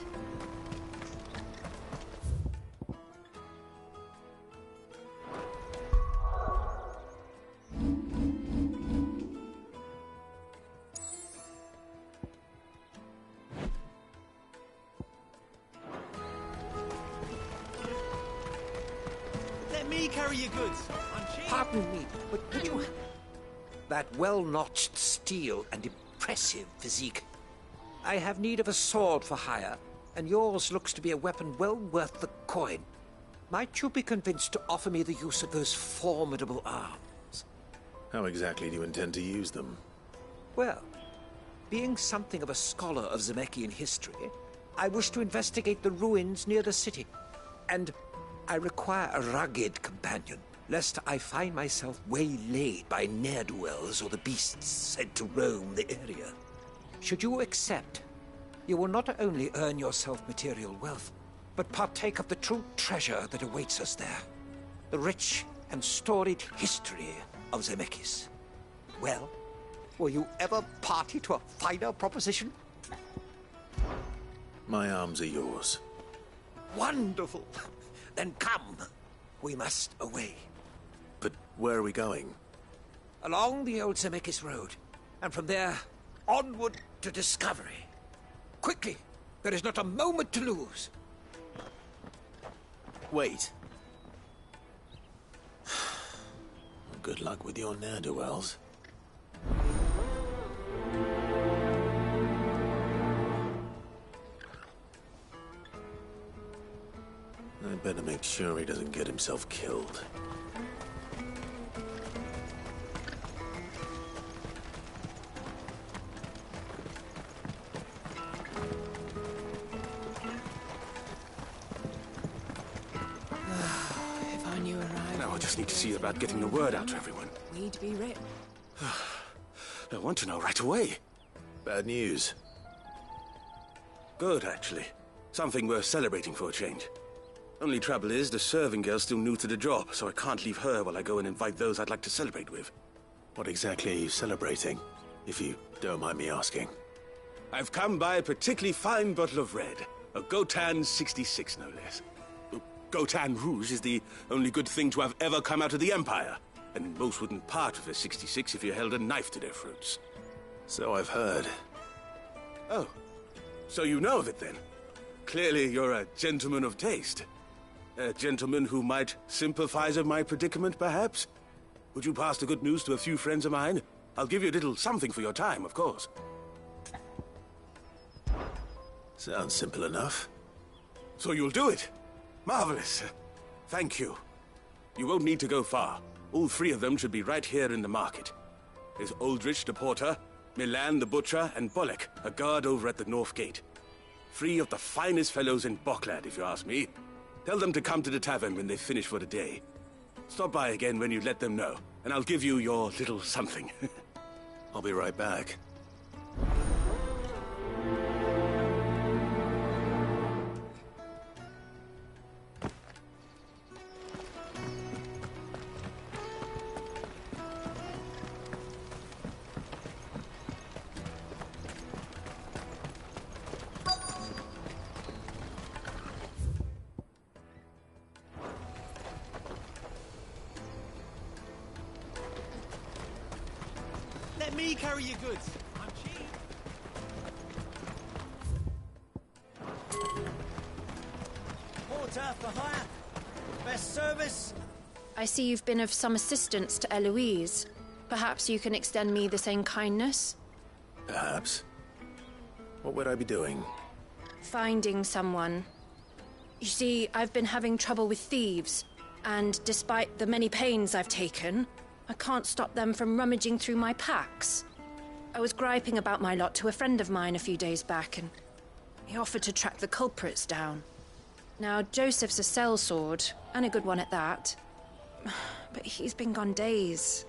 carry your goods. Pardon me, but would you... That well-notched steel and impressive physique. I have need of a sword for hire, and yours looks to be a weapon well worth the coin. Might you be convinced to offer me the use of those formidable arms? How exactly do you intend to use them? Well, being something of a scholar of Zemeckis history, I wish to investigate the ruins near the city. And I require a rugged companion, lest I find myself waylaid by ne'er-do-wells or the beasts said to roam the area. Should you accept, you will not only earn yourself material wealth, but partake of the true treasure that awaits us there. The rich and storied history of Zemeckis. Well, were you ever party to a finer proposition? My arms are yours. Wonderful! Then come. We must away. But where are we going? Along the old Zemeckis Road, and from there, onward to discovery. Quickly! There is not a moment to lose. Wait. Good luck with your ne'er-do-wells. I better make sure he doesn't get himself killed. If I knew arrival... Now I just need to see about getting the word out to everyone. We'd be rich. I want to know right away. Bad news. Good, actually. Something worth celebrating for a change. Only trouble is, the serving girl's still new to the job, so I can't leave her while I go and invite those I'd like to celebrate with. What exactly are you celebrating, if you don't mind me asking? I've come by a particularly fine bottle of red. A Gotan 66, no less. Gotan Rouge is the only good thing to have ever come out of the Empire, and most wouldn't part with a 66 if you held a knife to their throats. So I've heard. Oh, so you know of it then? Clearly you're a gentleman of taste. A gentleman who might sympathize with my predicament, perhaps? Would you pass the good news to a few friends of mine? I'll give you a little something for your time, of course. Sounds simple enough. So you'll do it? Marvelous. Thank you. You won't need to go far. All three of them should be right here in the market. There's Aldrich the porter, Milan the butcher, and Bolek, a guard over at the north gate. Three of the finest fellows in Boklad, if you ask me. Tell them to come to the tavern when they've finished for the day. Stop by again when you let them know, and I'll give you your little something. I'll be right back. Let me carry your goods. I'm cheap. Porter for hire. Best service. I see you've been of some assistance to Eloise. Perhaps you can extend me the same kindness? Perhaps. What would I be doing? Finding someone. You see, I've been having trouble with thieves, and despite the many pains I've taken, I can't stop them from rummaging through my packs. I was griping about my lot to a friend of mine a few days back, and he offered to track the culprits down. Now, Joseph's a sellsword, and a good one at that. But he's been gone days,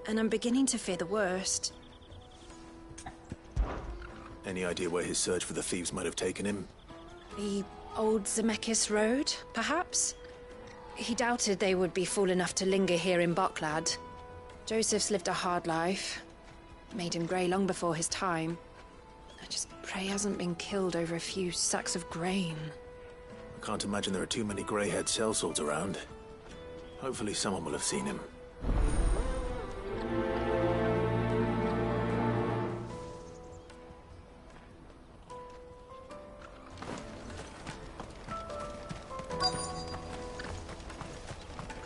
and I'm beginning to fear the worst. Any idea where his search for the thieves might have taken him? The old Zemeckis Road, perhaps? He doubted they would be fool enough to linger here in Boklad. Joseph's lived a hard life. Made him grey long before his time. I just pray he hasn't been killed over a few sacks of grain. I can't imagine there are too many grey-haired sellswords around. Hopefully someone will have seen him.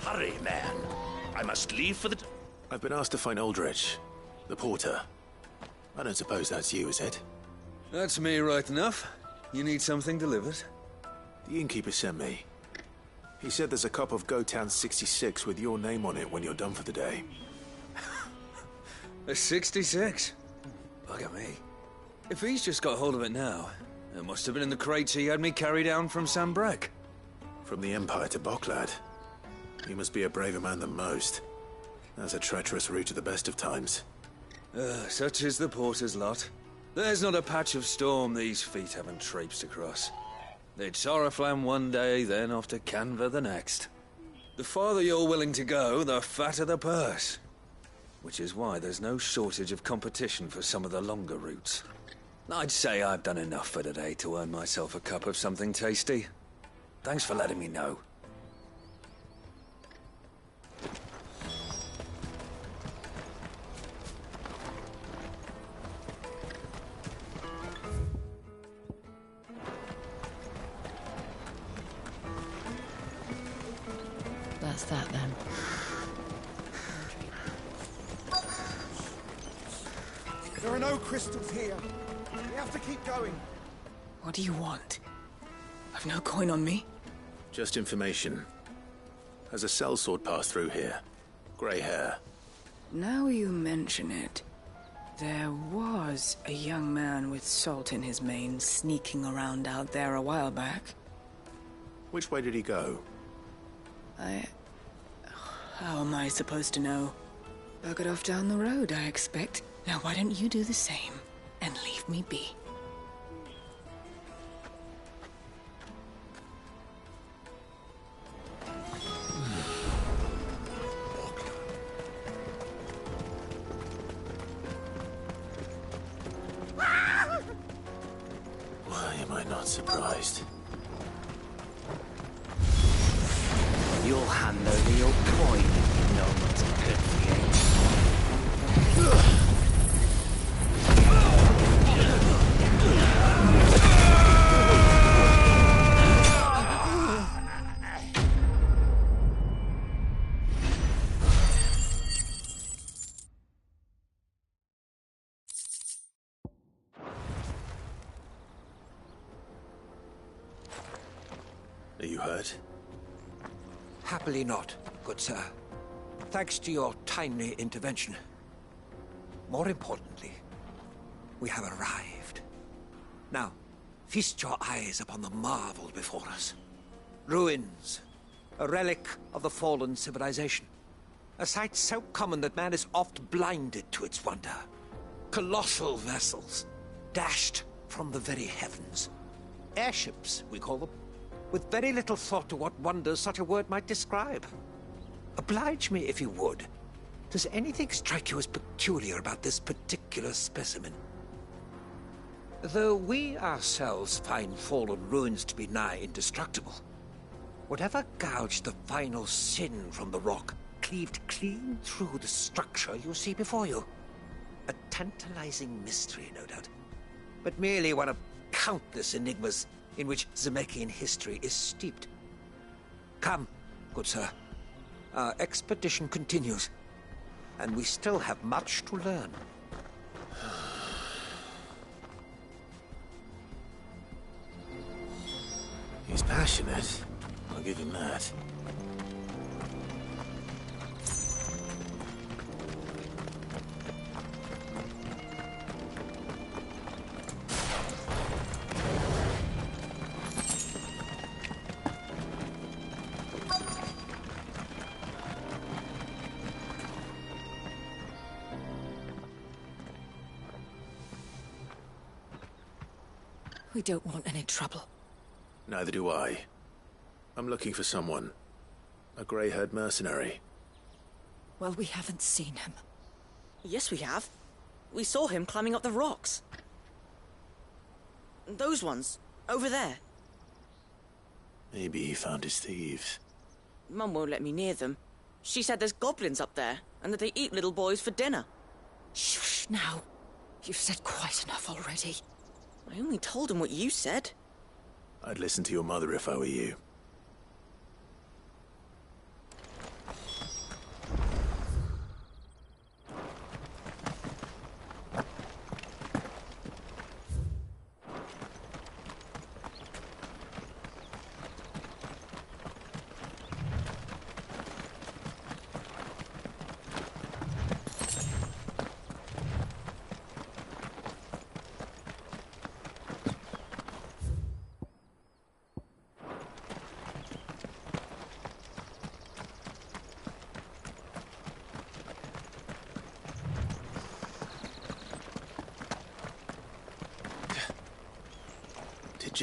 Hurry, man. must leave for the... I've been asked to find Aldrich, the porter. I don't suppose that's you, is it? That's me right enough. You need something delivered? The innkeeper sent me. He said there's a cup of Gotan 66 with your name on it when you're done for the day. A 66? Look at me. If he's just got hold of it now, it must have been in the crates he had me carry down from Sambrek. From the Empire to Boklad. You must be a braver man than most. That's a treacherous route at the best of times. Such is the porter's lot. There's not a patch of storm these feet haven't traipsed across. It's Oriflamme one day, then off to Canva the next. The farther you're willing to go, the fatter the purse. Which is why there's no shortage of competition for some of the longer routes. I'd say I've done enough for today to earn myself a cup of something tasty. Thanks for letting me know. That's that then. There are no crystals here. We have to keep going. What do you want? I've no coin on me. Just information. Has a sellsword passed through here? Grey hair. Now you mention it, there was a young man with salt in his mane sneaking around out there a while back. Which way did he go? How am I supposed to know? Buggered off down the road, I expect. Now why don't you do the same and leave me be? Why am I not surprised? You'll hand over your coin if you know what's good for you. Are you hurt? Happily not, good sir. Thanks to your timely intervention. More importantly, we have arrived. Now, feast your eyes upon the marvel before us. Ruins, a relic of the fallen civilization. A sight so common that man is oft blinded to its wonder. Colossal vessels, dashed from the very heavens. Airships, we call them, with very little thought to what wonders such a word might describe. Oblige me, if you would. Does anything strike you as peculiar about this particular specimen? Though we ourselves find fallen ruins to be nigh indestructible, whatever gouged the final sin from the rock cleaved clean through the structure you see before you. A tantalizing mystery, no doubt, but merely one of countless enigmas in which Zemeckis history is steeped. Come, good sir. Our expedition continues, and we still have much to learn. He's passionate. I'll give him that. We don't want any trouble. Neither do I. I'm looking for someone. A grey-haired mercenary. Well, we haven't seen him. Yes, we have. We saw him climbing up the rocks. Those ones, over there. Maybe he found his thieves. Mum won't let me near them. She said there's goblins up there, and that they eat little boys for dinner. Shush now. You've said quite enough already. I only told him what you said. I'd listen to your mother if I were you.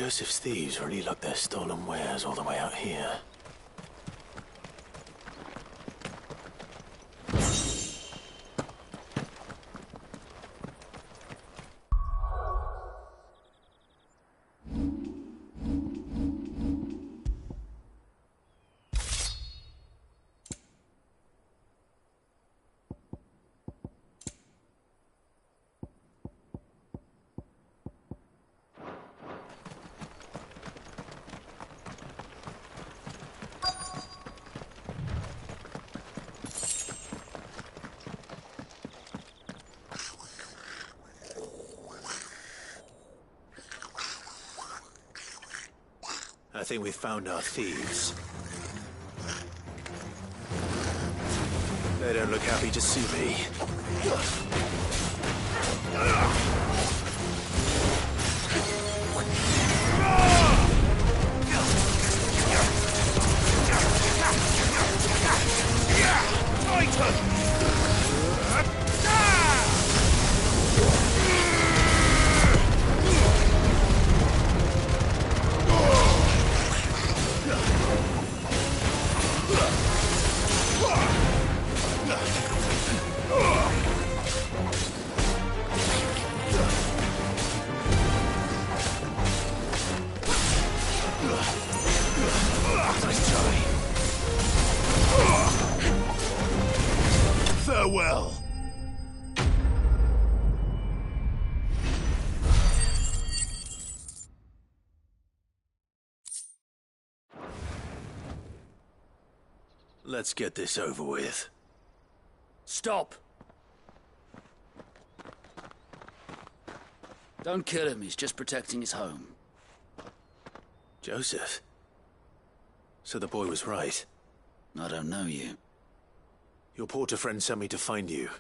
Joseph's thieves really lugged their stolen wares all the way out here. I think we've found our thieves. They don't look happy to see me. Farewell. Let's get this over with. Stop! Don't kill him, he's just protecting his home. Joseph? So the boy was right. I don't know you. Your porter friend sent me to find you.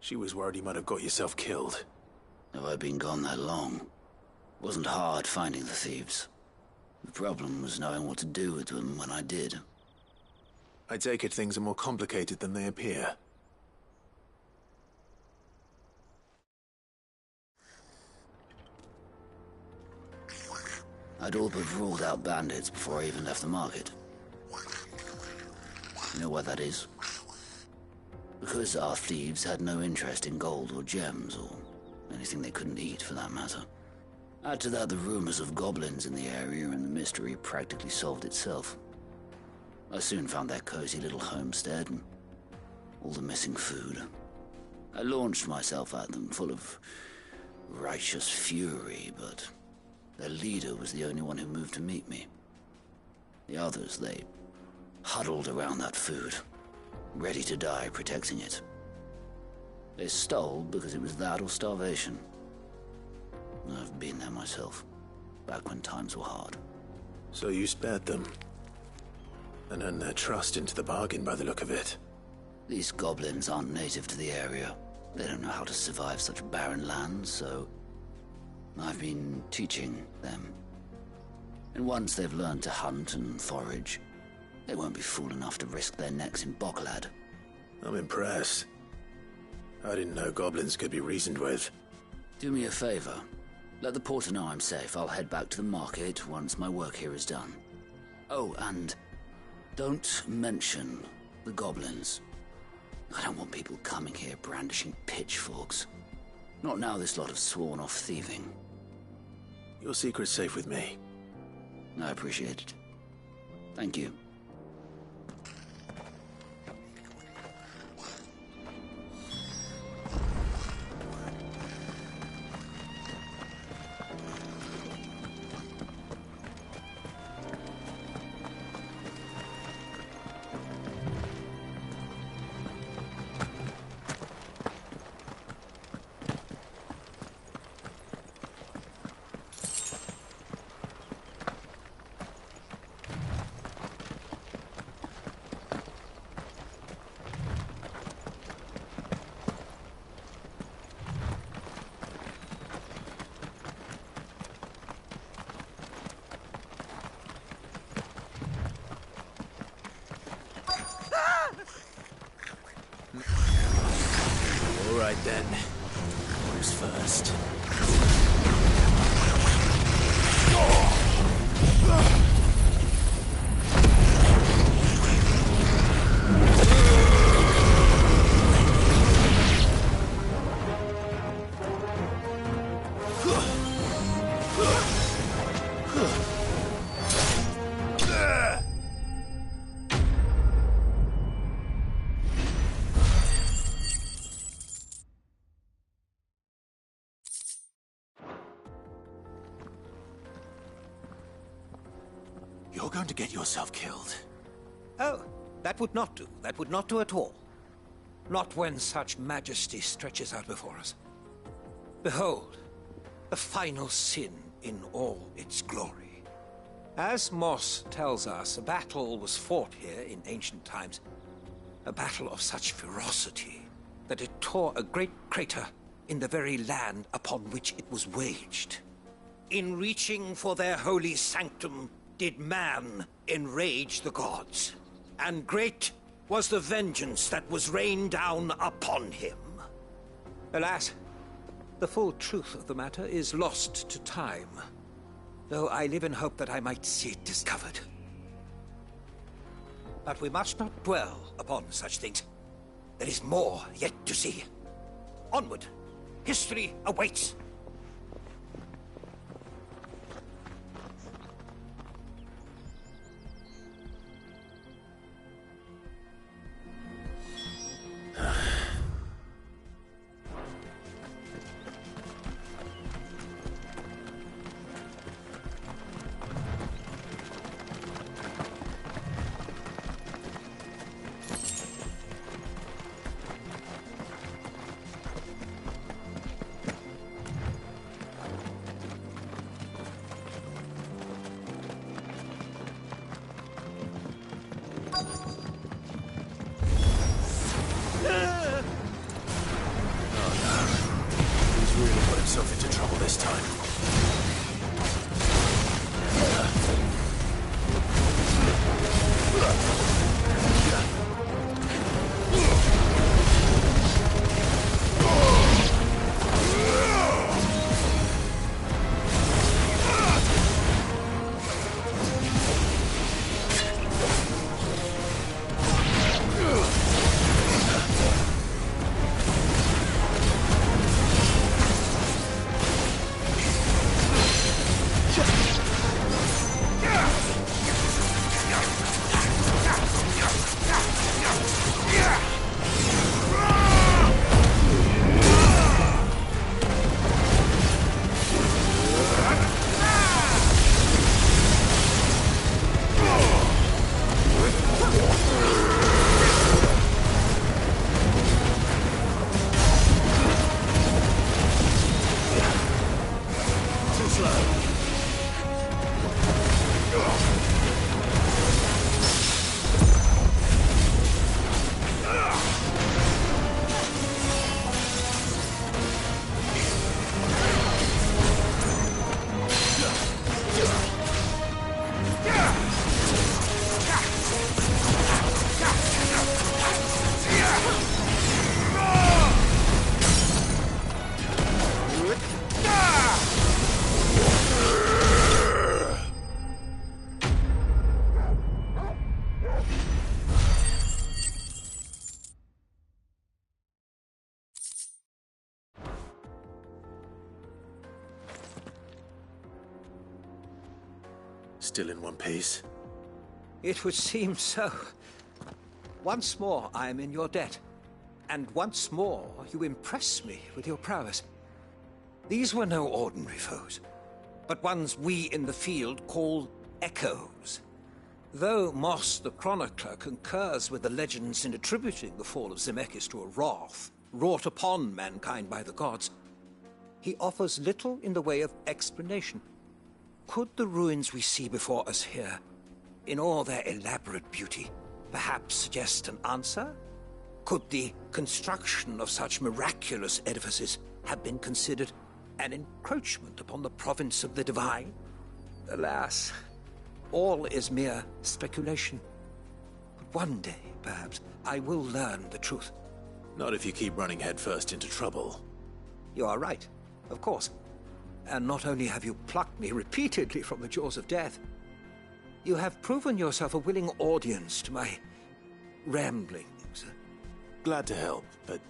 She was worried you might have got yourself killed. Have I been gone that long? Wasn't hard finding the thieves. The problem was knowing what to do with them when I did. I take it things are more complicated than they appear. I'd all but ruled out bandits before I even left the market. You know why that is? Because our thieves had no interest in gold or gems, or anything they couldn't eat for that matter. Add to that the rumors of goblins in the area, and the mystery practically solved itself. I soon found their cozy little homestead, and all the missing food. I launched myself at them, full of righteous fury, but their leader was the only one who moved to meet me. The others, they huddled around that food, ready to die protecting it. They stole because it was that or starvation. I've been there myself, back when times were hard. So you spared them? And earned their trust into the bargain by the look of it. These goblins aren't native to the area. They don't know how to survive such barren lands, so I've been teaching them. And once they've learned to hunt and forage, they won't be fool enough to risk their necks in Bocklad. I'm impressed. I didn't know goblins could be reasoned with. Do me a favor. Let the porter know I'm safe. I'll head back to the market once my work here is done. Oh, and don't mention the goblins. I don't want people coming here brandishing pitchforks. Not now this lot have sworn off thieving. Your secret's safe with me. I appreciate it. Thank you. All right then. Who's first? You're going to get yourself killed. Oh, that would not do. That would not do at all. Not when such majesty stretches out before us. Behold, the final sin in all its glory. As Moss tells us, a battle was fought here in ancient times. A battle of such ferocity that it tore a great crater in the very land upon which it was waged. In reaching for their holy sanctum, did man enrage the gods, and great was the vengeance that was rained down upon him. Alas, the full truth of the matter is lost to time, though I live in hope that I might see it discovered. But we must not dwell upon such things. There is more yet to see. Onward! History awaits! Still in one piece? It would seem so. Once more I am in your debt, and once more you impress me with your prowess. These were no ordinary foes, but ones we in the field call echoes. Though Moss the Chronicler concurs with the legends in attributing the fall of Zemeckis to a wrath wrought upon mankind by the gods, he offers little in the way of explanation. Could the ruins we see before us here, in all their elaborate beauty, perhaps suggest an answer? Could the construction of such miraculous edifices have been considered an encroachment upon the province of the divine? Alas, all is mere speculation. But one day, perhaps, I will learn the truth. Not if you keep running headfirst into trouble. You are right, of course. And not only have you plucked me repeatedly from the jaws of death, you have proven yourself a willing audience to my ramblings. Glad to help, but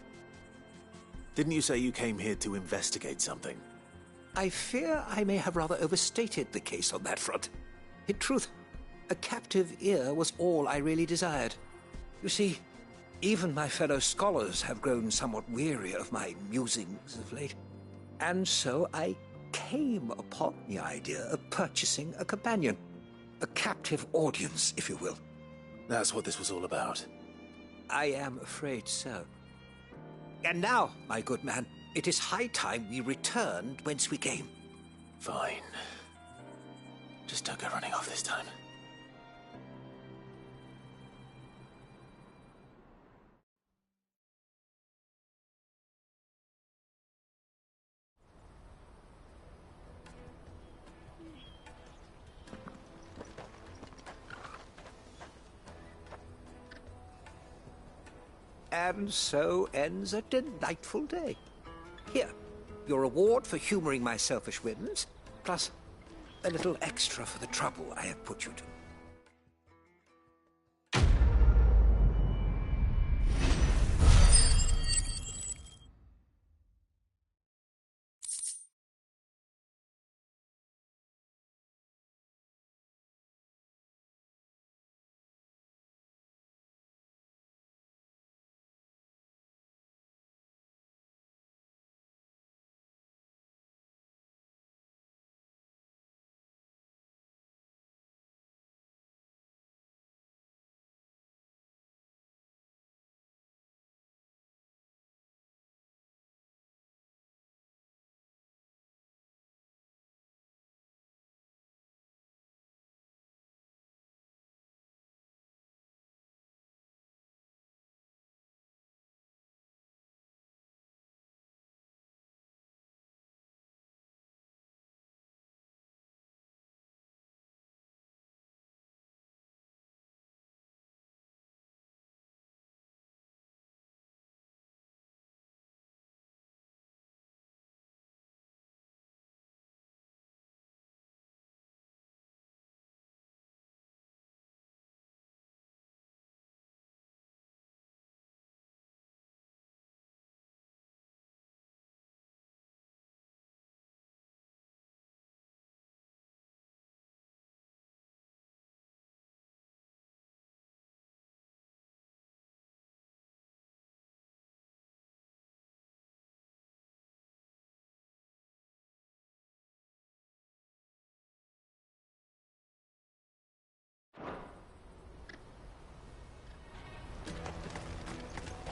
didn't you say you came here to investigate something? I fear I may have rather overstated the case on that front. In truth, a captive ear was all I really desired. You see, even my fellow scholars have grown somewhat weary of my musings of late, and so I came upon the idea of purchasing a companion. A captive audience, if you will. That's what this was all about. I am afraid so. And now, my good man, it is high time we returned whence we came. Fine. Just don't go running off this time. And so ends a delightful day. Here, your reward for humoring my selfish whims, plus a little extra for the trouble I have put you to.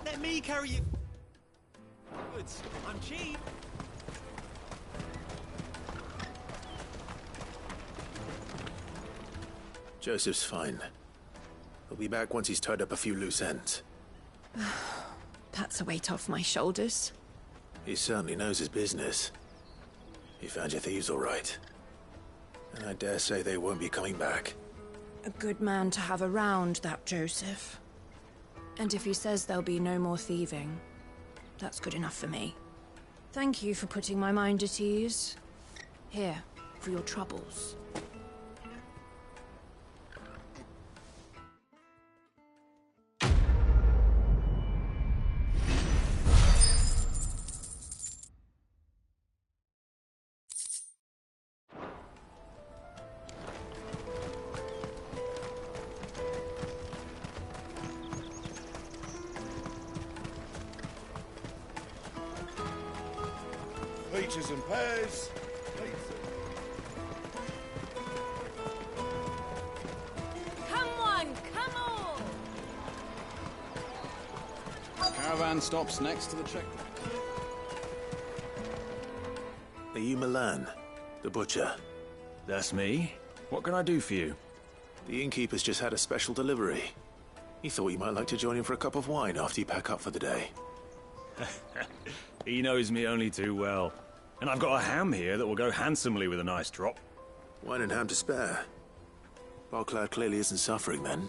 Let me carry you. Goods. I'm cheap. Joseph's fine. He'll be back once he's tied up a few loose ends. That's a weight off my shoulders. He certainly knows his business. He found your thieves all right. And I dare say they won't be coming back. A good man to have around, that Joseph. And if he says there'll be no more thieving, that's good enough for me. Thank you for putting my mind at ease. Here, for your troubles. Peaches and pears. Come on, come on! Caravan stops next to the checkpoint. Are you Milan, the butcher? That's me. What can I do for you? The innkeeper's just had a special delivery. He thought you might like to join him for a cup of wine after you pack up for the day. He knows me only too well. And I've got a ham here that will go handsomely with a nice drop. Wine and ham to spare. Barclad clearly isn't suffering then.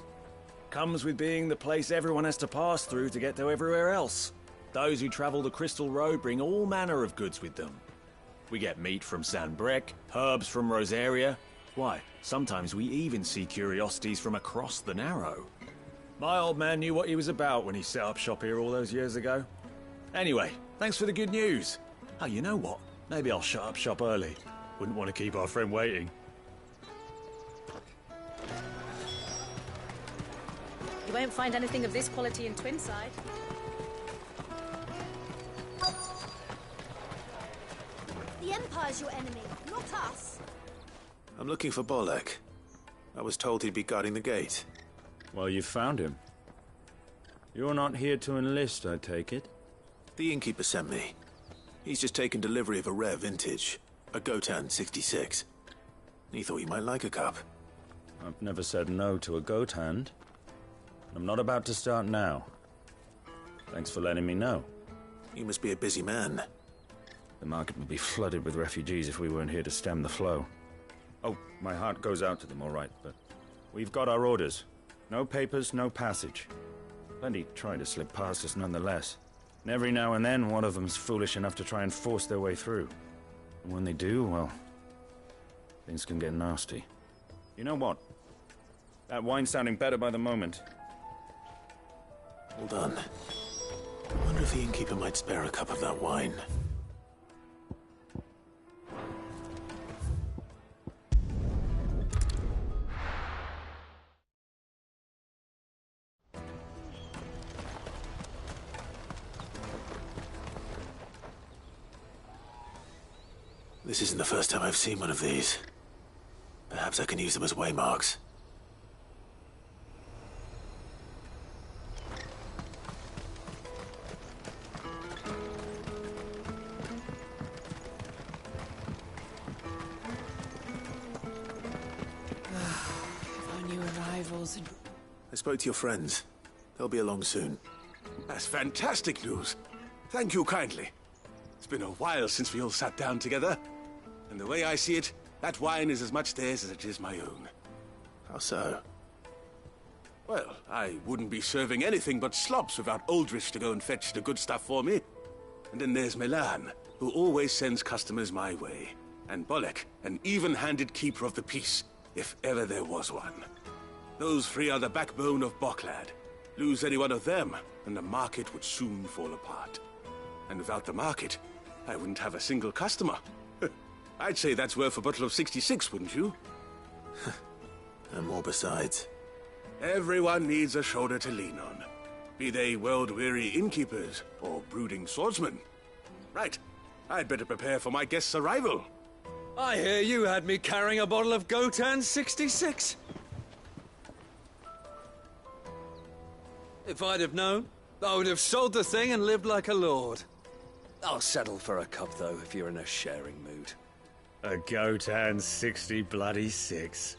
Comes with being the place everyone has to pass through to get to everywhere else. Those who travel the Crystal Road bring all manner of goods with them. We get meat from San Brec, herbs from Rosaria. Why, sometimes we even see curiosities from across the Narrow. My old man knew what he was about when he set up shop here all those years ago. Anyway, thanks for the good news. Oh, you know what? Maybe I'll shut up shop early. Wouldn't want to keep our friend waiting. You won't find anything of this quality in Twinside. The Empire's your enemy, not us. I'm looking for Bolek. I was told he'd be guarding the gate. Well, you found him. You're not here to enlist, I take it? The innkeeper sent me. He's just taken delivery of a rare vintage, a Gotan 66. He thought you might like a cup. I've never said no to a goat hand. I'm not about to start now. Thanks for letting me know. You must be a busy man. The market would be flooded with refugees if we weren't here to stem the flow. Oh, my heart goes out to them, all right, but we've got our orders. No papers, no passage. Plenty trying to slip past us nonetheless. And every now and then, one of them's foolish enough to try and force their way through. And when they do, well, things can get nasty. You know what? That wine's sounding better by the moment. Hold on. I wonder if the innkeeper might spare a cup of that wine. This isn't the first time I've seen one of these. Perhaps I can use them as waymarks. Our new arrivals. I spoke to your friends. They'll be along soon. That's fantastic news. Thank you kindly. It's been a while since we all sat down together. And the way I see it, that wine is as much theirs as it is my own. How so? Well, I wouldn't be serving anything but slops without Aldrich to go and fetch the good stuff for me. And then there's Milan, who always sends customers my way. And Bolek, an even-handed keeper of the peace, if ever there was one. Those three are the backbone of Boklad. Lose any one of them, and the market would soon fall apart. And without the market, I wouldn't have a single customer. I'd say that's worth a bottle of 66, wouldn't you? And more besides. Everyone needs a shoulder to lean on. Be they world-weary innkeepers or brooding swordsmen. Right, I'd better prepare for my guest's arrival. I hear you had me carrying a bottle of Gotan 66. If I'd have known, I would have sold the thing and lived like a lord. I'll settle for a cup, though, if you're in a sharing mood. A Gotan 66.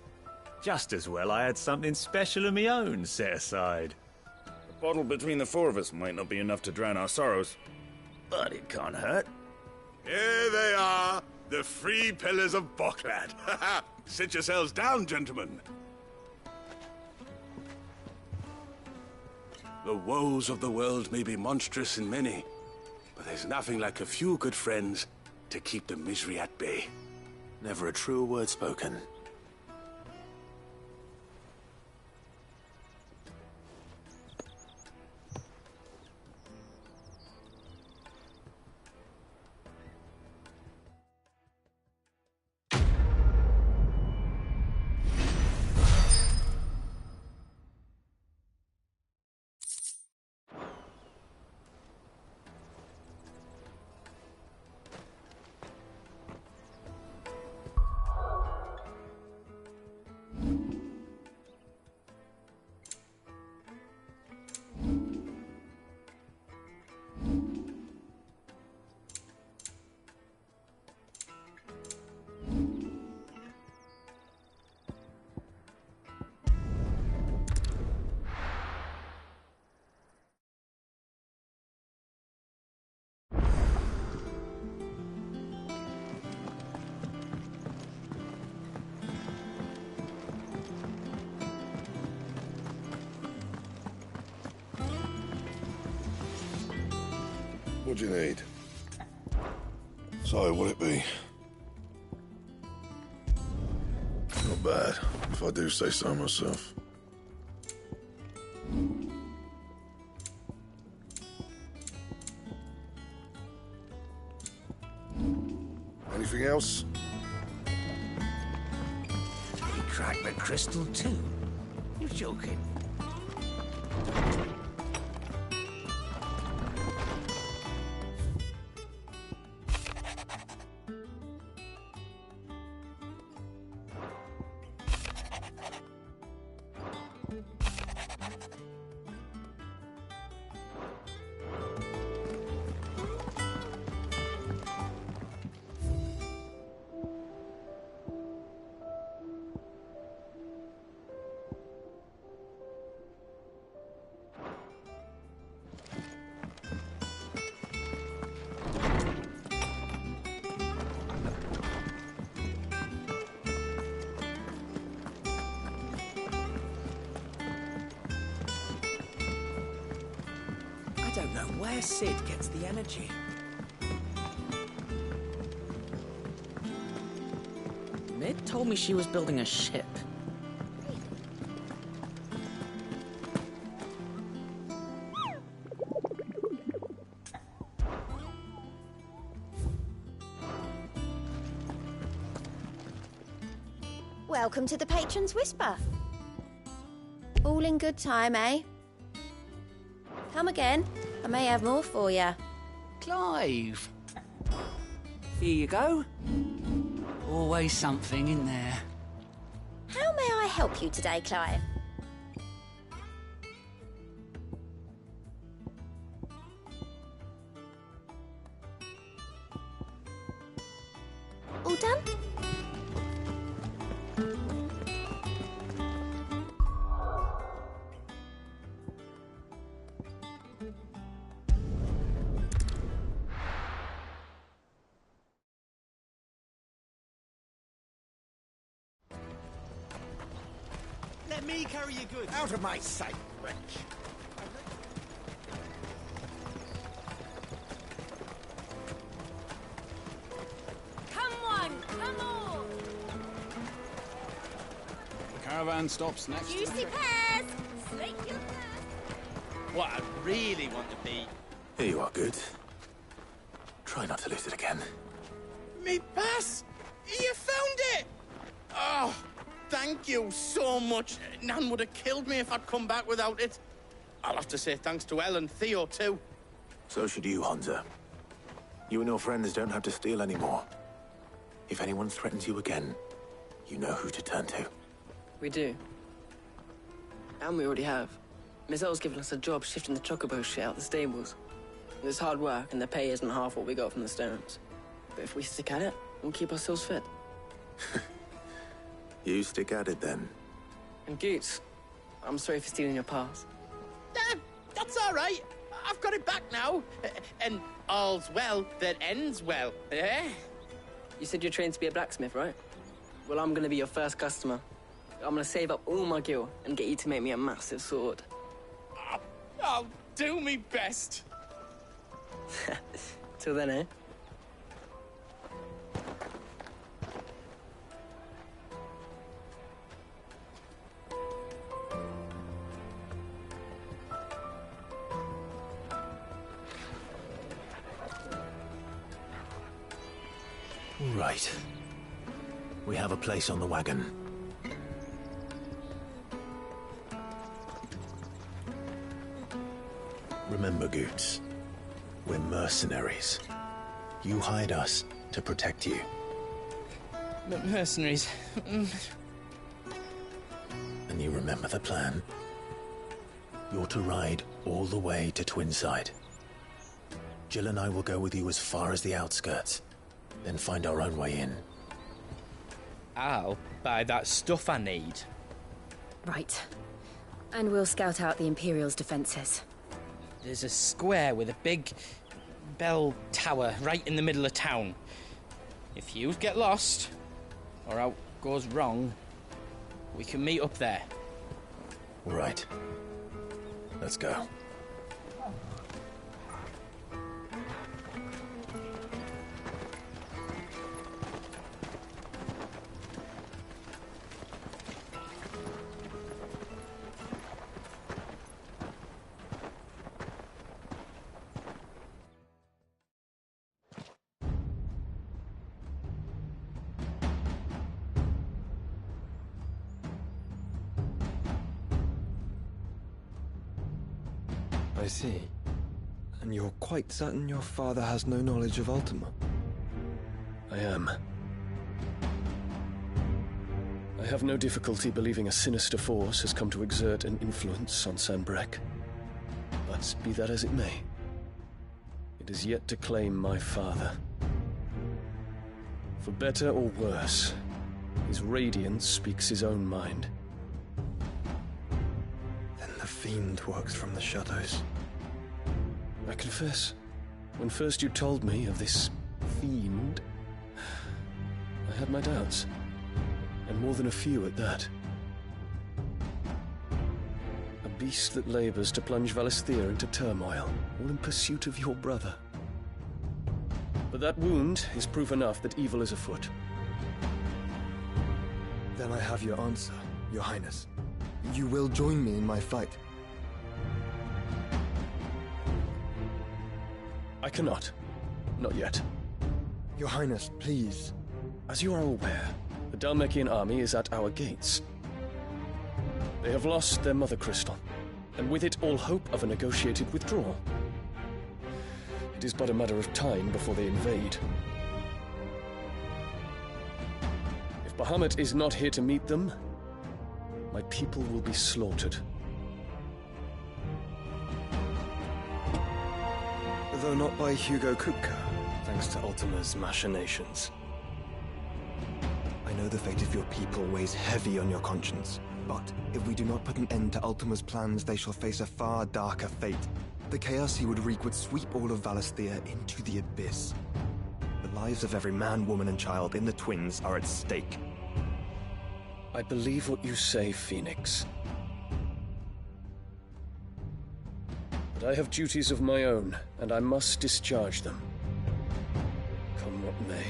Just as well I had something special of my own set aside. A bottle between the four of us might not be enough to drown our sorrows, but it can't hurt. Here they are, the three pillars of Boklad. Sit yourselves down, gentlemen. The woes of the world may be monstrous in many, but there's nothing like a few good friends to keep the misery at bay. Never a truer word spoken. What do you need? So, what'd it be? Not bad, if I do say so myself. Anything else? He cracked the crystal too? You're joking. don't know where Sid gets the energy. Mid told me she was building a ship. Welcome to the Patron's Whisper. All in good time, eh? Come again. I may have more for you. Clive! Here you go. Always something in there. How may I help you today, Clive? All done? Let me carry your goods. Out of my sight, wretch. Come on, come on! The caravan stops next. Juicy pears! Slake your thirst! What I really want to be. Here you are, Goods. Try not to lose it again. Me pass! You found it! Oh, thank you so much. Nan would have killed me if I'd come back without it. I'll have to say thanks to Elle and Theo, too. So should you, Honza. You and your friends don't have to steal anymore. If anyone threatens you again, you know who to turn to. We do. And we already have. Miss Elle's given us a job shifting the chocobo shit out the stables. It's hard work, and the pay isn't half what we got from the Stones. But if we stick at it, we'll keep ourselves fit. You stick at it, then. And Goots, I'm sorry for stealing your pass. That's all right. I've got it back now. And all's well that ends well, eh? You said you're trained to be a blacksmith, right? Well, I'm gonna be your first customer. I'm gonna save up all my gil and get you to make me a massive sword. I'll do me best. Till then, eh? Right. We have a place on the wagon. Remember, Goots, we're mercenaries. You hired us to protect you. But mercenaries... And you remember the plan? You're to ride all the way to Twinside. Jill and I will go with you as far as the outskirts, then find our own way in. I'll buy that stuff I need. Right. And we'll scout out the Imperial's defenses. There's a square with a big bell tower right in the middle of town. If you get lost, or out goes wrong, we can meet up there. All right. Let's go. I see. And you're quite certain your father has no knowledge of Ultima? I am. I have no difficulty believing a sinister force has come to exert an influence on Sanbreque. But be that as it may, it is yet to claim my father. For better or worse, his radiance speaks his own mind. Then the fiend works from the shadows. I confess, when first you told me of this fiend, I had my doubts. And more than a few at that. A beast that labors to plunge Valisthea into turmoil, all in pursuit of your brother. But that wound is proof enough that evil is afoot. Then I have your answer, Your Highness. You will join me in my fight. I cannot. Not yet. Your Highness, please. As you are aware, the Dhalmekian army is at our gates. They have lost their mother crystal, and with it all hope of a negotiated withdrawal. It is but a matter of time before they invade. If Bahamut is not here to meet them, my people will be slaughtered. Though not by Hugo Kupka, thanks to Ultima's machinations. I know the fate of your people weighs heavy on your conscience, but if we do not put an end to Ultima's plans, they shall face a far darker fate. The chaos he would wreak would sweep all of Valisthea into the abyss. The lives of every man, woman, and child in the Twins are at stake. I believe what you say, Phoenix. But I have duties of my own, and I must discharge them. Come what may.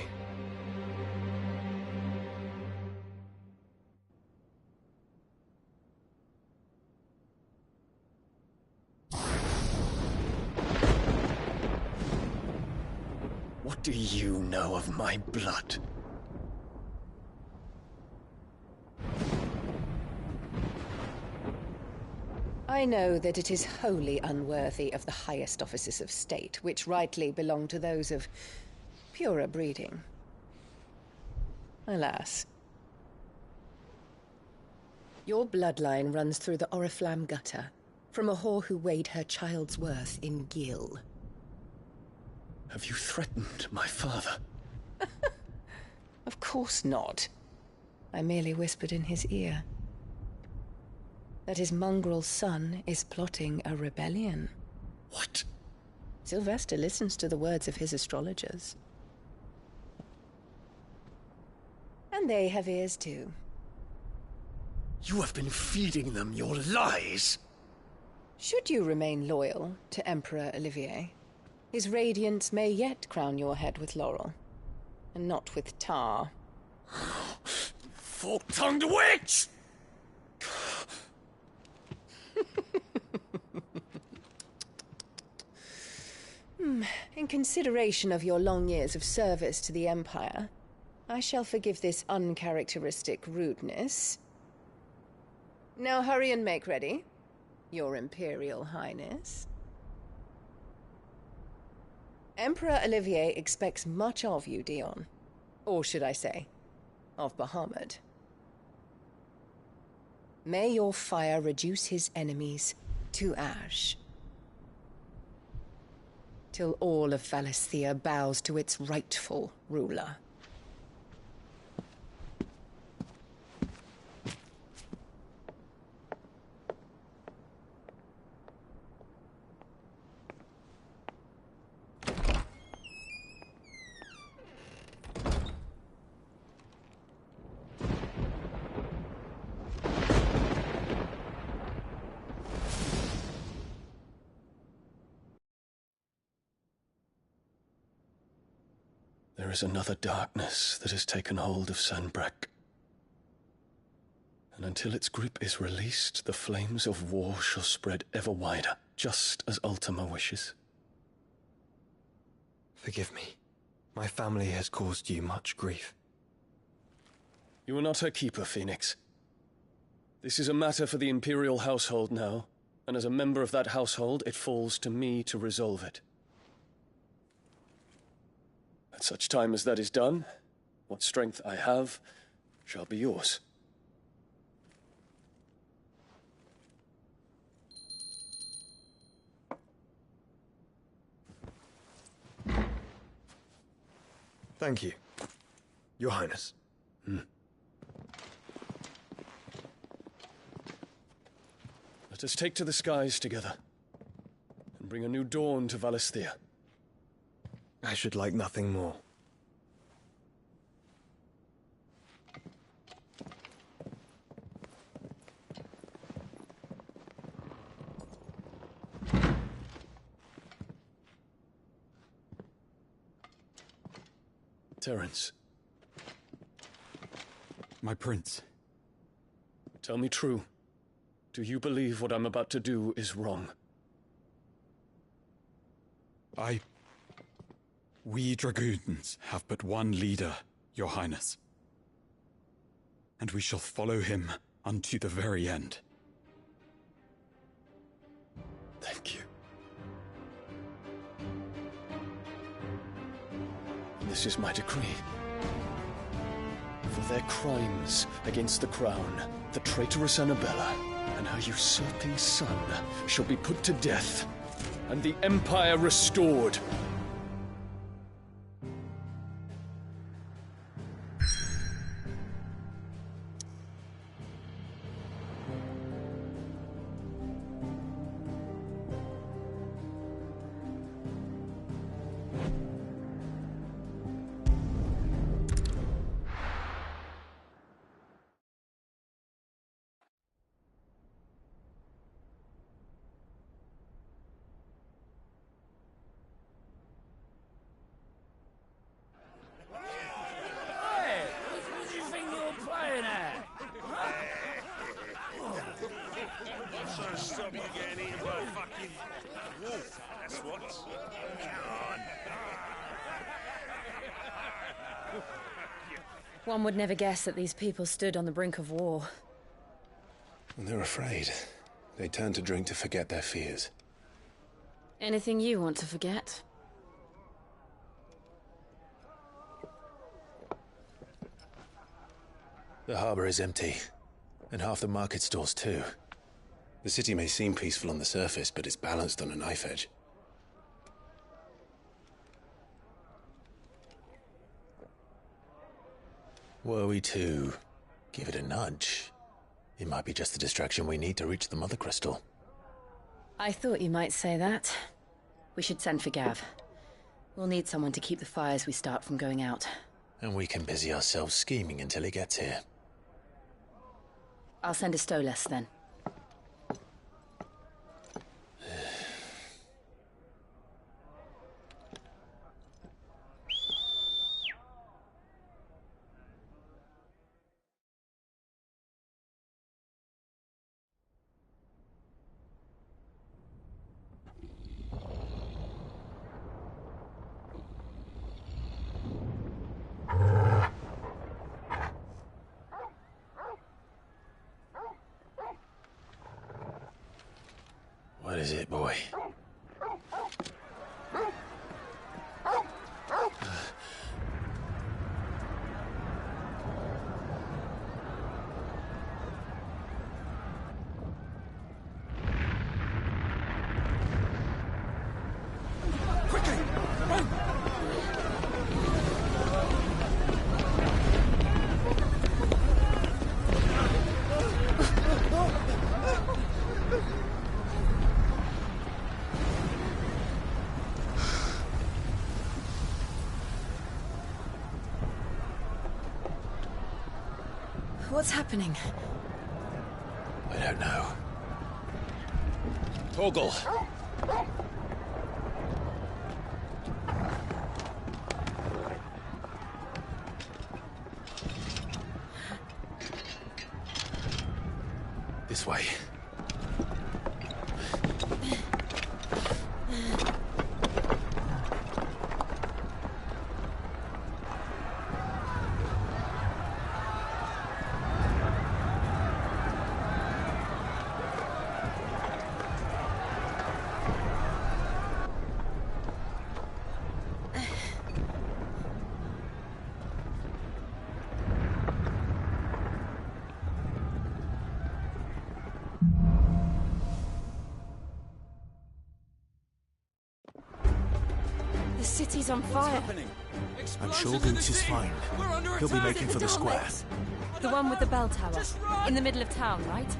What do you know of my blood? I know that it is wholly unworthy of the highest offices of state, which rightly belong to those of purer breeding. Alas. Your bloodline runs through the Oriflamme gutter, from a whore who weighed her child's worth in gil. Have you threatened my father? Of course not. I merely whispered in his ear that his mongrel son is plotting a rebellion. What? Sylvester listens to the words of his astrologers. And they have ears too. You have been feeding them your lies! Should you remain loyal to Emperor Olivier, his radiance may yet crown your head with laurel, and not with tar. Fork-tongued witch! In consideration of your long years of service to the Empire, I shall forgive this uncharacteristic rudeness. Now hurry and make ready, Your Imperial Highness. Emperor Olivier expects much of you, Dion. Or should I say, of Bahamut. May your fire reduce his enemies to ash, till all of Valisthea bows to its rightful ruler. There is another darkness that has taken hold of Sanbreque. And until its grip is released, the flames of war shall spread ever wider, just as Ultima wishes. Forgive me. My family has caused you much grief. You are not her keeper, Phoenix. This is a matter for the Imperial household now, and as a member of that household, it falls to me to resolve it. At such time as that is done, what strength I have shall be yours. Thank you, Your Highness. Let us take to the skies together, and bring a new dawn to Valisthea. I should like nothing more. Terence. My prince. Tell me true. Do you believe what I'm about to do is wrong? We dragoons have but one leader, Your Highness. And we shall follow him unto the very end. Thank you. This is my decree. For their crimes against the crown, the traitorous Annabella and her usurping son shall be put to death, and the Empire restored. Stop you getting eaten by a fucking wolf, that's what. One would never guess that these people stood on the brink of war. And they're afraid. They turn to drink to forget their fears. Anything you want to forget? The harbor is empty, and half the market stalls too. The city may seem peaceful on the surface, but it's balanced on a knife edge. Were we to give it a nudge, it might be just the distraction we need to reach the Mother Crystal. I thought you might say that. We should send for Gav. We'll need someone to keep the fires we start from going out. And we can busy ourselves scheming until he gets here. I'll send a Stolas then. What is it, boy? What's happening? I don't know. Torgal! This way. The city's on fire. I'm sure Goots is fine. He'll be making for the square. The one with the bell tower. In the middle of town, right?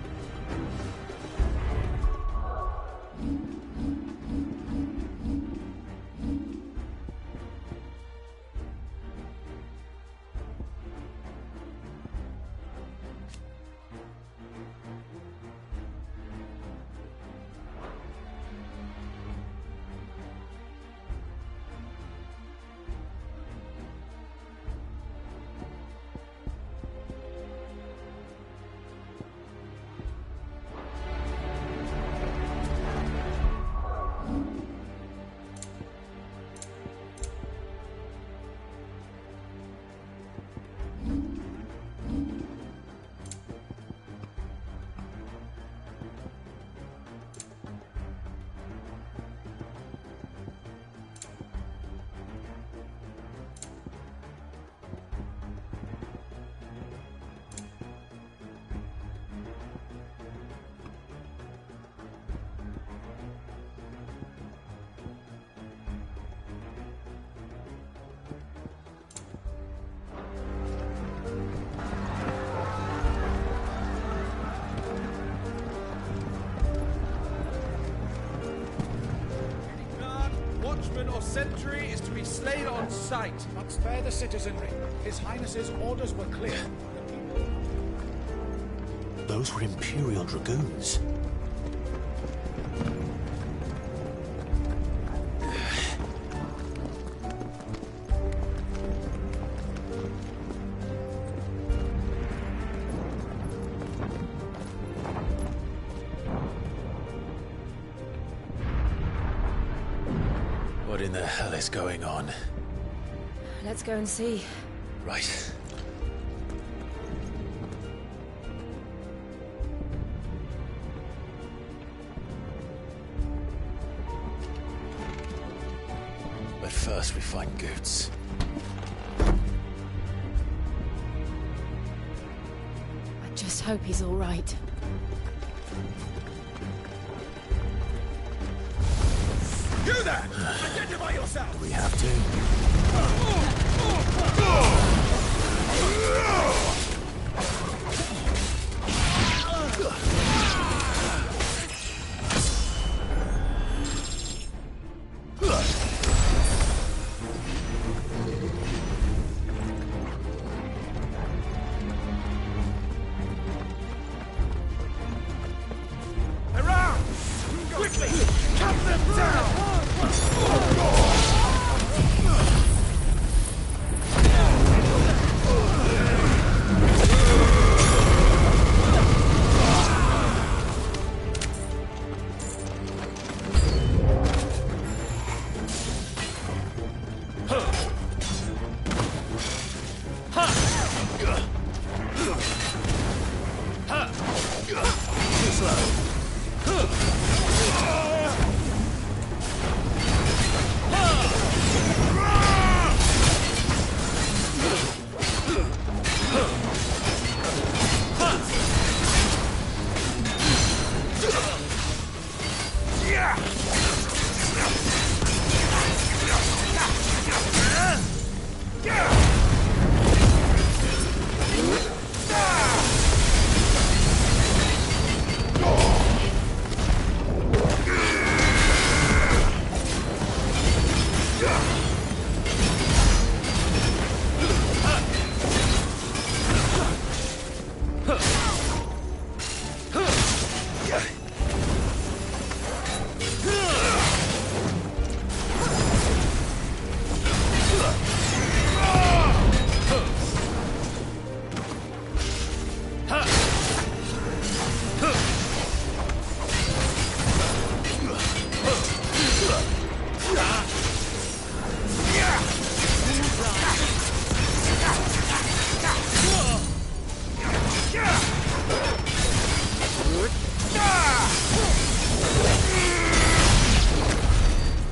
sentry is to be slain on sight. But spare the citizenry. His Highness's orders were clear. Those were Imperial Dragoons. What in the hell is going on? Let's go and see. Right. But first we find Goots. I just hope he's all right. You there! Identify yourself! We have to. Around! Quickly! Cut them down!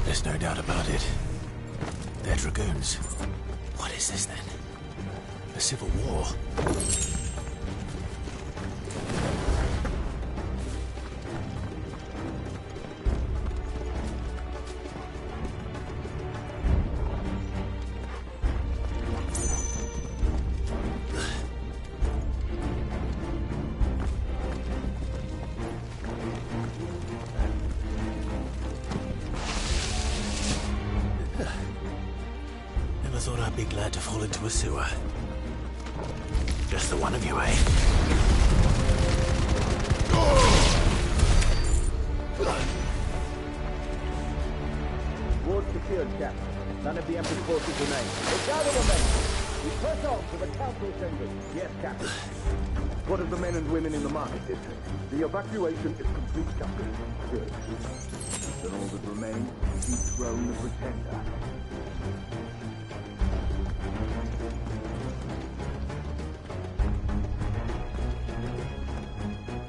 There's no doubt about it. They're Dragoons. What is this then? A civil war? Never thought I'd be glad to fall into a sewer. Just the one of you, eh? Ward secured, Captain. None of the Emperor's forces remain. They gather the men. We press on to the council chambers. Yes, Captain. What of the men and women in the market district? The evacuation is complete, Captain. Good. Then all that remains is dethrone the Pretender.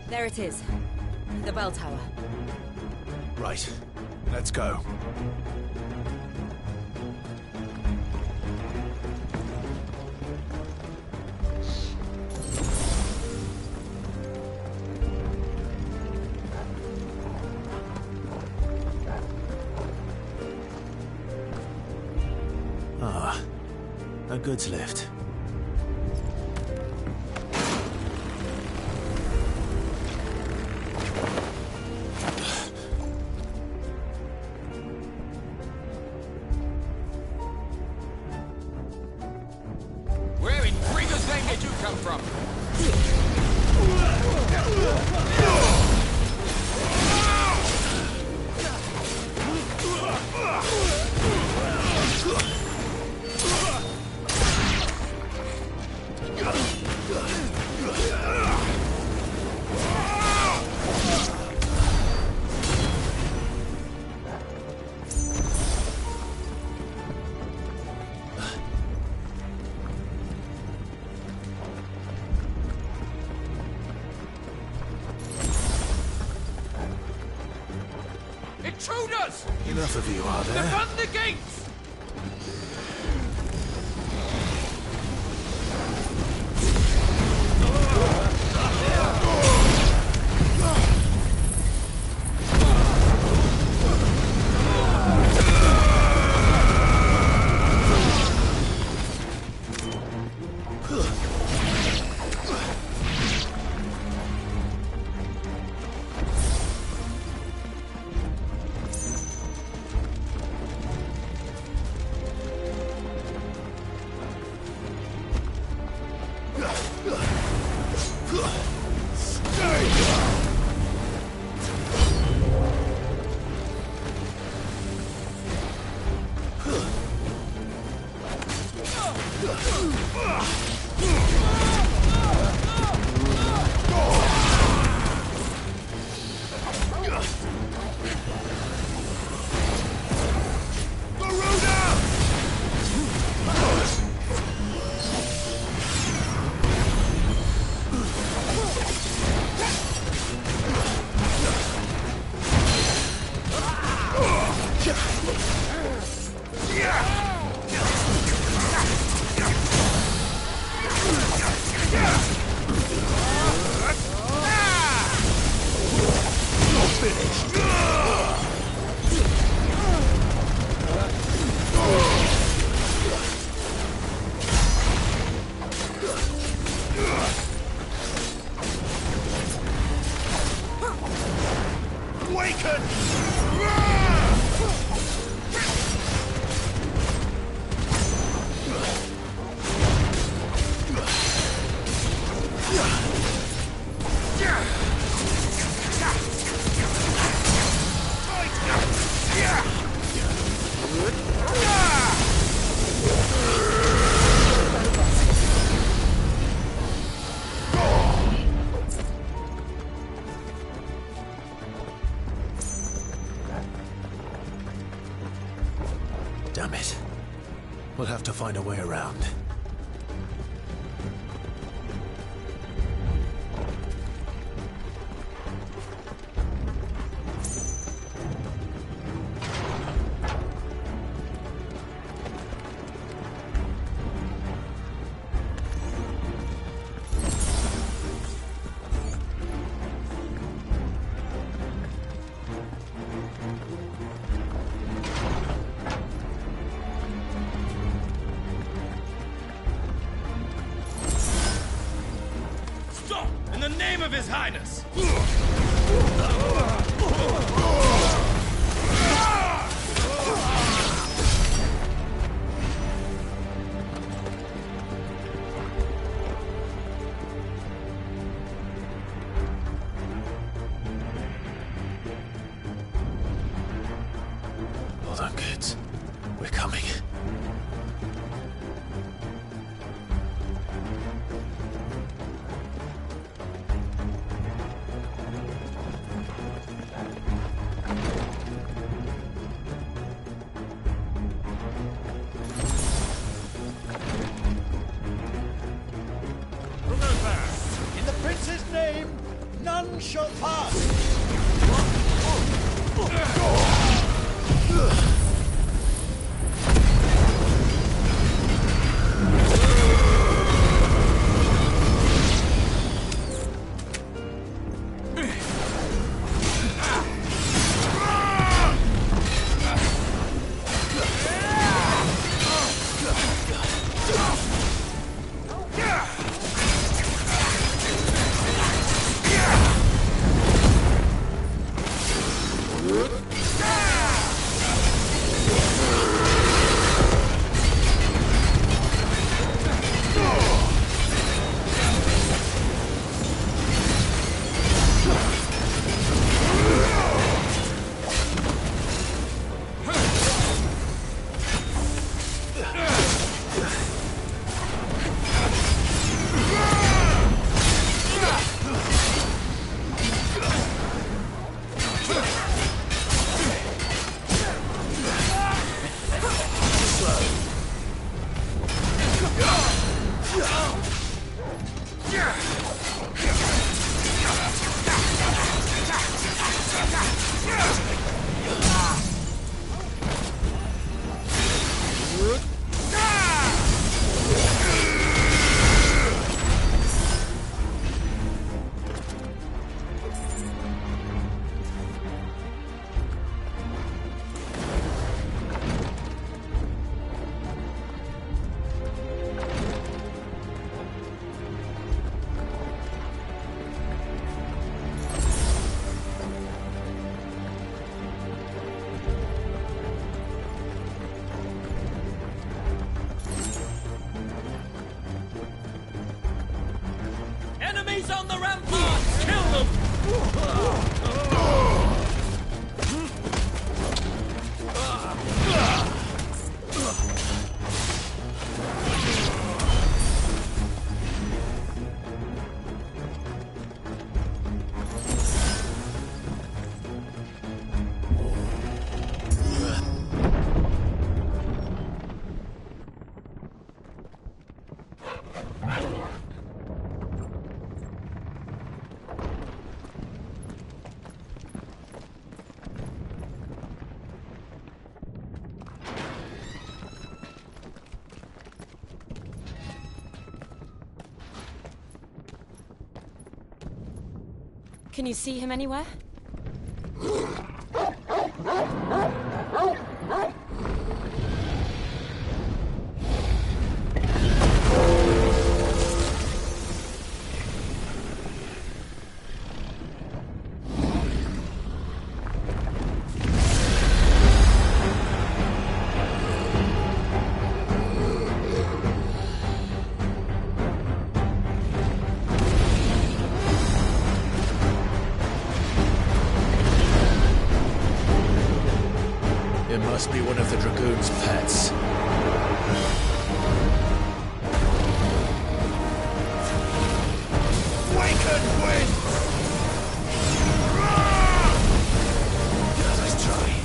There it is. The bell tower. Right. Let's go. Ah, a goods lift. did you come from? Intruders! Enough of you, are there? Defend the gates! Damn it. We'll have to find a way around. In the name of His Highness! Hold on, kids. We're coming. In the prince's name, none shall pass! Enemies on the ramparts! Kill them! Can you see him anywhere? Must be one of the Dragoon's pets. Waken wind! Let's try.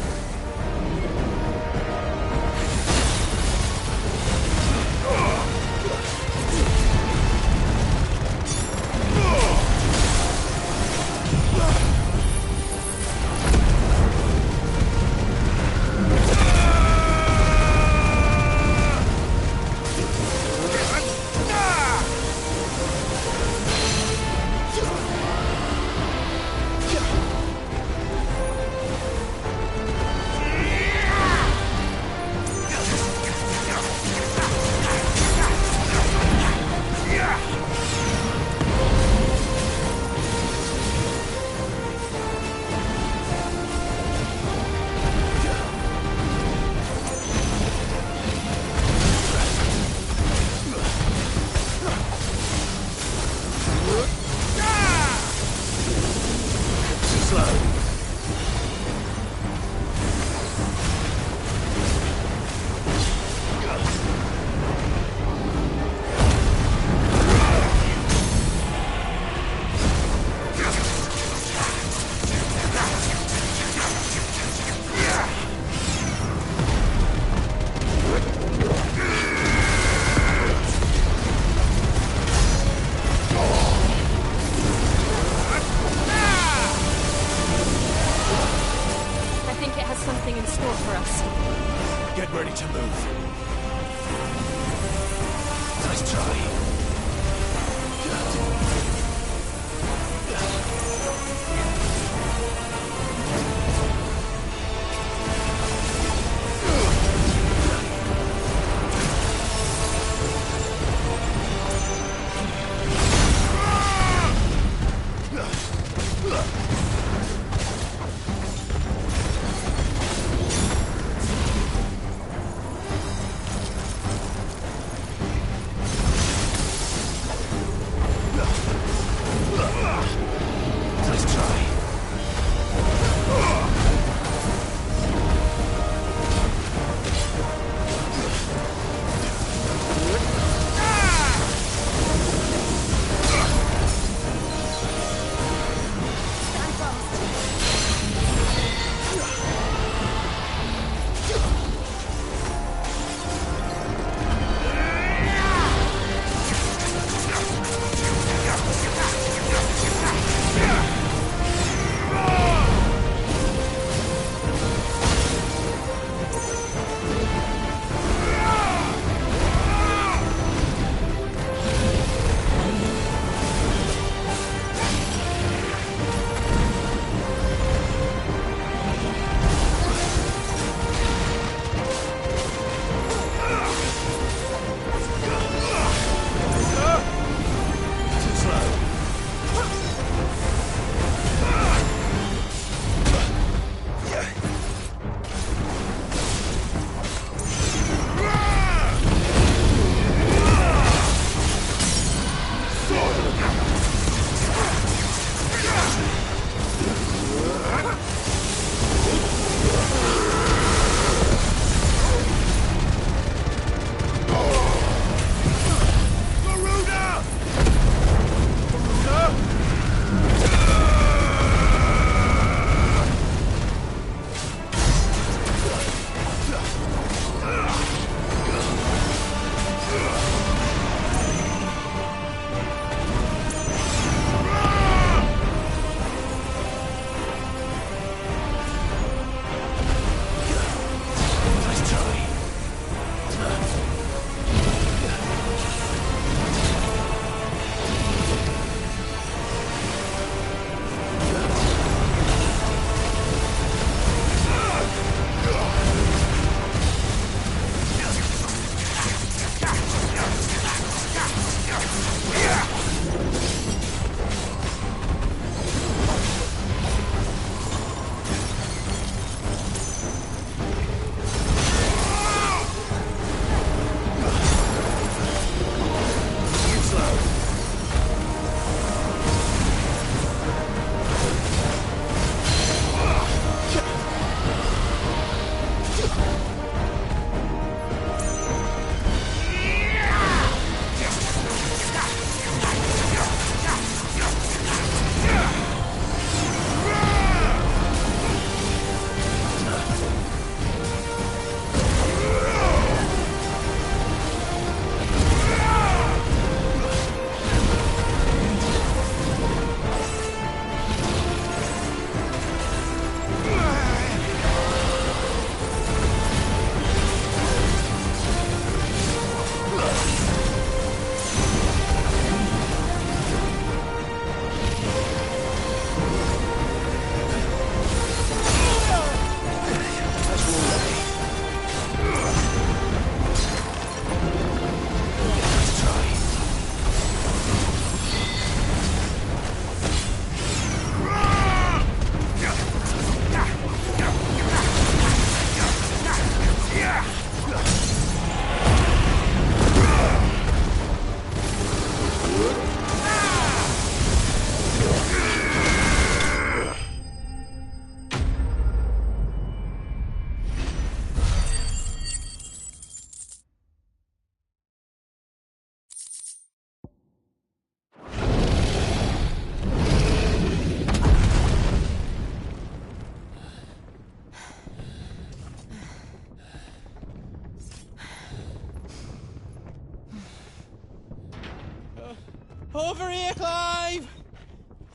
Over here, Clive!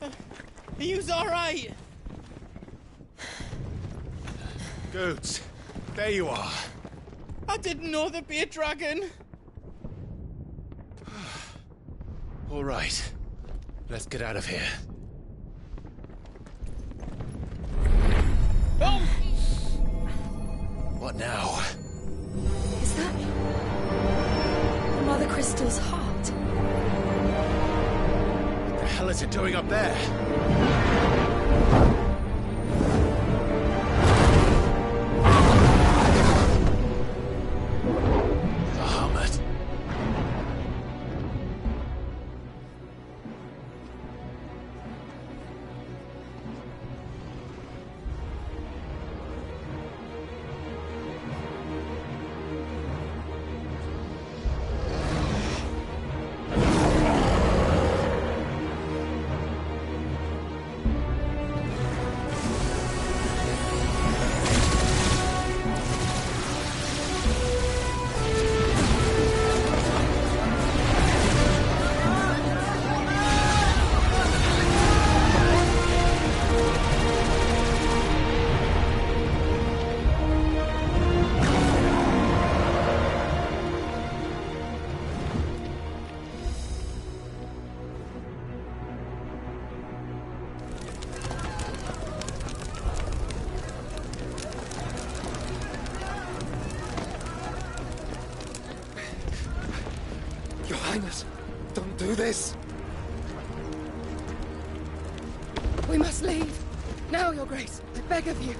Are you alright? Goods, there you are. I didn't know there'd be a dragon. All right, let's get out of here. Oh! What now? Is that Mother Crystal's heart? What the hell is it doing up there? Your Highness, don't do this. We must leave. Now, Your Grace. I beg of you.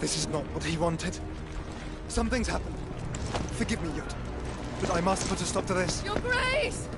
This is not what he wanted. Something's happened. Forgive me, Yod, but I must put a stop to this. Your Grace!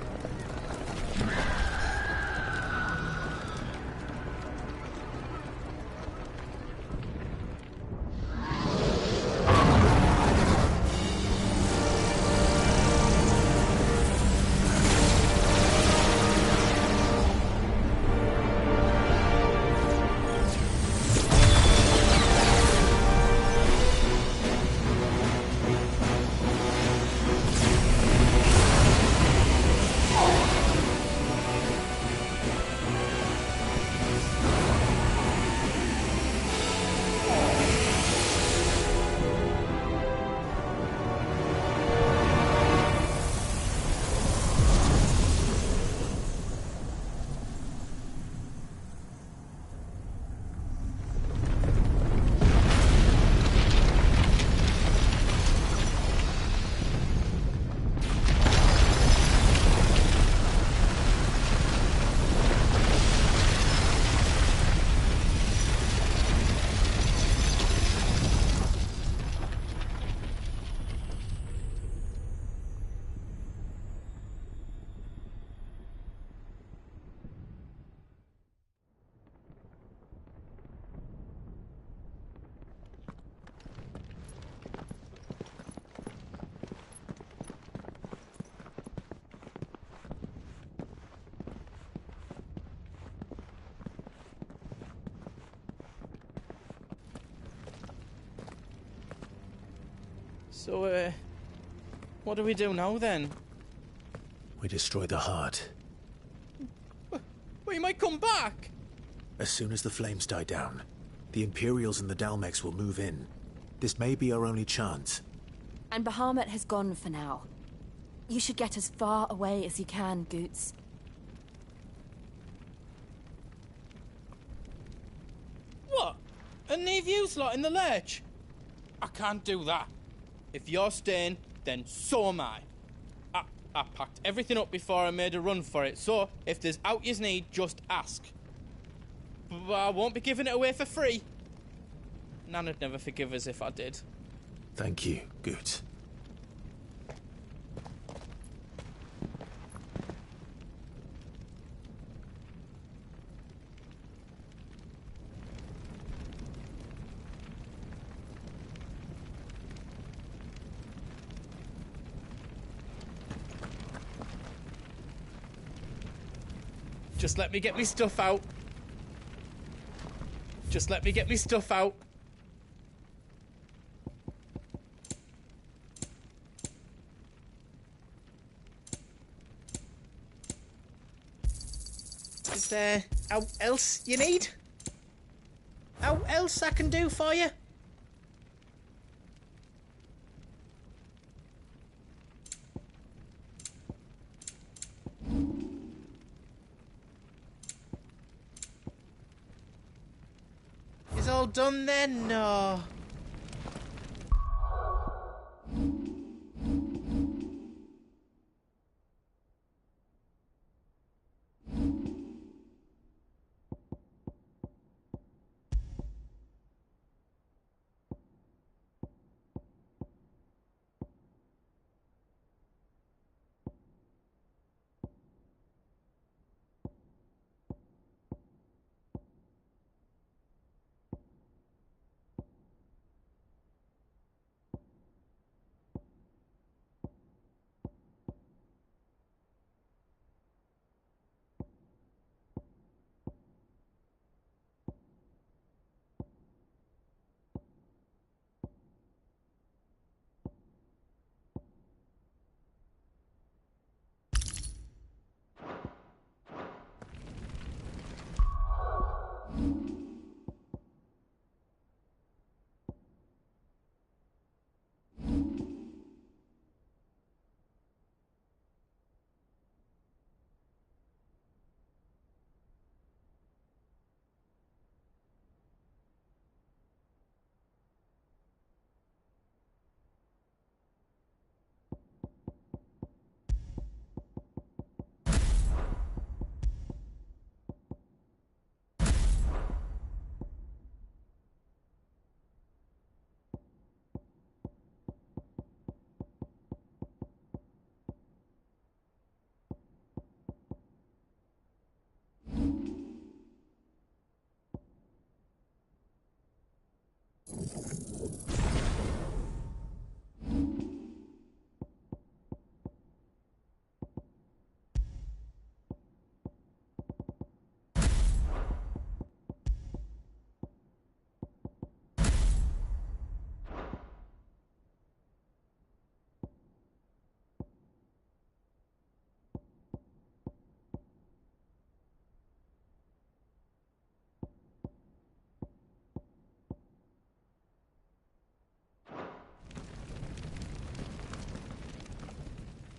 So, what do we do now, then? We destroy the heart. We might come back! As soon as the flames die down, the Imperials and the Dalmex will move in. This may be our only chance. And Bahamut has gone for now. You should get as far away as you can, Goots. What? And leave you lot in the lurch? I can't do that. If you're staying, then so am I. I packed everything up before I made a run for it, so if there's out yous need, just ask. But I won't be giving it away for free. Nana'd never forgive us if I did. Thank you, Goots. Just let me get me stuff out. Just let me get me stuff out. Is there out else you need? Out else I can do for you? Is all done then? No.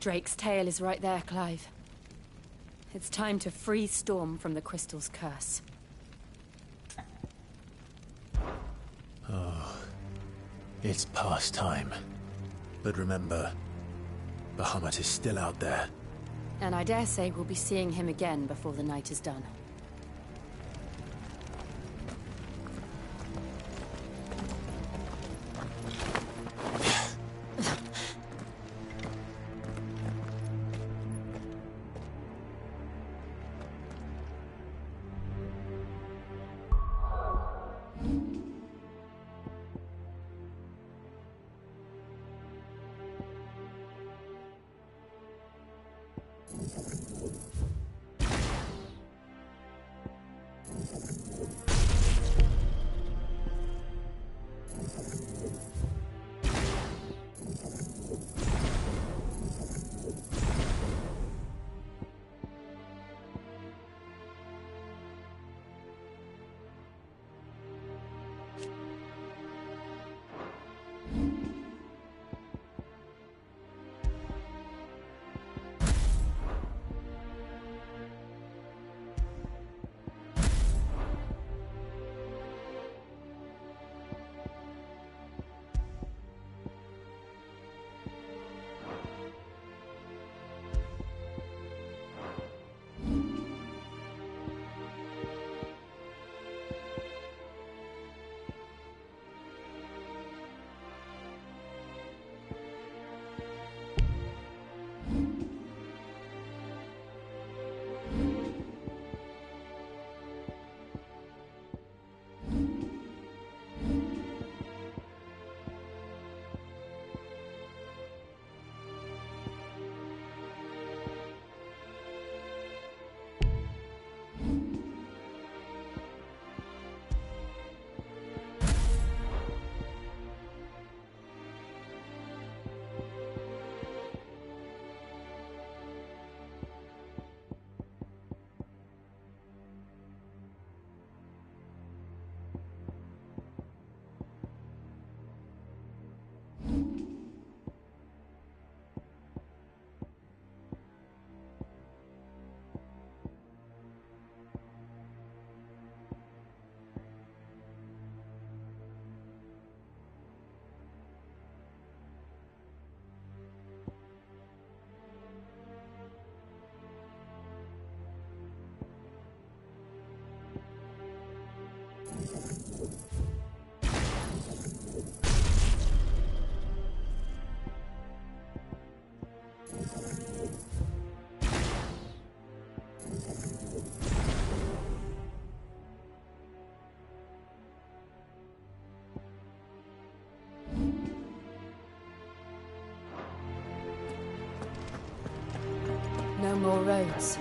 Drake's tail is right there, Clive. It's time to free Storm from the Crystal's curse. Oh, it's past time. But remember, Bahamut is still out there. And I dare say we'll be seeing him again before the night is done. No more roads.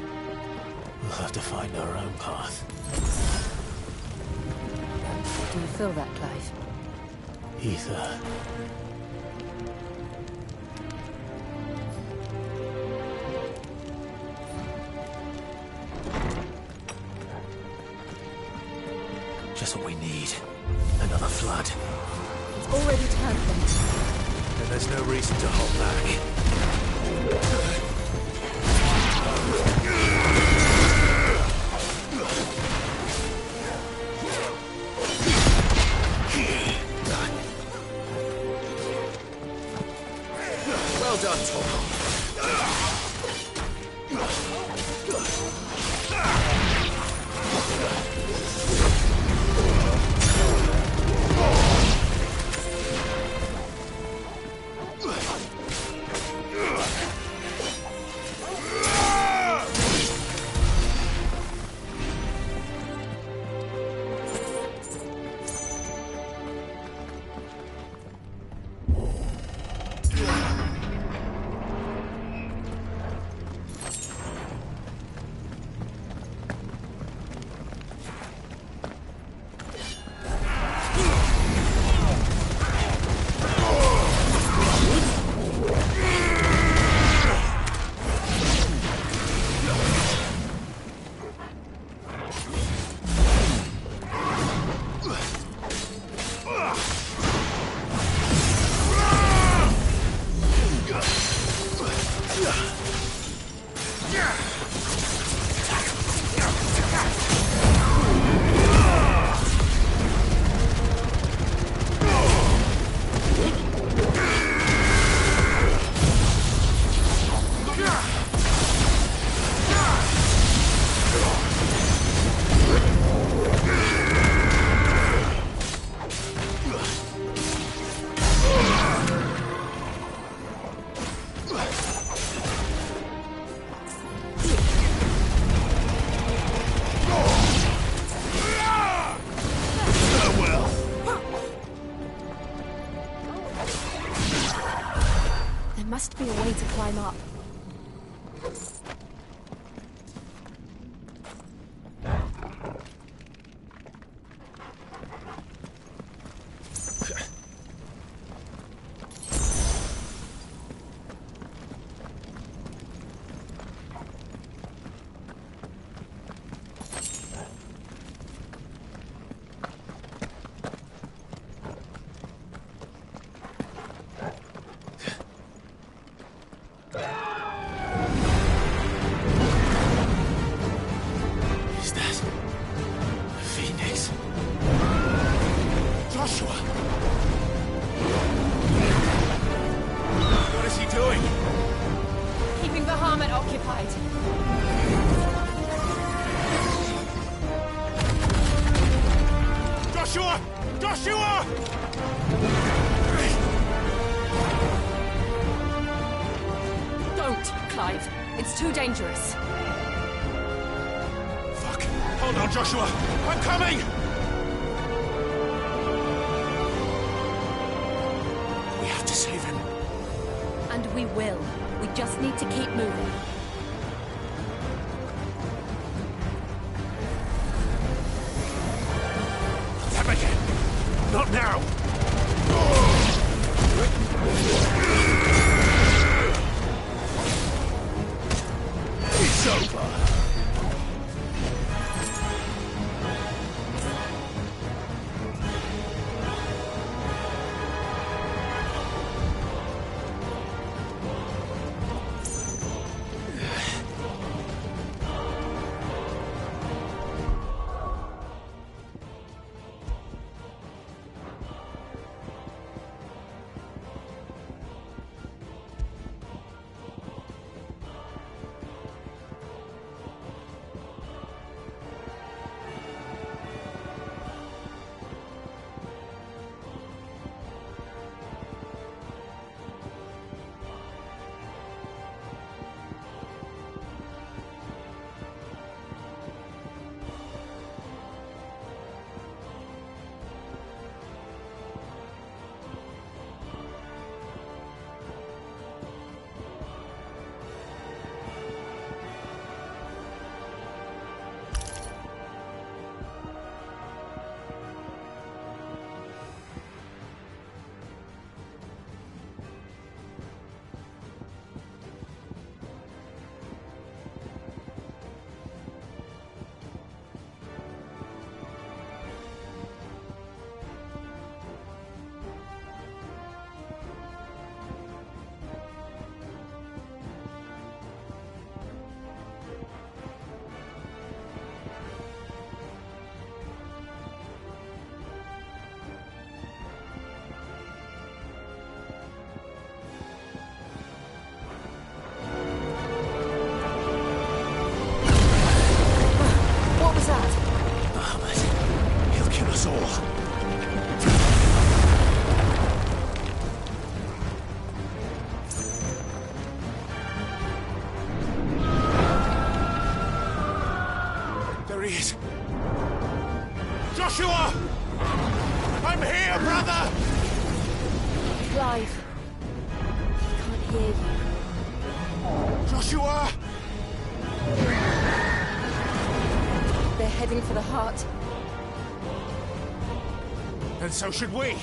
We'll have to find our own path. Do you feel that, Clive? Ether. Just what we need. Another flood. It's already turned them. Then there's no reason to hold back. Well done, Tom. There must be a way to climb up. Clive. It's too dangerous. Fuck. Hold on, Joshua. I'm coming! We have to save him. And we will. We just need to keep moving. Them again. Not now. It's over. he is. Joshua! I'm here, brother! Clive. I can't hear you. Joshua! They're heading for the heart. And so should we.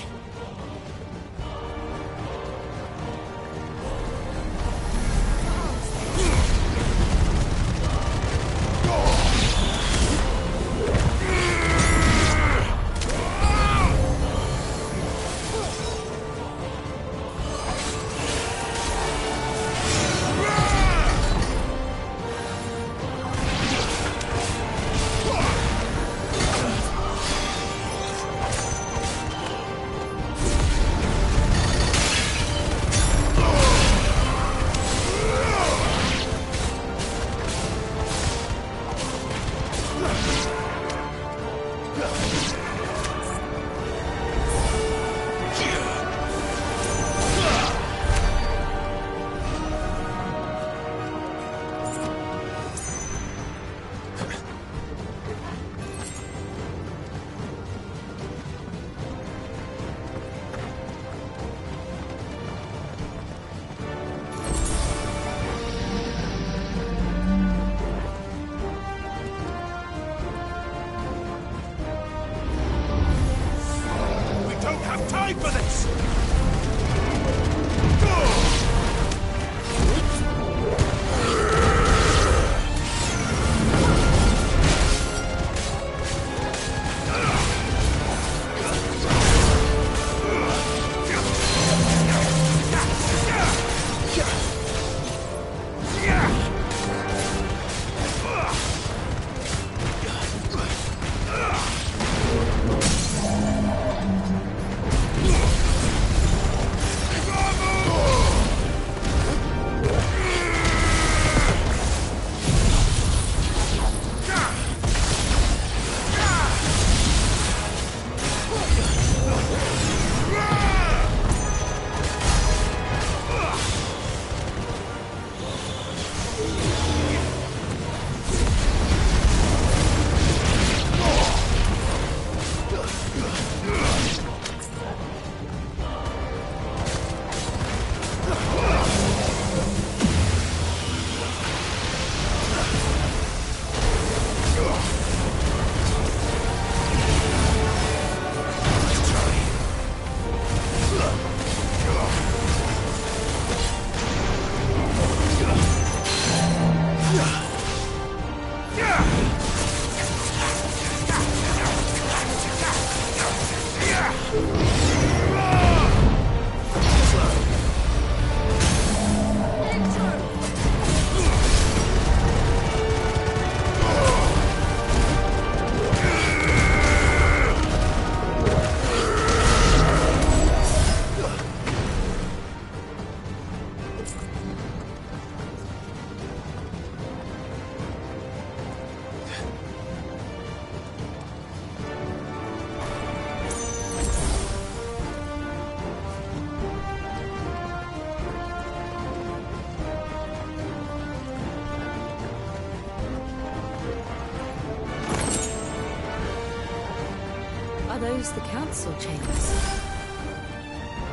Those the council chambers.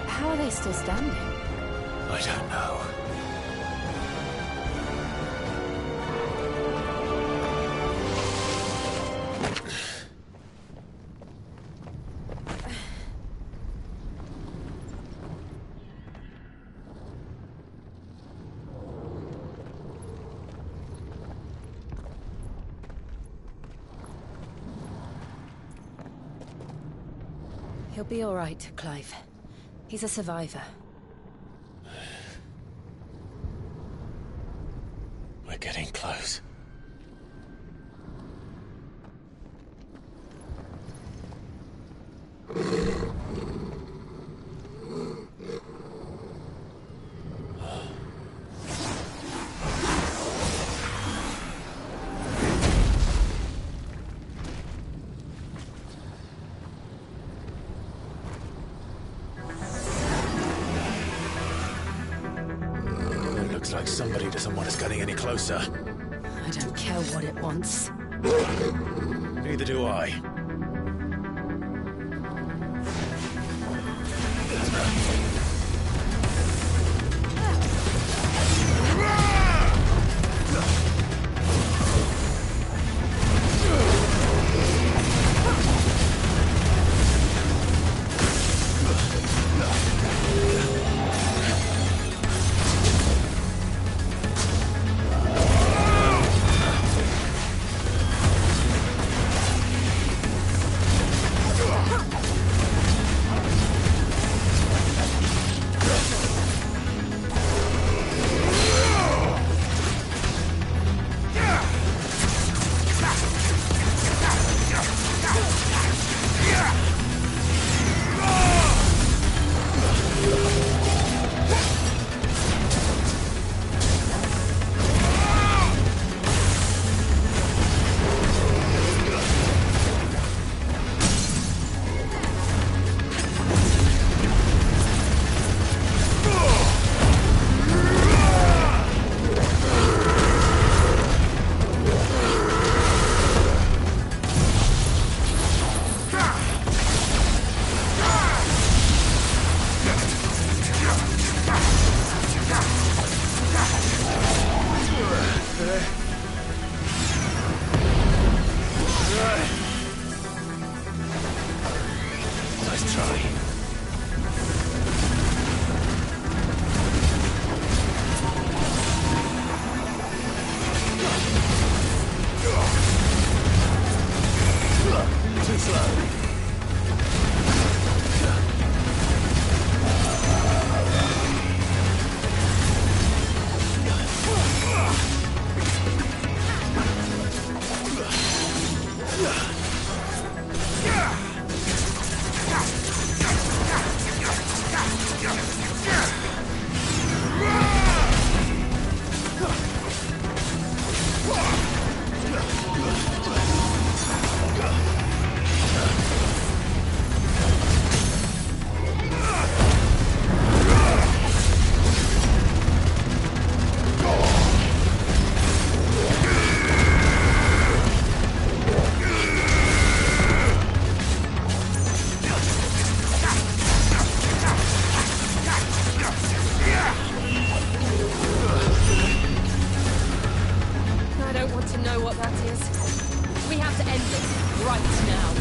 How are they still standing? I don't know. He'll be all right, Clive. He's a survivor. We're getting close. Looks like somebody doesn't want us getting any closer. I don't care what it wants. Neither do I. Nice try. Too slow. I don't want to know what that is. We have to end this right now.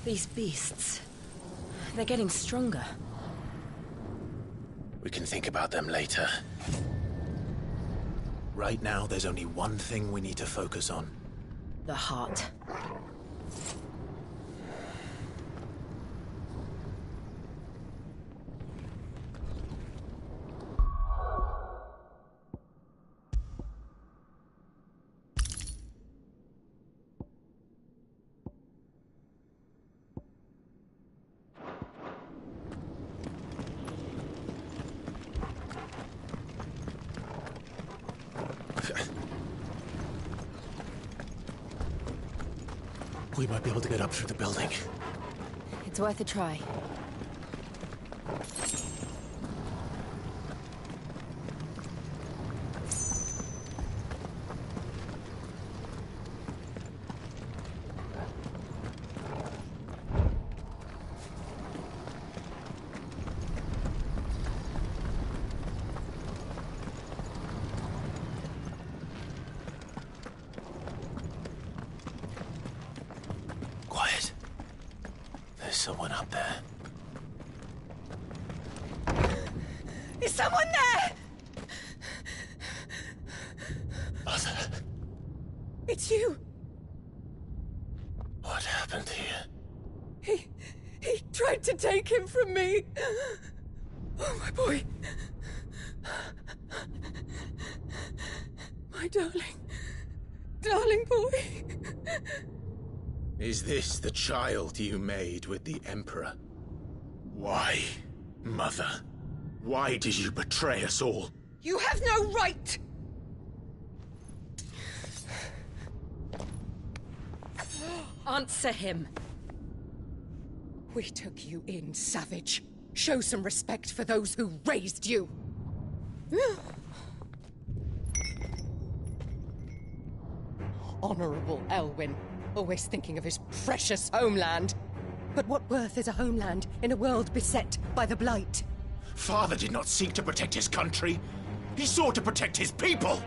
These beasts, they're getting stronger. We can think about them later. Right now, there's only one thing we need to focus on. The heart. We might be able to get up through the building. It's worth a try. Quiet. There's someone up there. Is someone there? Mother. It's you. What happened here? He tried to take him from me. Oh, my boy. My darling boy. Is this the child you made with the Emperor? Why, Mother? Why did you betray us all? You have no right! Answer him. We took you in, savage. Show some respect for those who raised you. Honorable Elwyn, always thinking of his precious homeland. But what worth is a homeland in a world beset by the Blight? Father did not seek to protect his country. He sought to protect his people.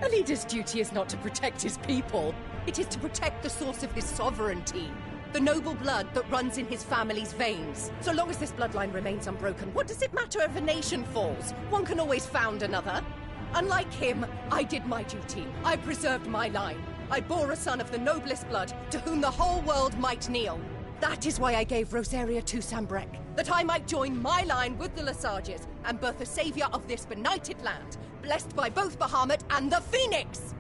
A leader's duty is not to protect his people. It is to protect the source of his sovereignty. The noble blood that runs in his family's veins. So long as this bloodline remains unbroken, what does it matter if a nation falls? One can always found another. Unlike him, I did my duty. I preserved my line. I bore a son of the noblest blood, to whom the whole world might kneel. That is why I gave Rosaria to Sambrek, that I might join my line with the Lesages and birth a savior of this benighted land, blessed by both Bahamut and the Phoenix!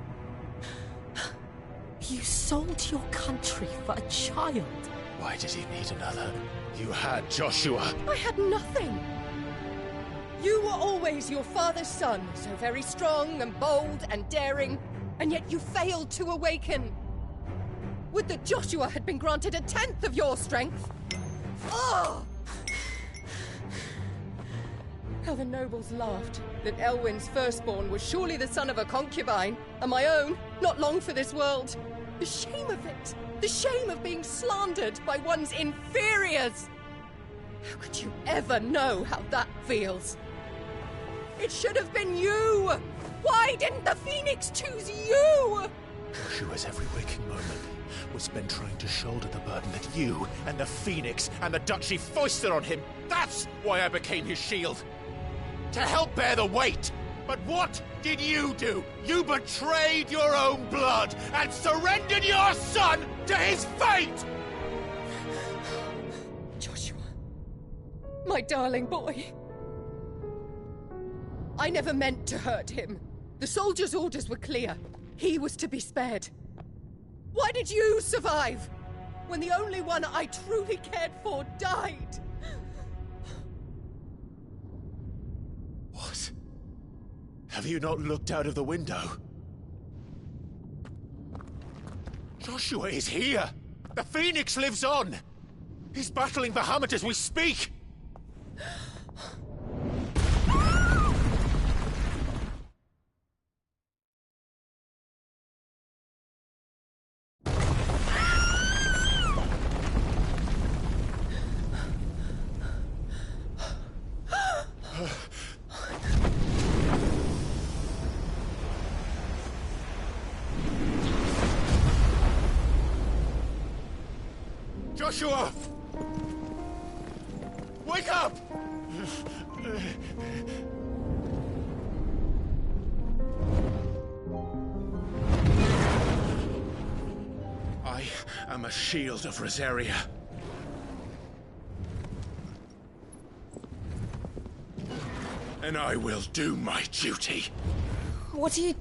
You sold your country for a child. Why did he need another? You had Joshua. I had nothing. You were always your father's son, so very strong and bold and daring, and yet you failed to awaken. Would that Joshua had been granted 1/10 of your strength? Oh! How the nobles laughed that Elwyn's firstborn was surely the son of a concubine, and my own, not long for this world. The shame of it! The shame of being slandered by one's inferiors! How could you ever know how that feels? It should have been you! Why didn't the Phoenix choose you? Joshua's every waking moment was spent trying to shoulder the burden that you and the Phoenix and the Duchy foisted on him. That's why I became his shield. To help bear the weight. But what did you do? You betrayed your own blood and surrendered your son to his fate! Joshua, my darling boy. I never meant to hurt him. The soldiers' orders were clear. He was to be spared. Why did you survive when the only one I truly cared for died? What? Have you not looked out of the window? Joshua is here! The Phoenix lives on! He's battling Bahamut as we speak! Joshua! Wake up! I am a shield of Rosaria. And I will do my duty. What are you...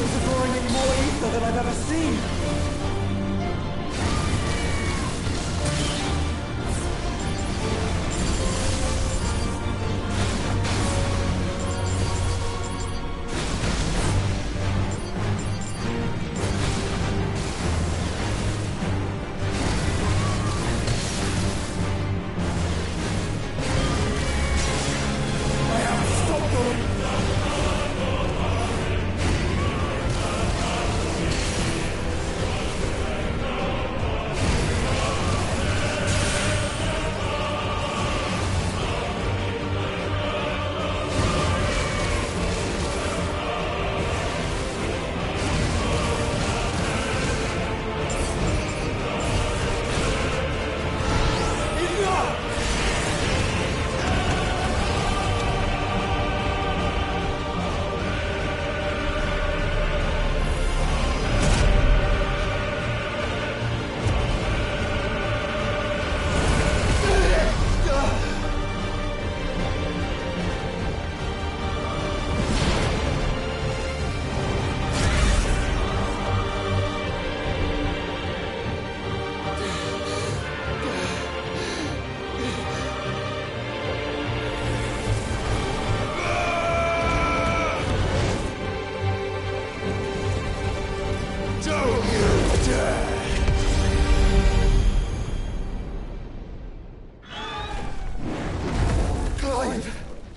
angels are drawing in more ether than I've ever seen.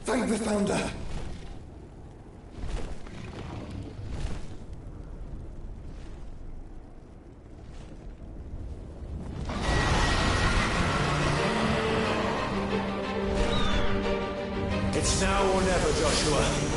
Thank the Founder! It's now or never, Joshua.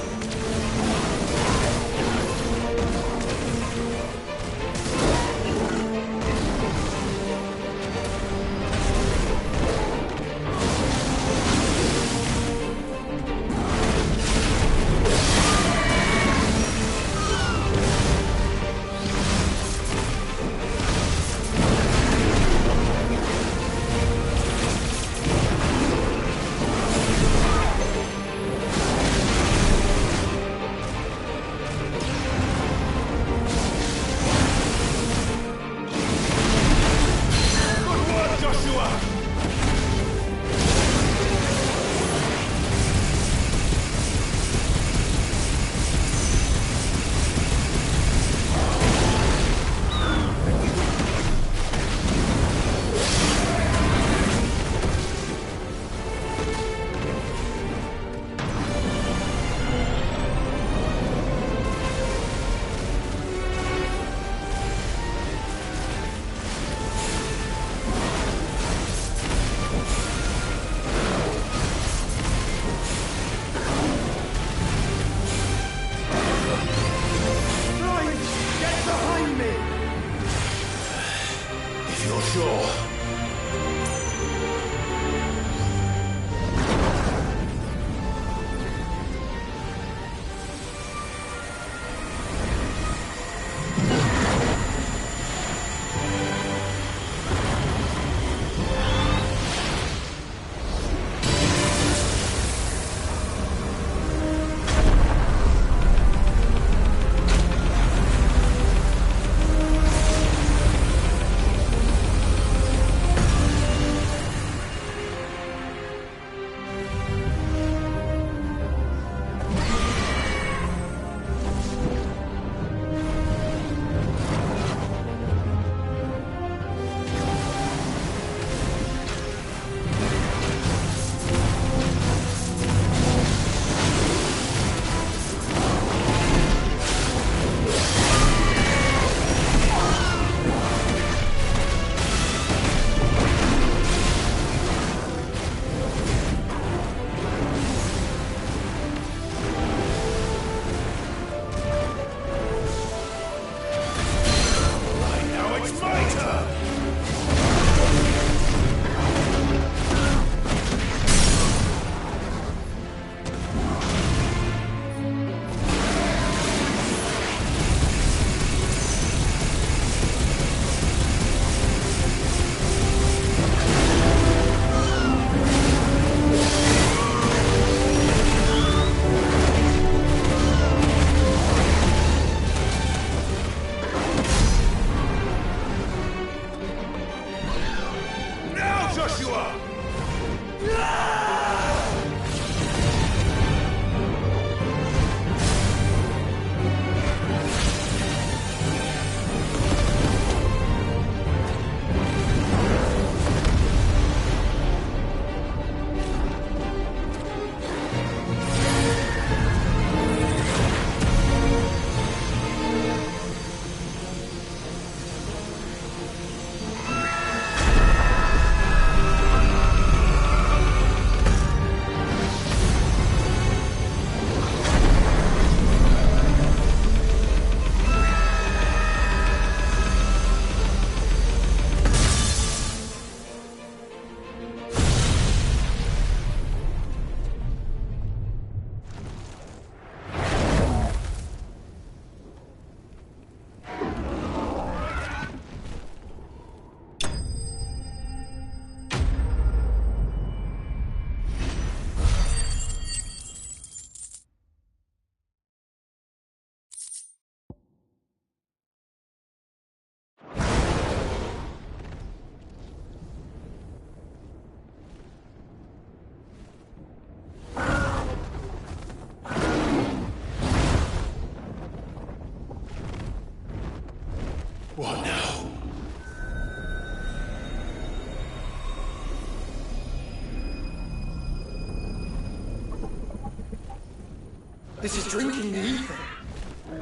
This is drinking the ether.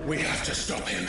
We have to stop him.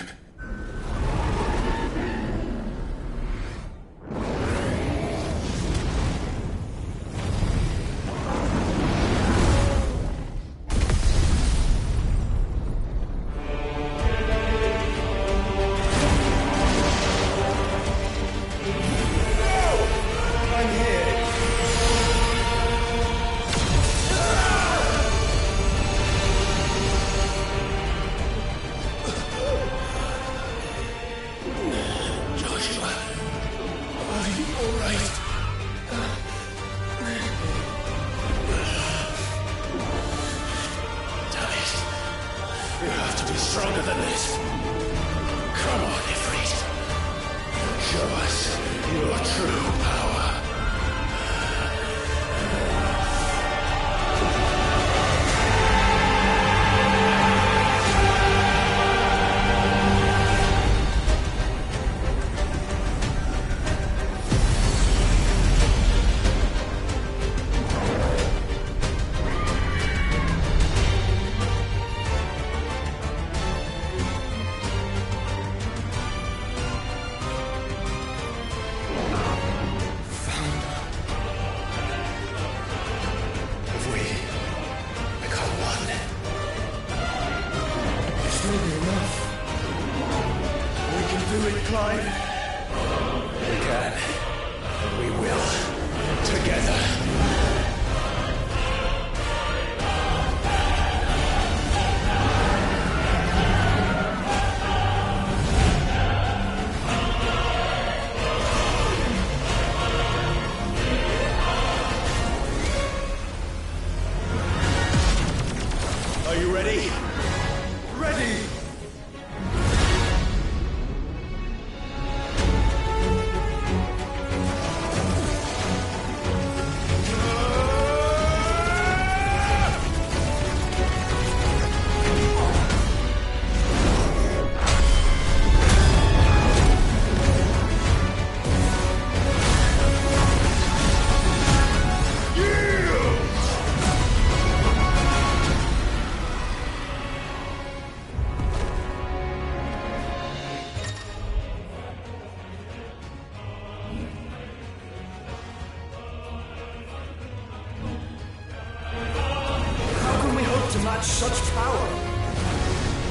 Such power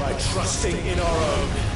by trusting in our own.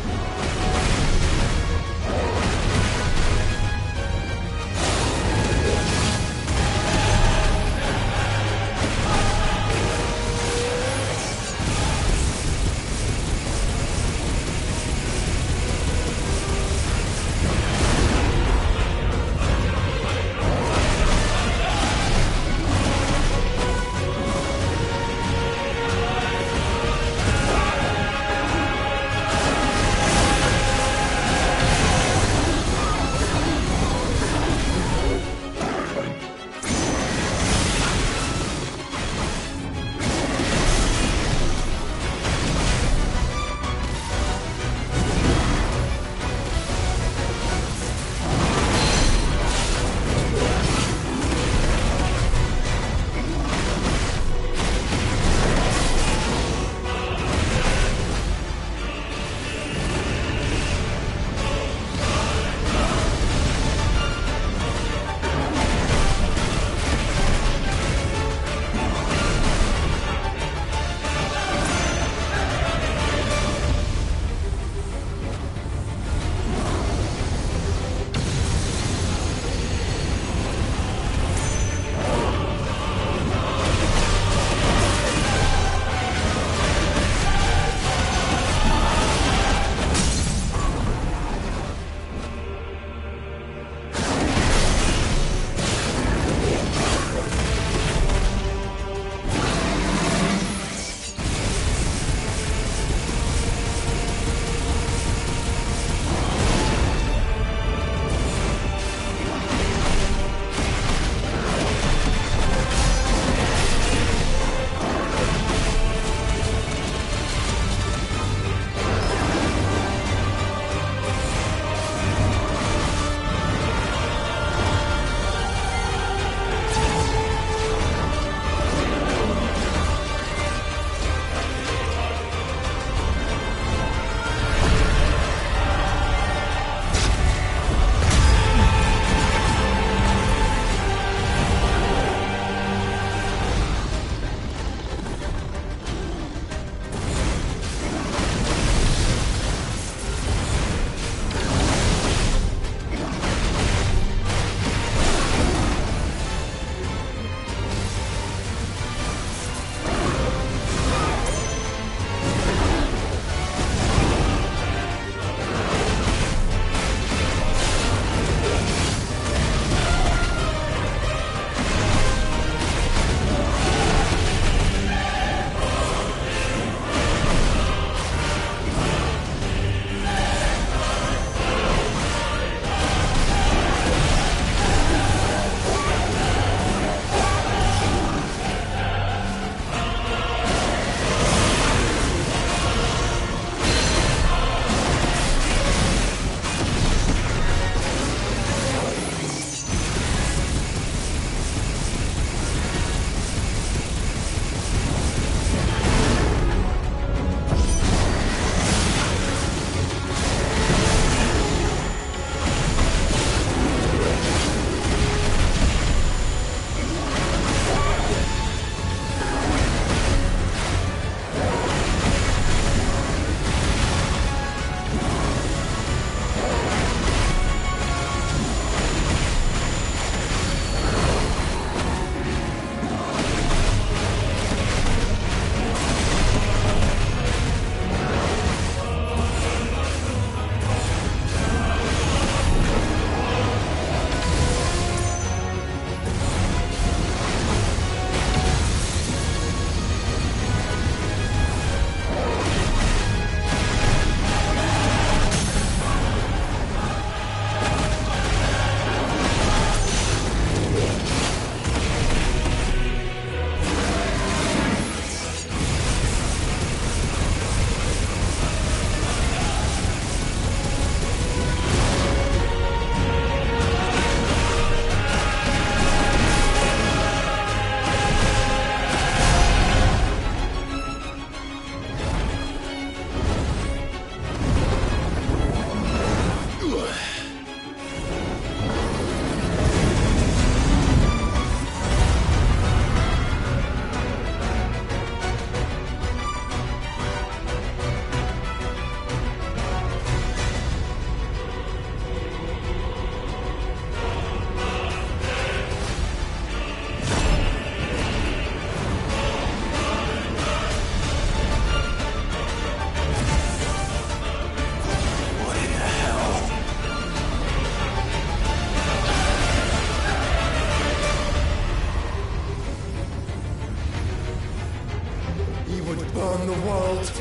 burn the world.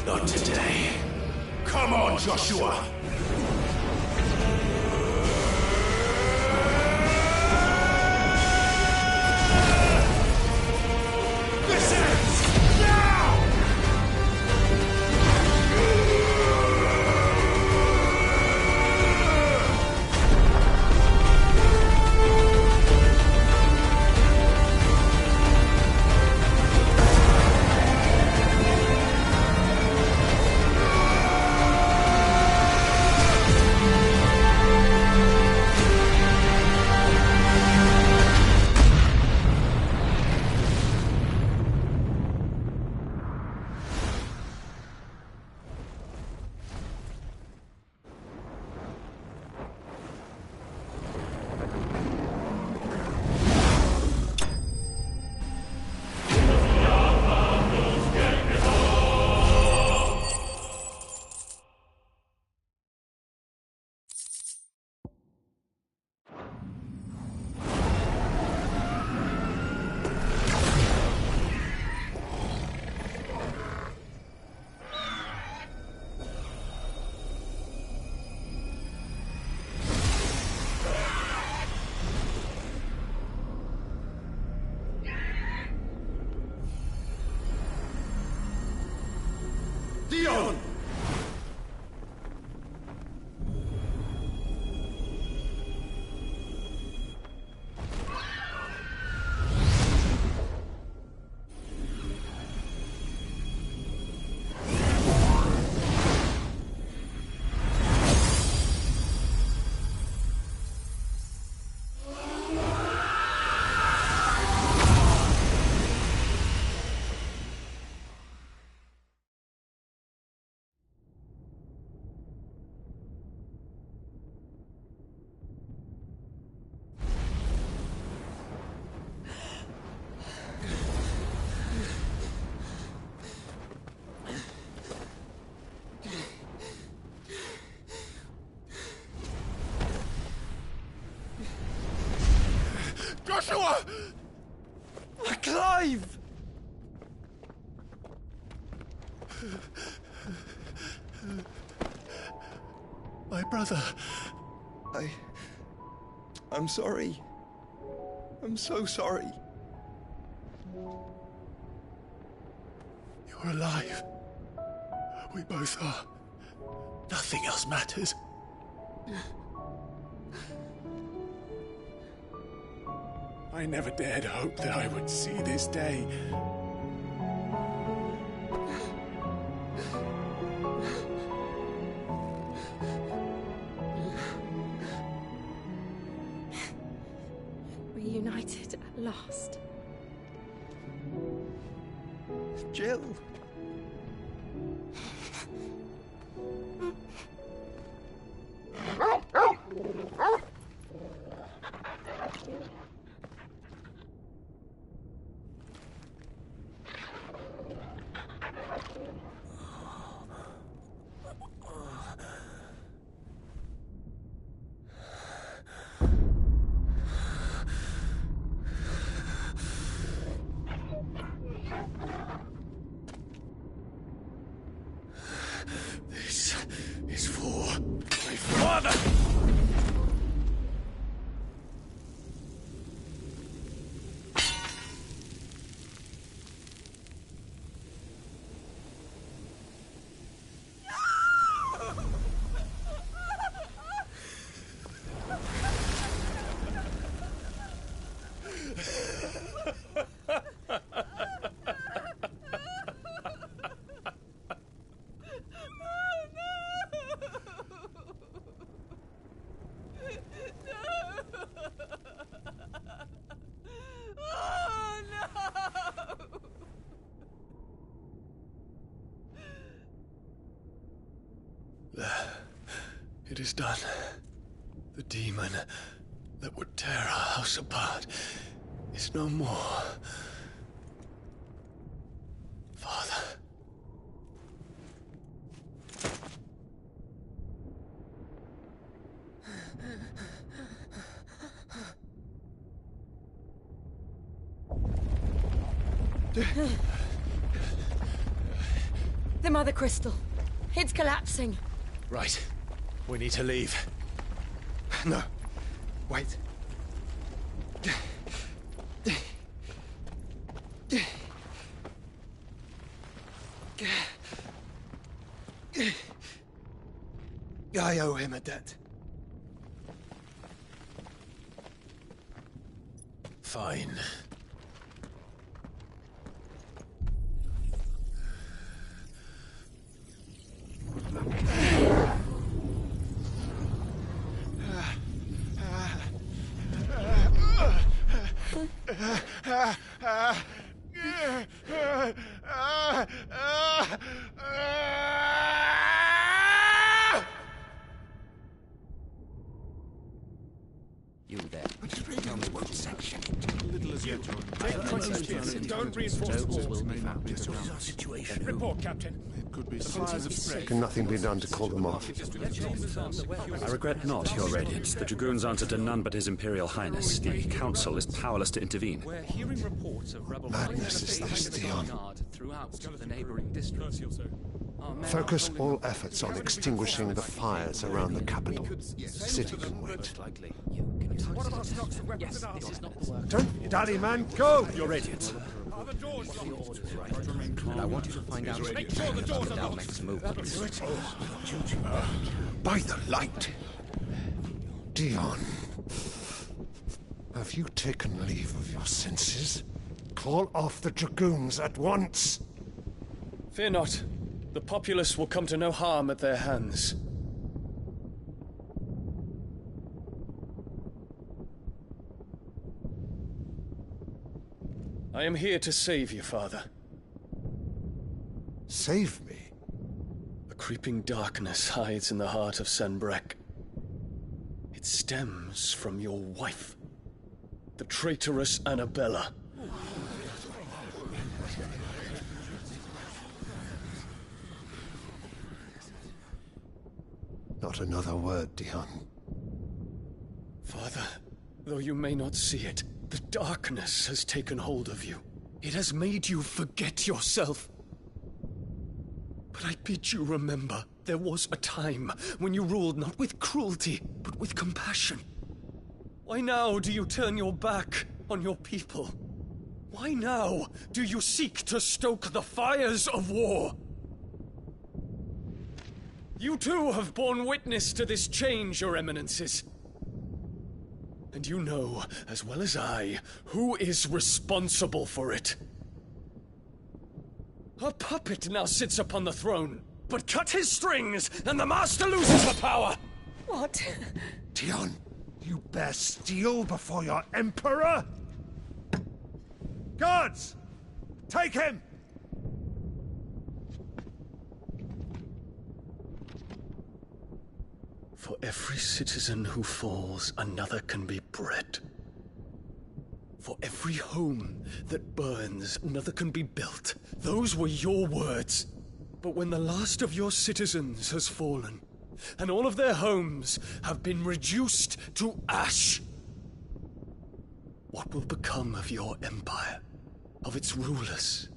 Not today. Come on, Joshua! This ends now! Dion! Joshua! Clive! My brother. I'm sorry. I'm so sorry. You're alive. We both are. Nothing else matters. I never dared hope that I would see this day. Reunited at last. Jill. This is for my father! It is done. The demon that would tear our house apart is no more. Father. The Mother Crystal. It's collapsing. Right. We need to leave. No. Wait. I owe him a debt. Fine. You there. Tell me what section. Little as you. Don't reinforce the walls. Situation. Report, Captain. It could be fires have spread. Can nothing be done to call them off? I regret not, Your Radiance. The Dragoons answer to none but His Imperial Highness. The Council is powerless to intervene. We're hearing reports of rebel Madness is this, Dion. throughout the neighboring districts. Focus all efforts on extinguishing the fires around the capital. The city can wait. What about stocks of weapons and armor? Don't daddy, man, go! Your Radiance. I want you to find out Make sure the doors are locked. next movement. By the light! Dion, have you taken leave of your senses? Call off the Dragoons at once! Fear not. The populace will come to no harm at their hands. I am here to save you, Father. Save me? A creeping darkness hides in the heart of Sanbrek. It stems from your wife, the traitorous Annabella. Not another word, Dion. Father, though you may not see it, the darkness has taken hold of you. It has made you forget yourself. But I bid you remember, there was a time when you ruled not with cruelty, but with compassion. Why now do you turn your back on your people? Why now do you seek to stoke the fires of war? You too have borne witness to this change, Your Eminences. And you know, as well as I, who is responsible for it. A puppet now sits upon the throne, but cut his strings, and the master loses the power! What? Dion, you bear steel before your Emperor? Guards! Take him! For every citizen who falls, another can be bred. For every home that burns, another can be built. Those were your words. But when the last of your citizens has fallen, and all of their homes have been reduced to ash, what will become of your empire, of its rulers,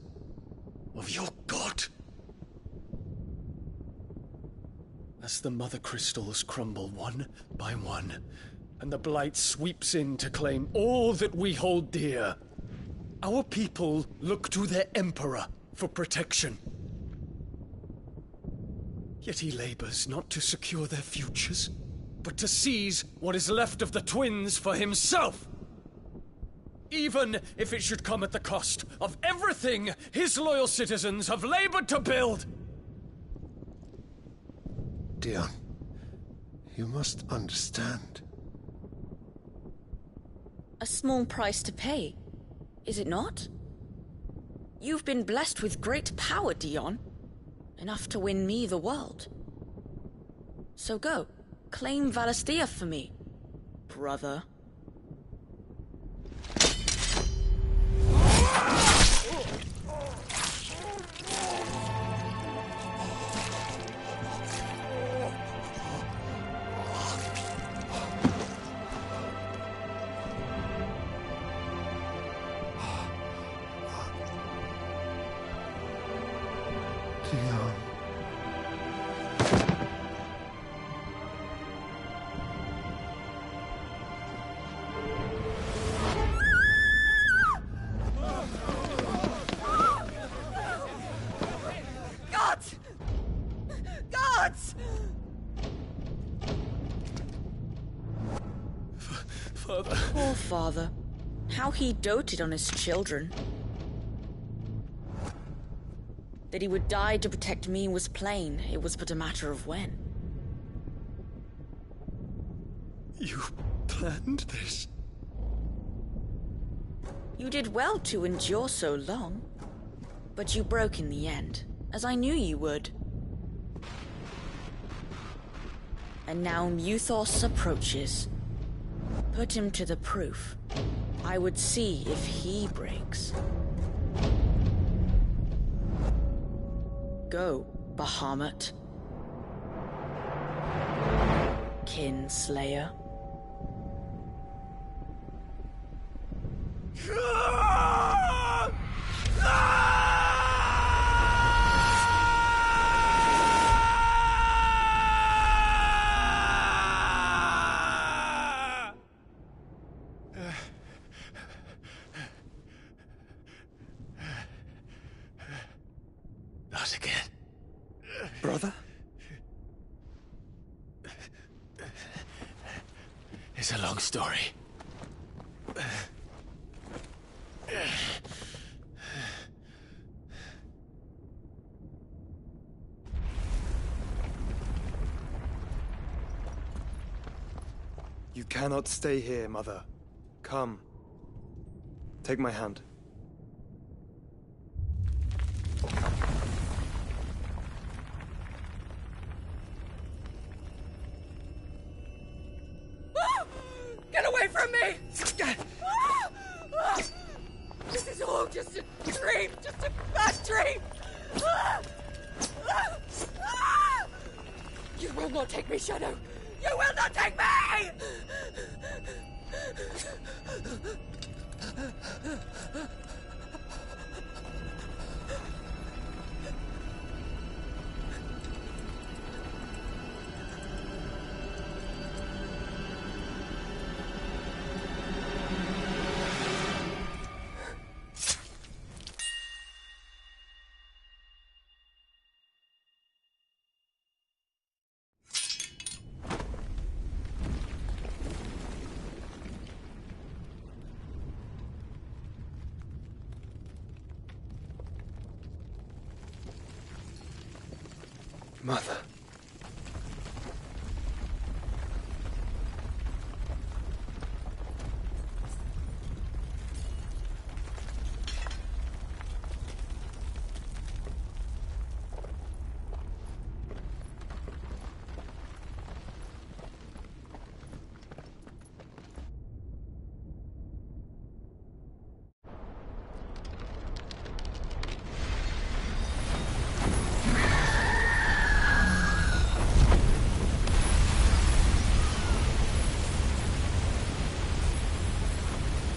of your god? As the Mother Crystals crumble one by one, and the Blight sweeps in to claim all that we hold dear, our people look to their Emperor for protection. Yet he labors not to secure their futures, but to seize what is left of the twins for himself! Even if it should come at the cost of everything his loyal citizens have labored to build! Dion, you must understand. A small price to pay, is it not? You've been blessed with great power, Dion. Enough to win me the world. So go, claim Valisthea for me, brother. Dion. Gods! Gods! Father. Poor father. How he doted on his children. That he would die to protect me was plain. It was but a matter of when. You planned this? You did well to endure so long. But you broke in the end, as I knew you would. And now Muthos approaches. Put him to the proof. I would see if he breaks. Go, Bahamut. Kinslayer. Not again. Brother? It's a long story. You cannot stay here, Mother. Come. Take my hand. Get away from me! This is all just a dream, just a bad dream! You will not take me, Shadow! You will not take me! Mother.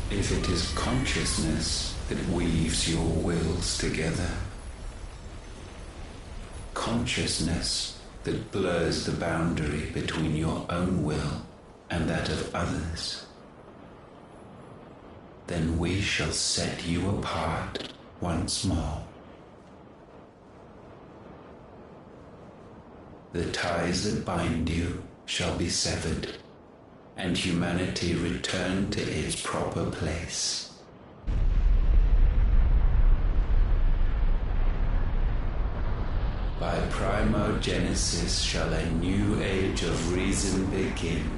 If it is consciousness that weaves your wills together, consciousness that blurs the boundary between your own will and that of others, then we shall set you apart once more. The ties that bind you shall be severed, and humanity return to its proper place. By primogenesis shall a new age of reason begin.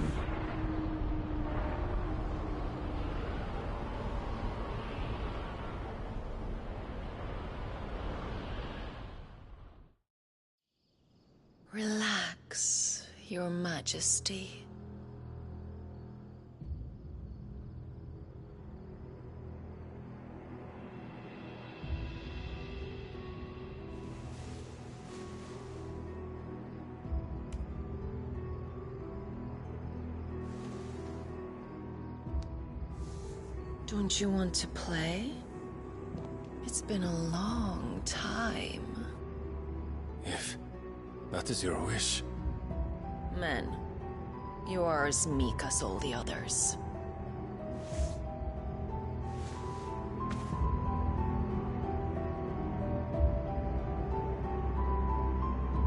Relax, Your Majesty. Don't you want to play? It's been a long time. That is your wish. Men, you are as meek as all the others.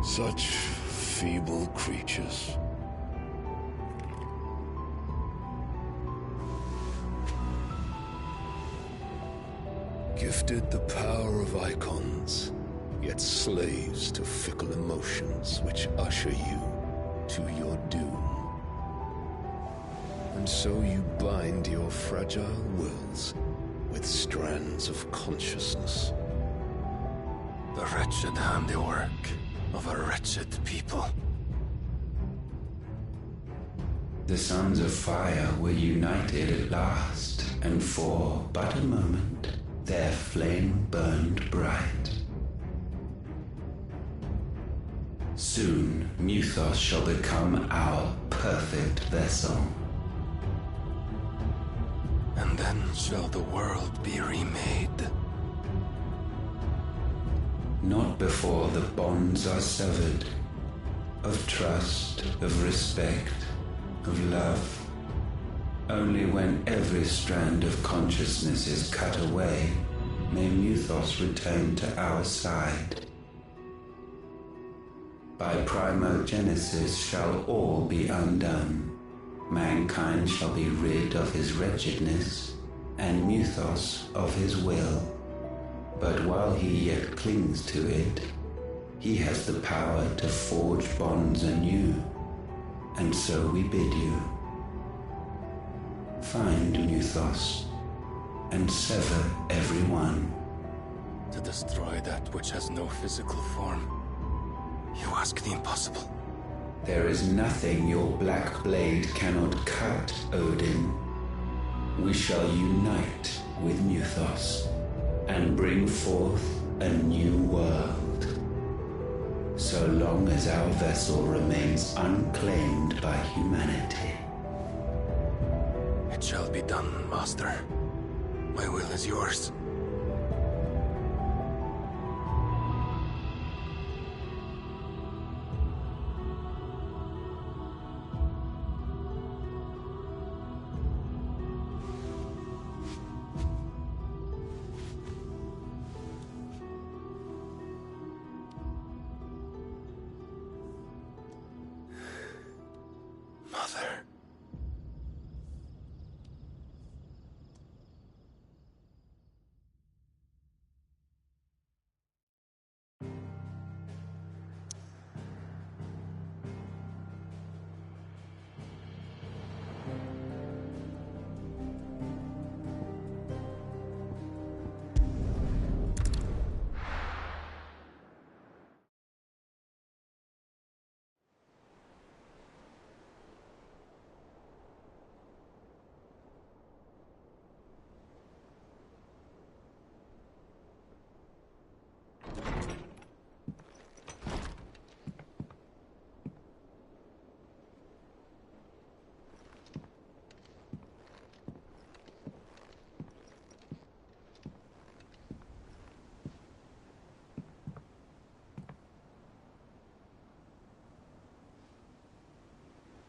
Such feeble creatures. Gifted the power of icons, yet slaves to fickle emotions which usher you to your doom. And so you bind your fragile wills with strands of consciousness. The wretched handiwork of a wretched people. The sons of fire were united at last, and for but a moment their flame burned bright. Soon Muthos shall become our perfect vessel. And then shall the world be remade. Not before the bonds are severed, of trust, of respect, of love. Only when every strand of consciousness is cut away, may Muthos return to our side. By primogenesis shall all be undone. Mankind shall be rid of his wretchedness, and Muthos of his will. But while he yet clings to it, he has the power to forge bonds anew. And so we bid you, find Muthos, and sever every one. To destroy that which has no physical form, you ask the impossible. There is nothing your black blade cannot cut, Odin. We shall unite with Muthos, and bring forth a new world. So long as our vessel remains unclaimed by humanity. It shall be done, Master. My will is yours. Mother.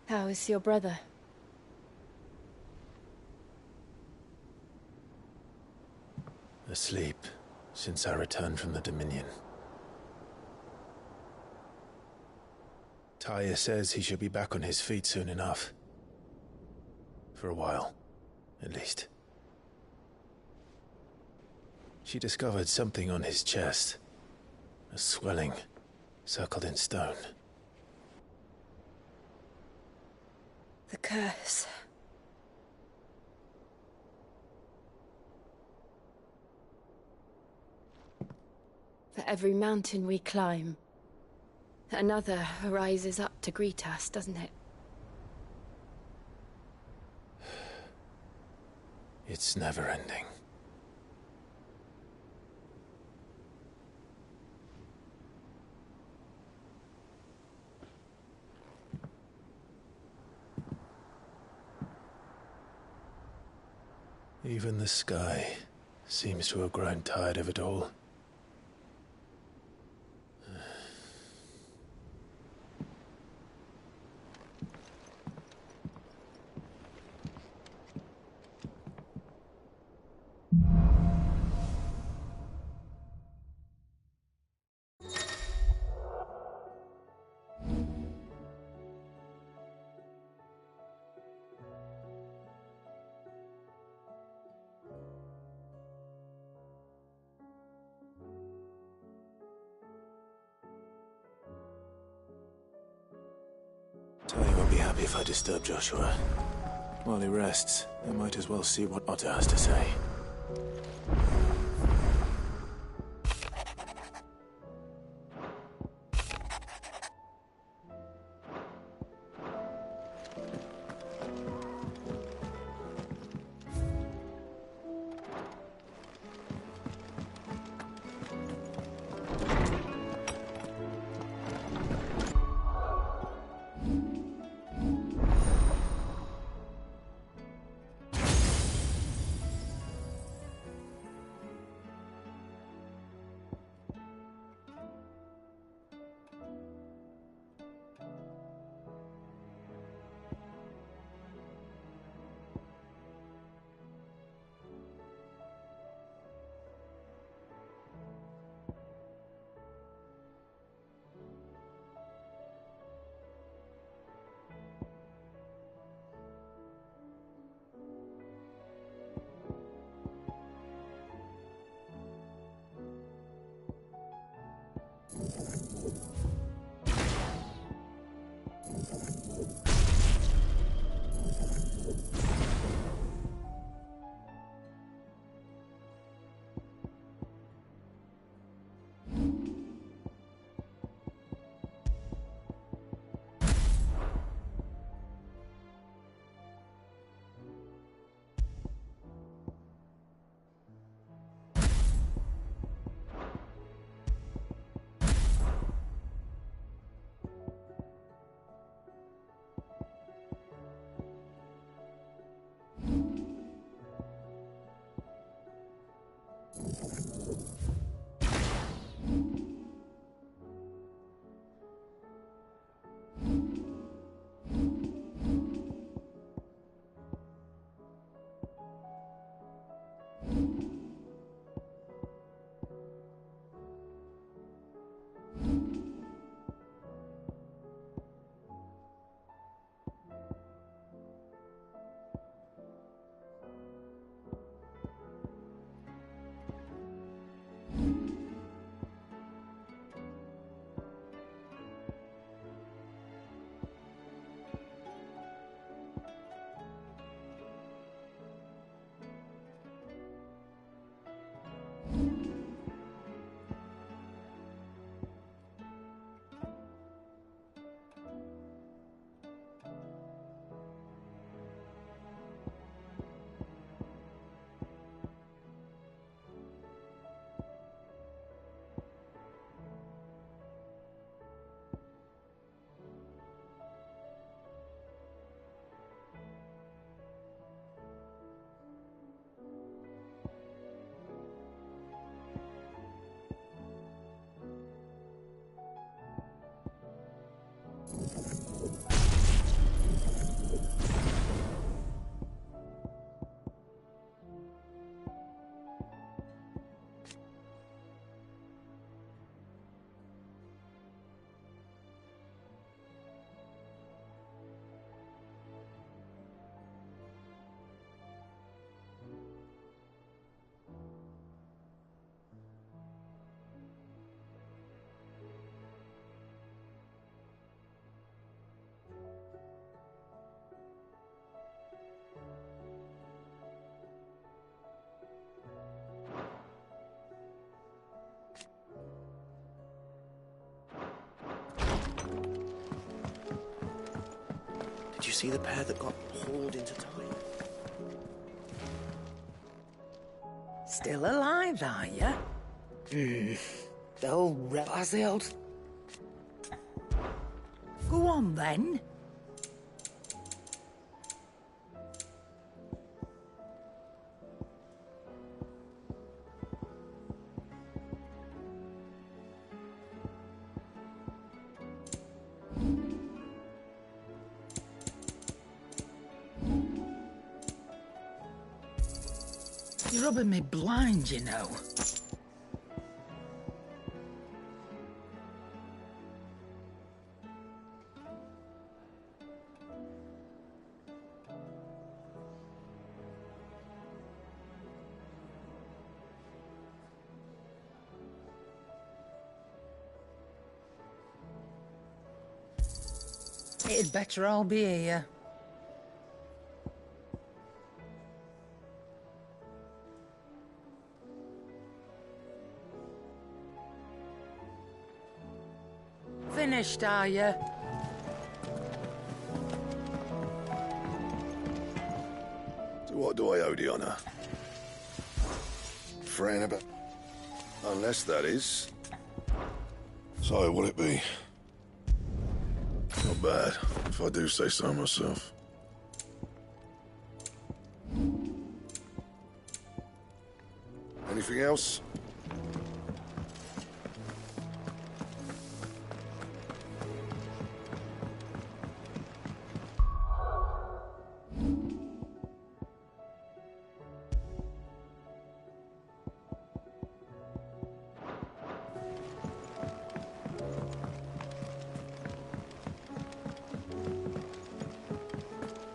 How is your brother? Asleep since I returned from the Dominion. Taya says he should be back on his feet soon enough. For a while, at least. She discovered something on his chest. A swelling, circled in stone. The curse. For every mountain we climb, another rises up to greet us, doesn't it? It's never ending. Even the sky seems to have grown tired of it all. happy if I disturb Joshua. While he rests, I might as well see what Otto has to say. Did you see the pair that got hauled into time? Still alive, are you? They'll rebel. Go on, then. You're rubbing me blind, you know. It'd better all be here. Finished, are you? To what do I owe the honor? Fran about... Unless that is... So, will it be? Not bad, if I do say so myself. Anything else?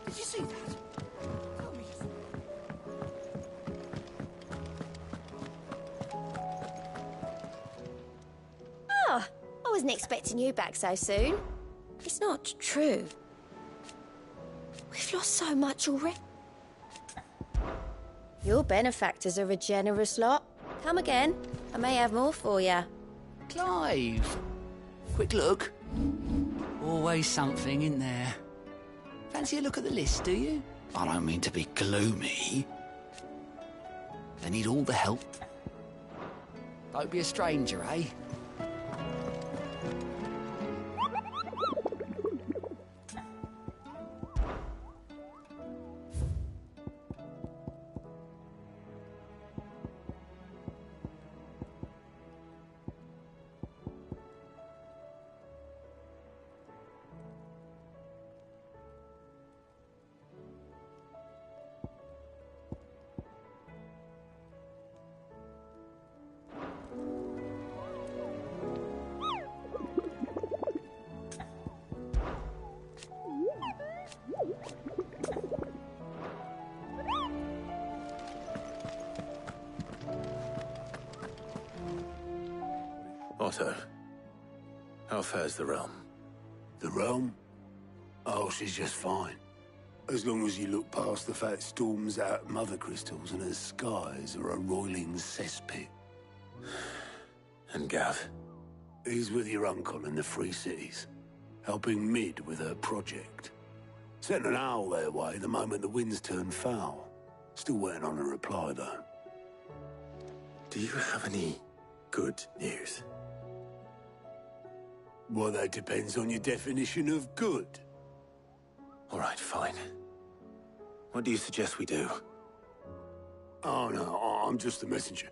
Did you see that? Tell me. Oh, I wasn't expecting you back so soon. It's not true. We've lost so much already. Your benefactors are a generous lot. Come again. I may have more for you. Clive! Quick look. Always something in there. Fancy a look at the list, do you? I don't mean to be gloomy. They need all the help. Don't be a stranger, eh? Otto, how fares the realm? The realm? Oh, she's just fine. As long as you look past the fat storms out mother crystals and her skies are a roiling cesspit. And Gav? He's with your uncle in the Free Cities, helping Mid with her project. Sent an owl their way the moment the winds turned foul. Still waiting on a reply, though. Do you have any good news? Well, that depends on your definition of good. All right, fine. What do you suggest we do? Oh, no, I'm just the messenger.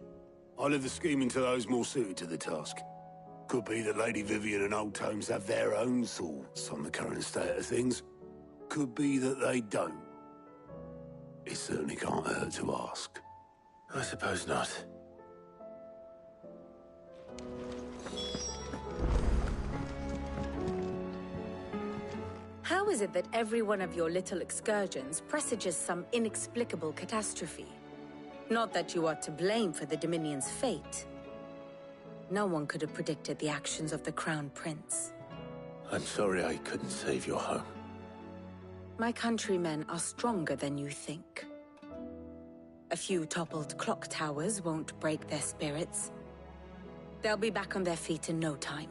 I leave the scheming to those more suited to the task. Could be that Lady Vivian and Old Tomes have their own thoughts on the current state of things. Could be that they don't. It certainly can't hurt to ask. I suppose not. How is it that every one of your little excursions presages some inexplicable catastrophe? Not that you are to blame for the Dominion's fate. No one could have predicted the actions of the Crown Prince. I'm sorry I couldn't save your home. My countrymen are stronger than you think. A few toppled clock towers won't break their spirits. They'll be back on their feet in no time.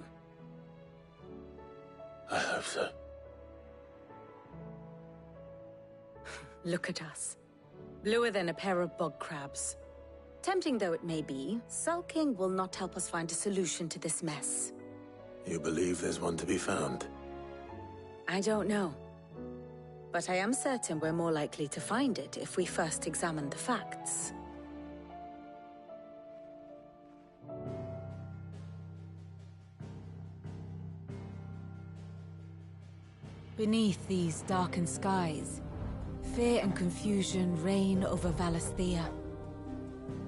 I hope so. Look at us. Bluer than a pair of bog crabs. Tempting though it may be, sulking will not help us find a solution to this mess. You believe there's one to be found? I don't know. But I am certain we're more likely to find it if we first examine the facts. Beneath these darkened skies, fear and confusion reign over Valisthea.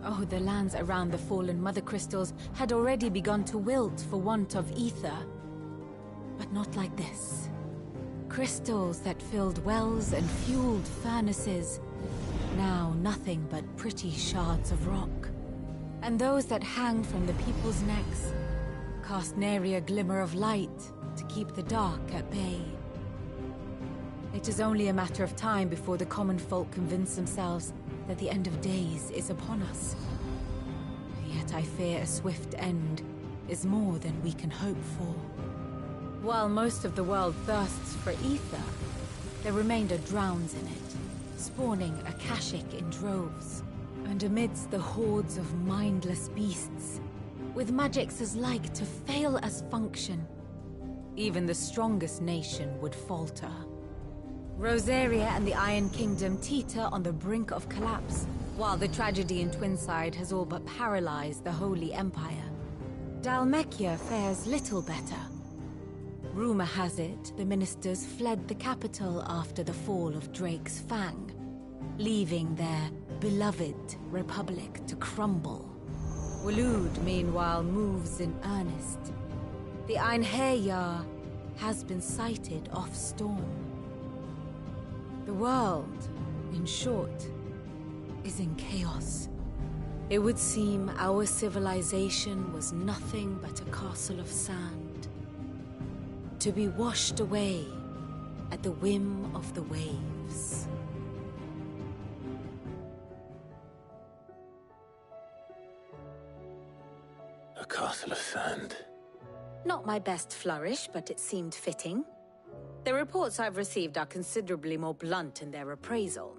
Oh, the lands around the fallen Mother Crystals had already begun to wilt for want of ether. But not like this. Crystals that filled wells and fueled furnaces, now nothing but pretty shards of rock. And those that hang from the people's necks cast nary a glimmer of light to keep the dark at bay. It is only a matter of time before the common folk convince themselves that the end of days is upon us. Yet I fear a swift end is more than we can hope for. While most of the world thirsts for ether, the remainder drowns in it, spawning Akashic in droves. And amidst the hordes of mindless beasts, with magics as like to fail as function, even the strongest nation would falter. Rosaria and the Iron Kingdom teeter on the brink of collapse, while the tragedy in Twinside has all but paralyzed the Holy Empire. Dhalmekia fares little better. Rumor has it the ministers fled the capital after the fall of Drake's Fang, leaving their beloved republic to crumble. Waloed, meanwhile, moves in earnest. The Einherjar has been sighted off-storm. The world, in short, is in chaos. It would seem our civilization was nothing but a castle of sand, to be washed away at the whim of the waves. A castle of sand. Not my best flourish, but it seemed fitting. The reports I've received are considerably more blunt in their appraisal.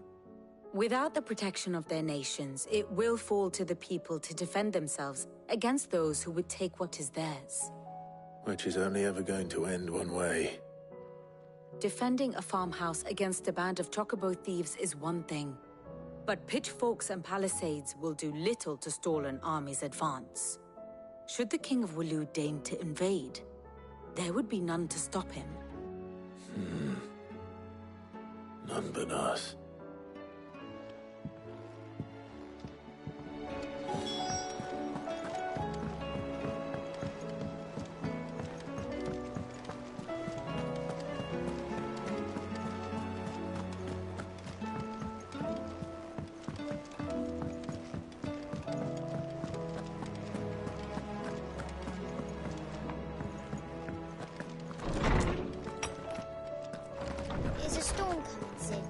Without the protection of their nations, it will fall to the people to defend themselves against those who would take what is theirs. Which is only ever going to end one way. Defending a farmhouse against a band of chocobo thieves is one thing, but pitchforks and palisades will do little to stall an army's advance. Should the King of Waloed deign to invade, there would be none to stop him. None but us. Is a storm coming soon?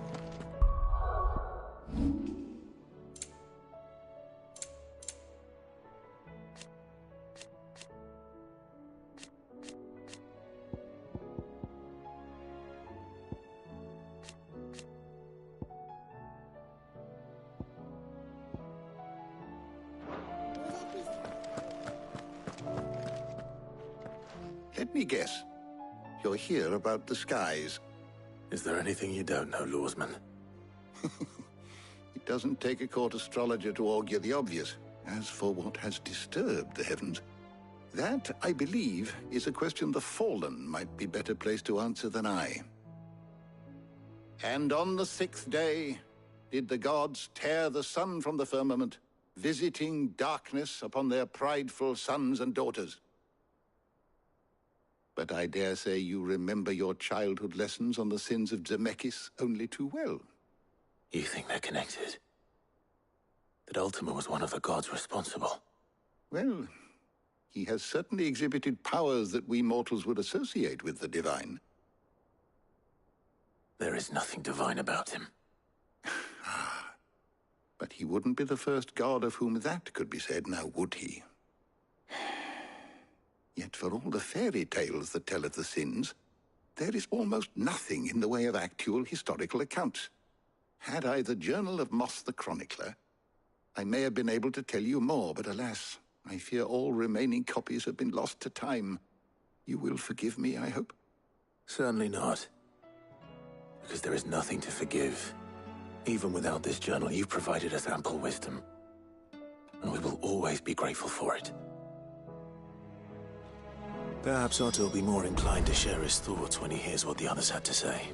Let me guess. You're here about the skies. Is there anything you don't know, Lawsman? It doesn't take a court astrologer to augur the obvious. As for what has disturbed the heavens, that, I believe, is a question the Fallen might be better placed to answer than I. And on the 6th day did the gods tear the sun from the firmament, visiting darkness upon their prideful sons and daughters. But I dare say you remember your childhood lessons on the sins of Zemeckis only too well. You think they're connected? That Ultima was one of the gods responsible? Well, he has certainly exhibited powers that we mortals would associate with the divine. There is nothing divine about him. But he wouldn't be the first god of whom that could be said, now would he? Yet for all the fairy tales that tell of the sins, there is almost nothing in the way of actual historical accounts. Had I the Journal of Moss the Chronicler, I may have been able to tell you more, but alas, I fear all remaining copies have been lost to time. You will forgive me, I hope? Certainly not. Because there is nothing to forgive. Even without this journal, you've provided us ample wisdom. And we will always be grateful for it. Perhaps Otto will be more inclined to share his thoughts when he hears what the others had to say.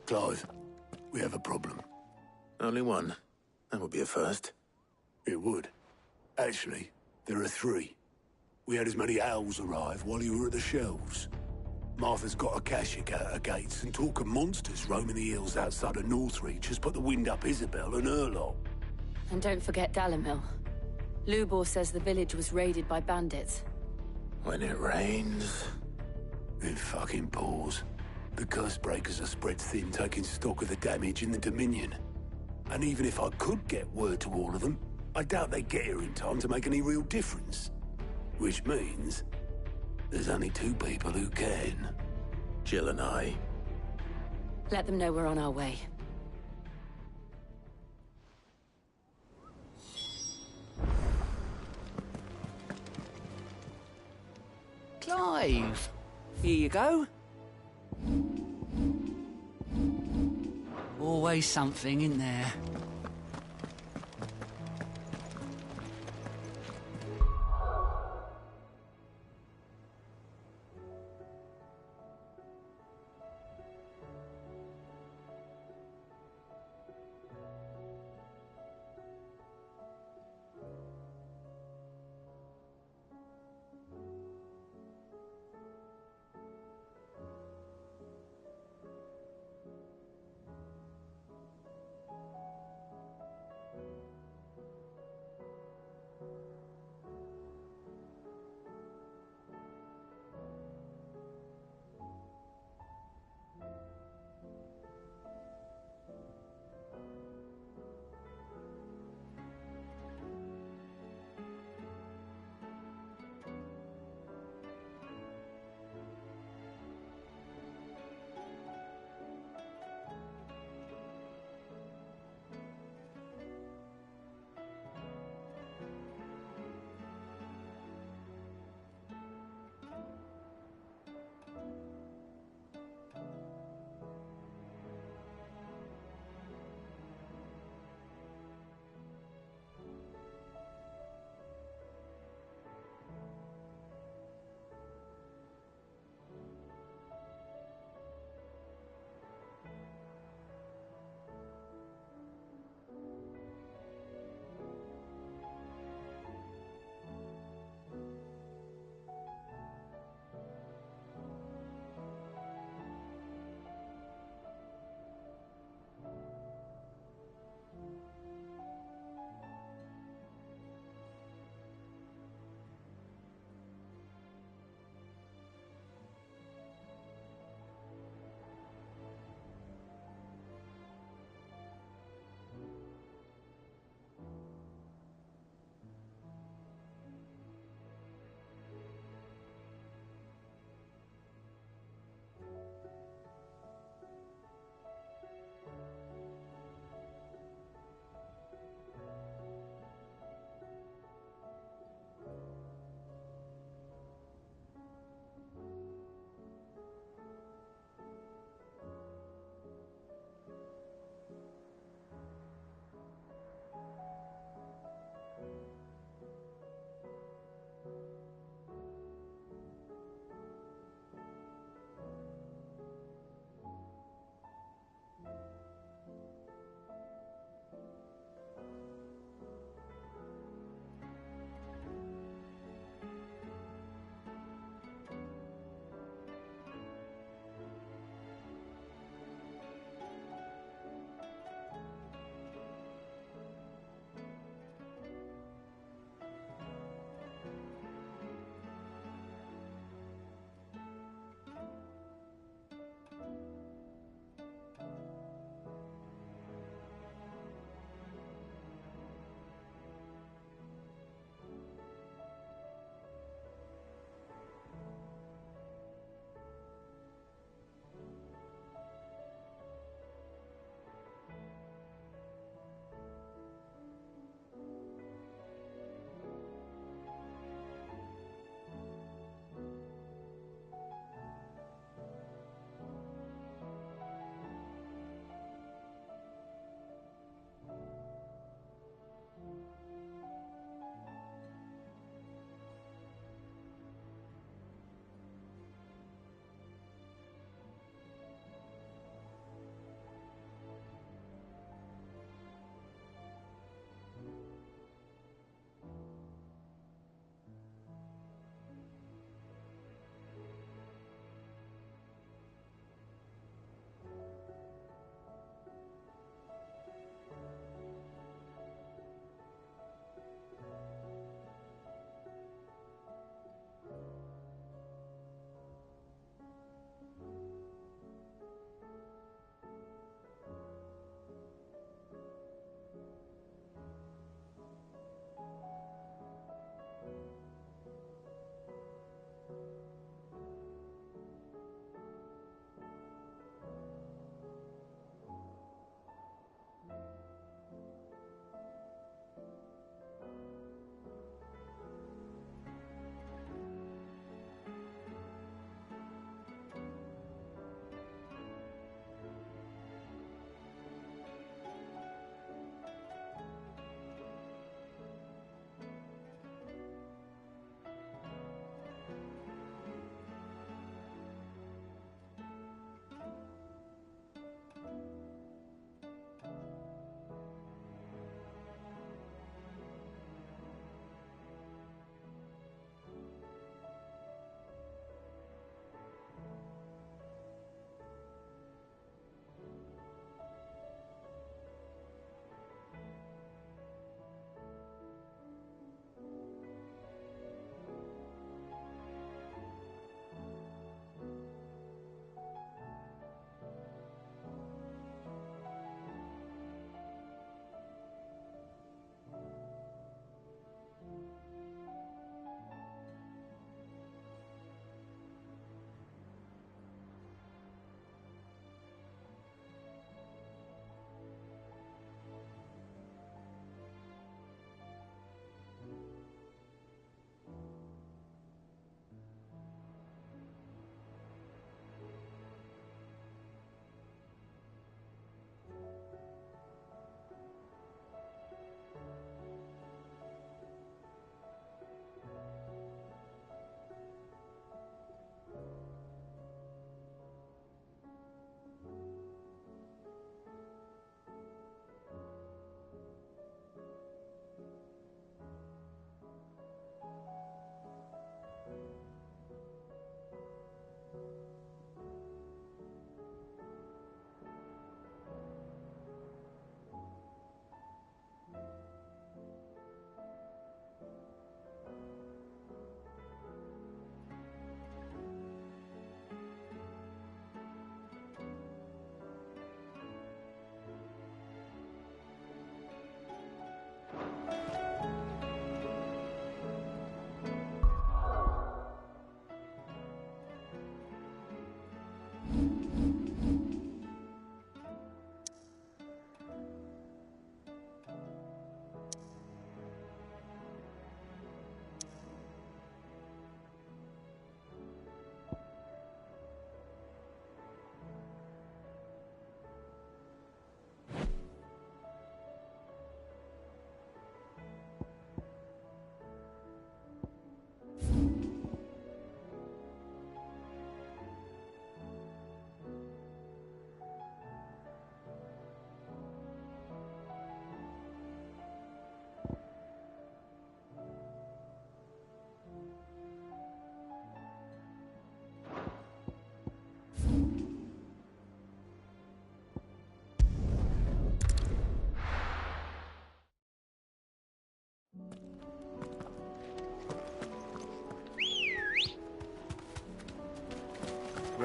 Clive, we have a problem. Only one? That would be a first. It would. Actually, there are 3. We had as many owls arrive while you were at the shelves. Martha's got a Akashic at her gates, and talk of monsters roaming the hills outside of Northreach has put the wind up Isabel and her lot. And don't forget Dalimil. Lubor says the village was raided by bandits. When it rains... It fucking pours. The curse breakers are spread thin, taking stock of the damage in the Dominion. And even if I could get word to all of them, I doubt they'd get here in time to make any real difference. Which means... there's only 2 people who can. Jill and I. Let them know we're on our way. Clive! Here you go. Always something in there.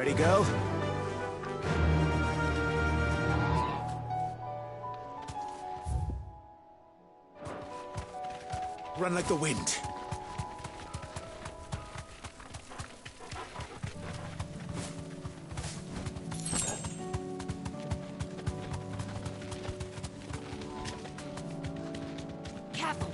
Ready, girl? Run like the wind. Careful.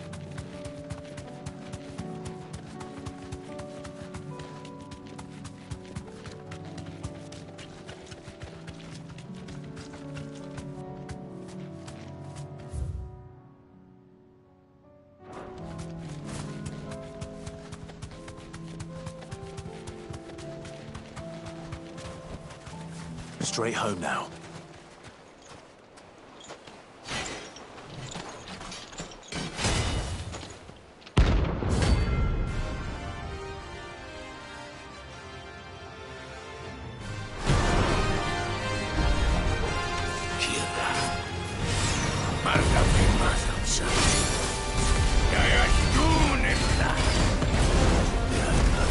Straight home now.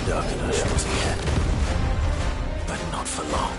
Dark and Ashworth again. But not for long.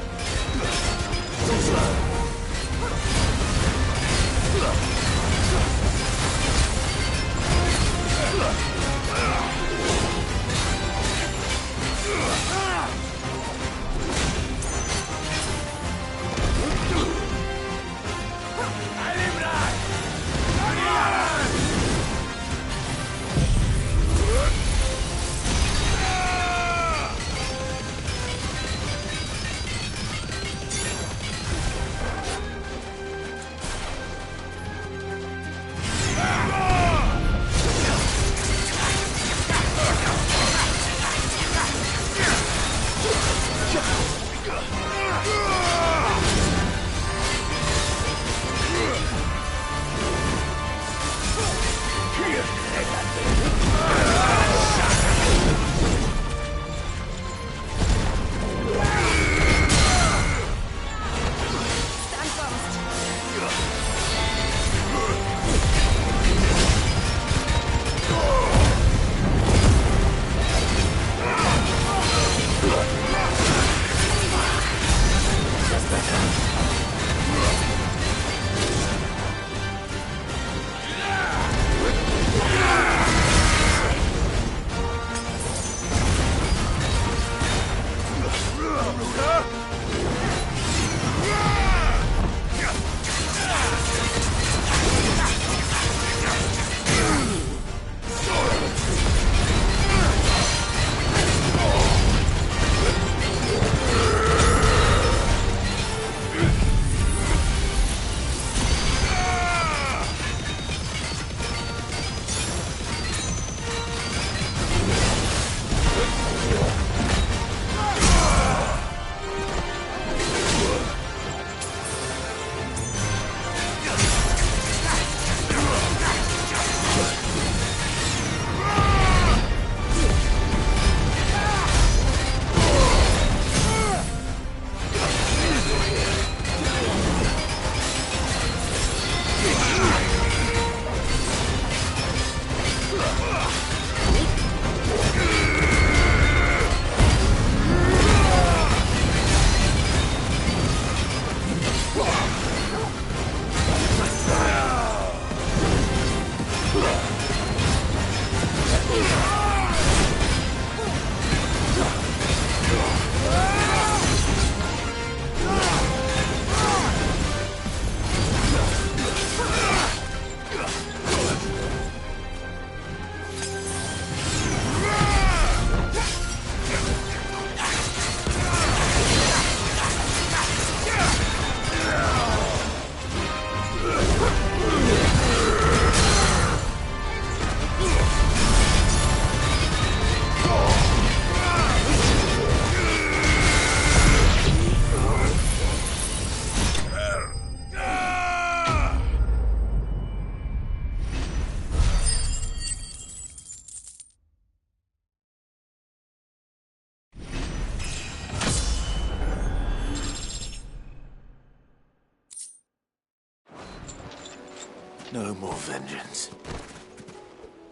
No more vengeance.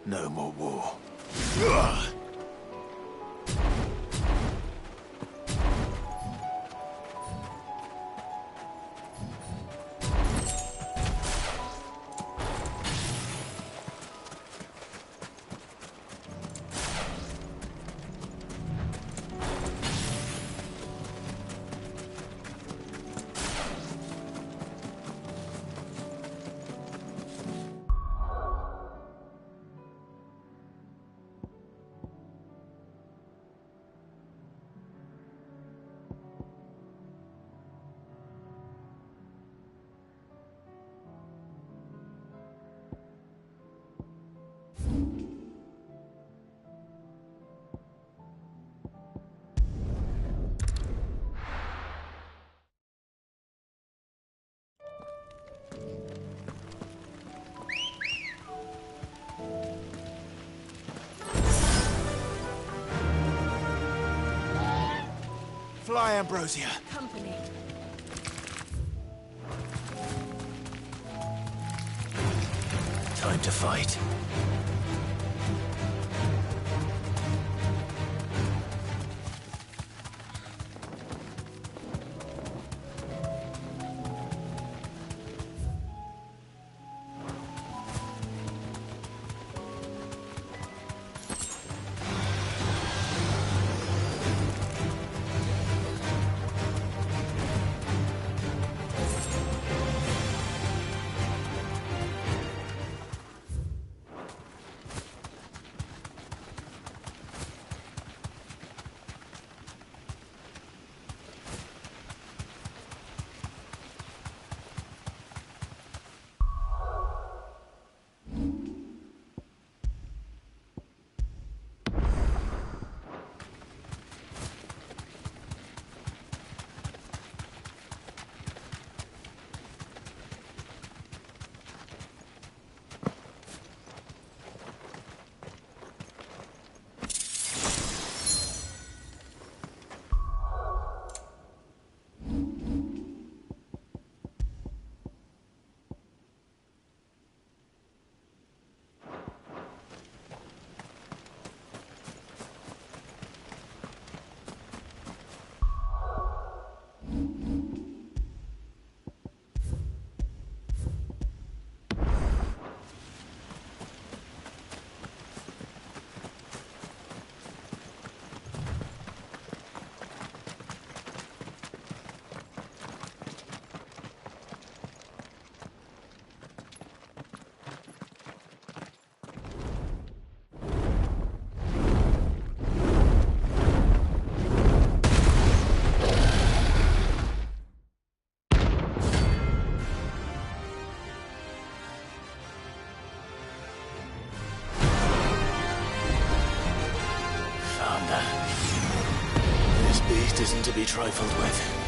No more war. Fly, Ambrosia. Company. Time to fight. This beast isn't to be trifled with.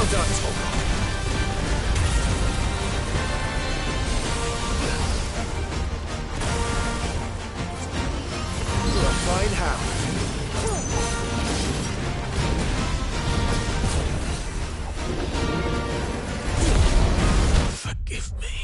Well done, Tolkien. You're a fine hound. Forgive me.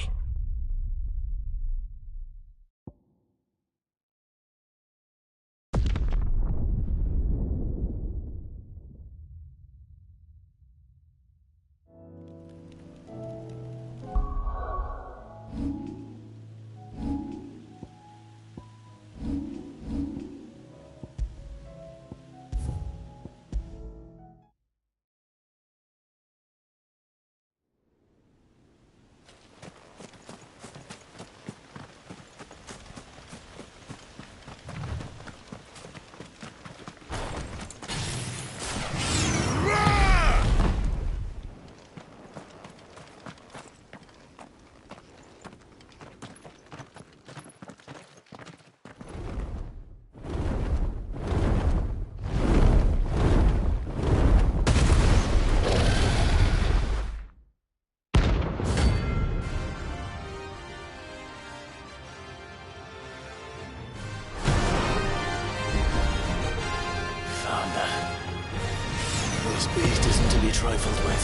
This beast isn't to be trifled with.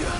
Yeah.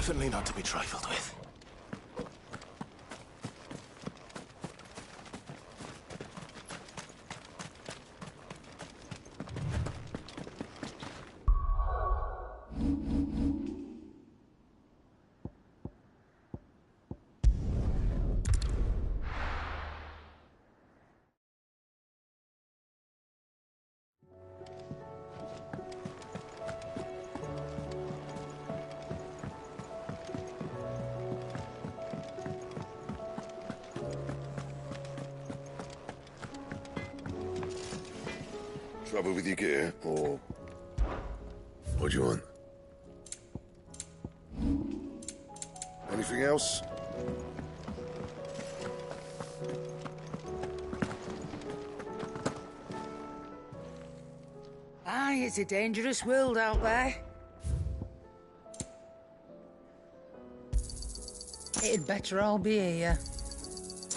Definitely not to be trifled with. Trouble with your gear, or what do you want? Anything else? Aye, it's a dangerous world out there. It'd better all be here.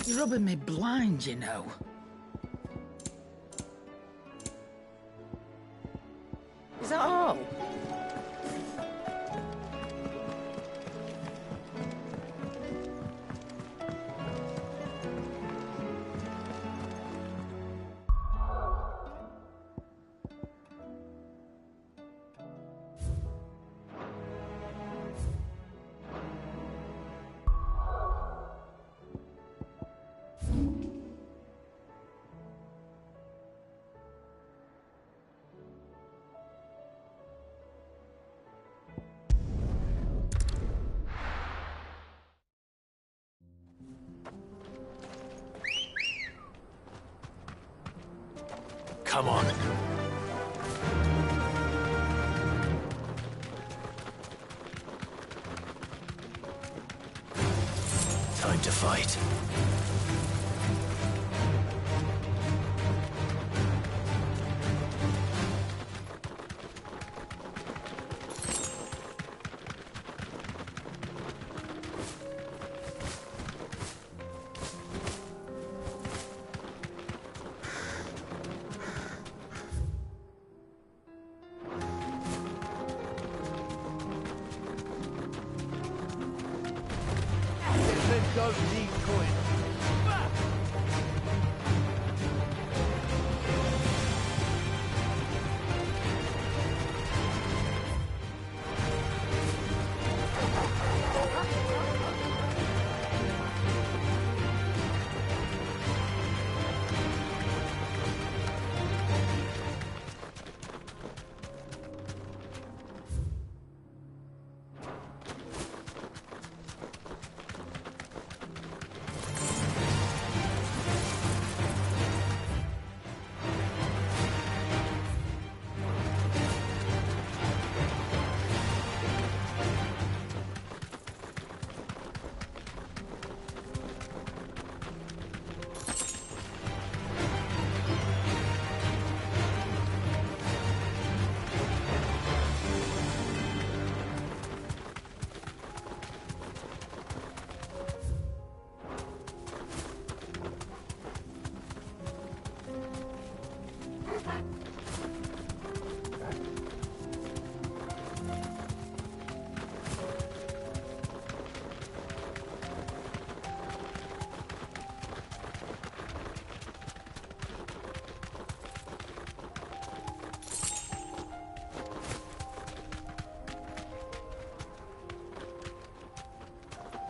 You're rubbing me blind, you know. Is that all? Come on. Time to fight. Don't need coin.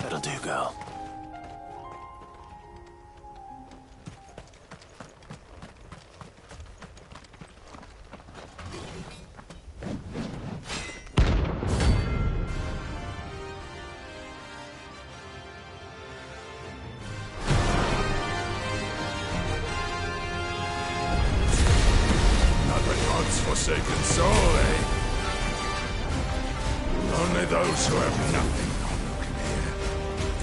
That'll do, girl. Not the gods' forsaken soul, eh? Only those who have nothing.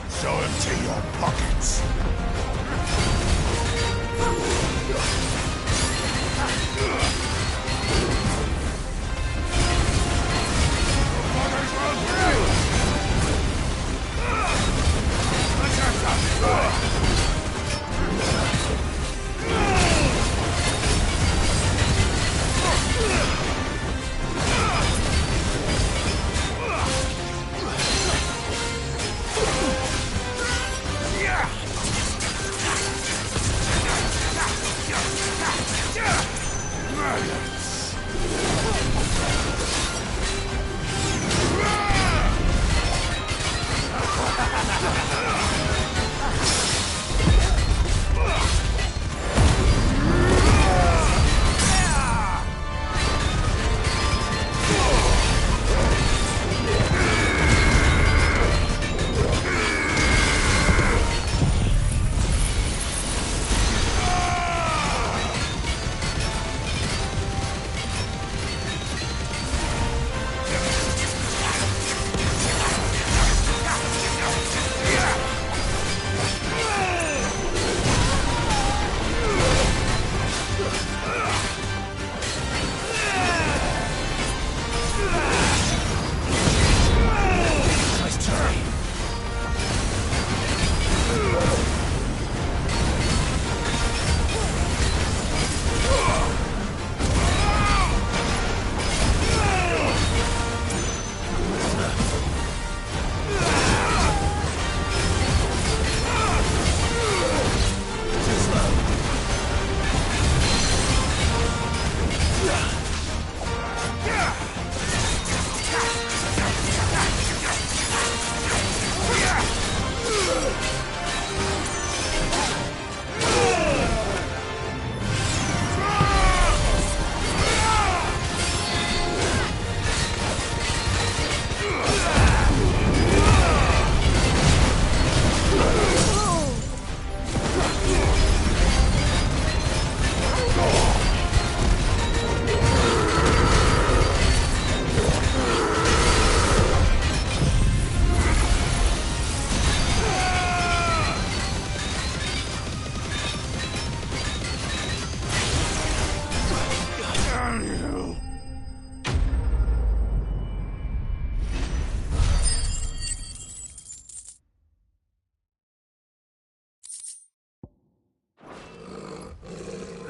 So empty your pockets.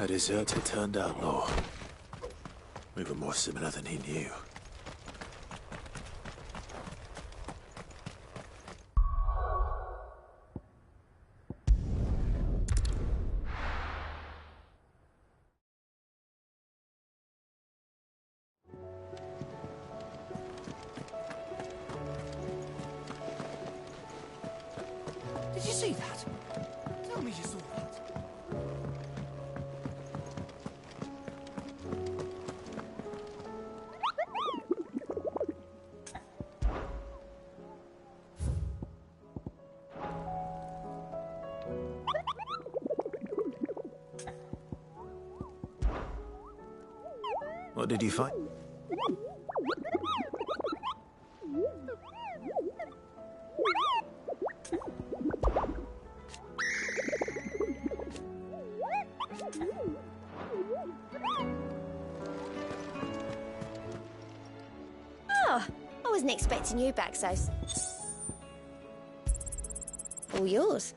A deserter turned outlaw. We were more similar than he knew. Did you see that? Tell me you saw that. What did you find? Oh, I wasn't expecting you back so... All yours.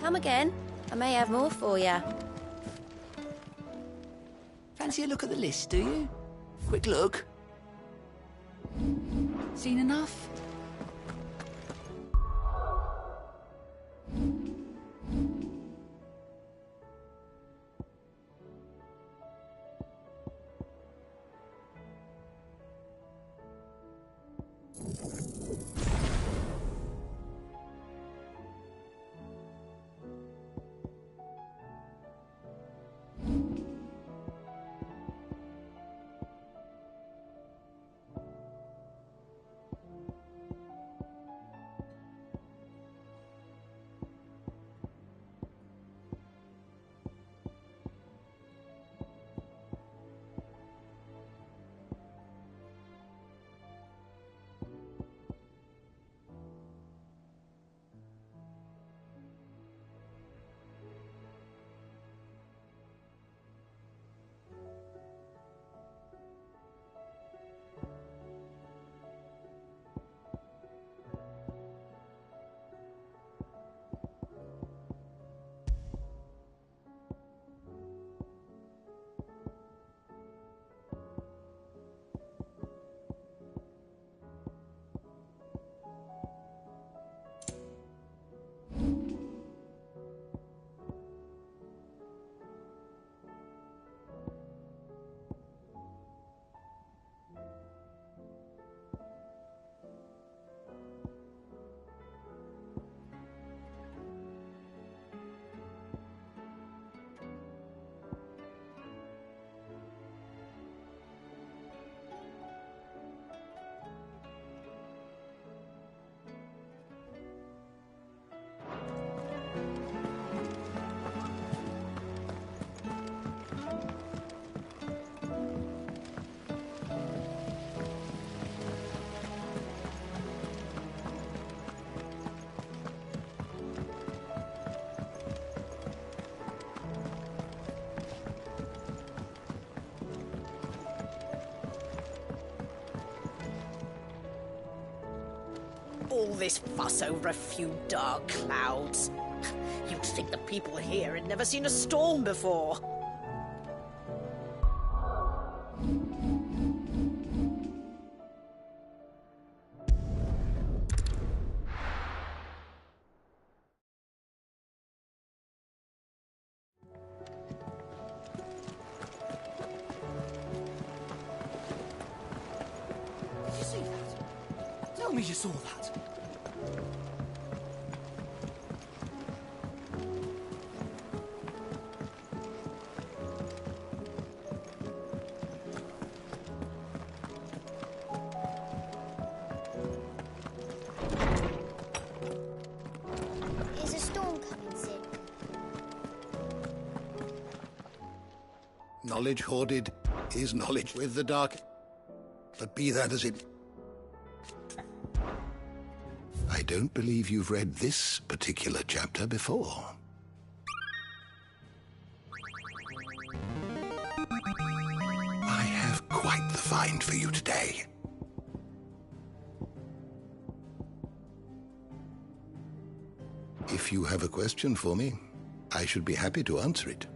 Come again. I may have more for you. Fancy a look at the list, do you? Quick look. Seen enough? All this fuss over a few dark clouds. You'd think the people here had never seen a storm before. Did you see that? Tell me you saw that. Is a storm coming soon? Knowledge hoarded is knowledge with the dark. But be that as it... I don't believe you've read this particular chapter before. I have quite the find for you today. If you have a question for me, I should be happy to answer it.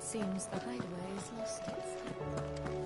Seems the hideaway has lost its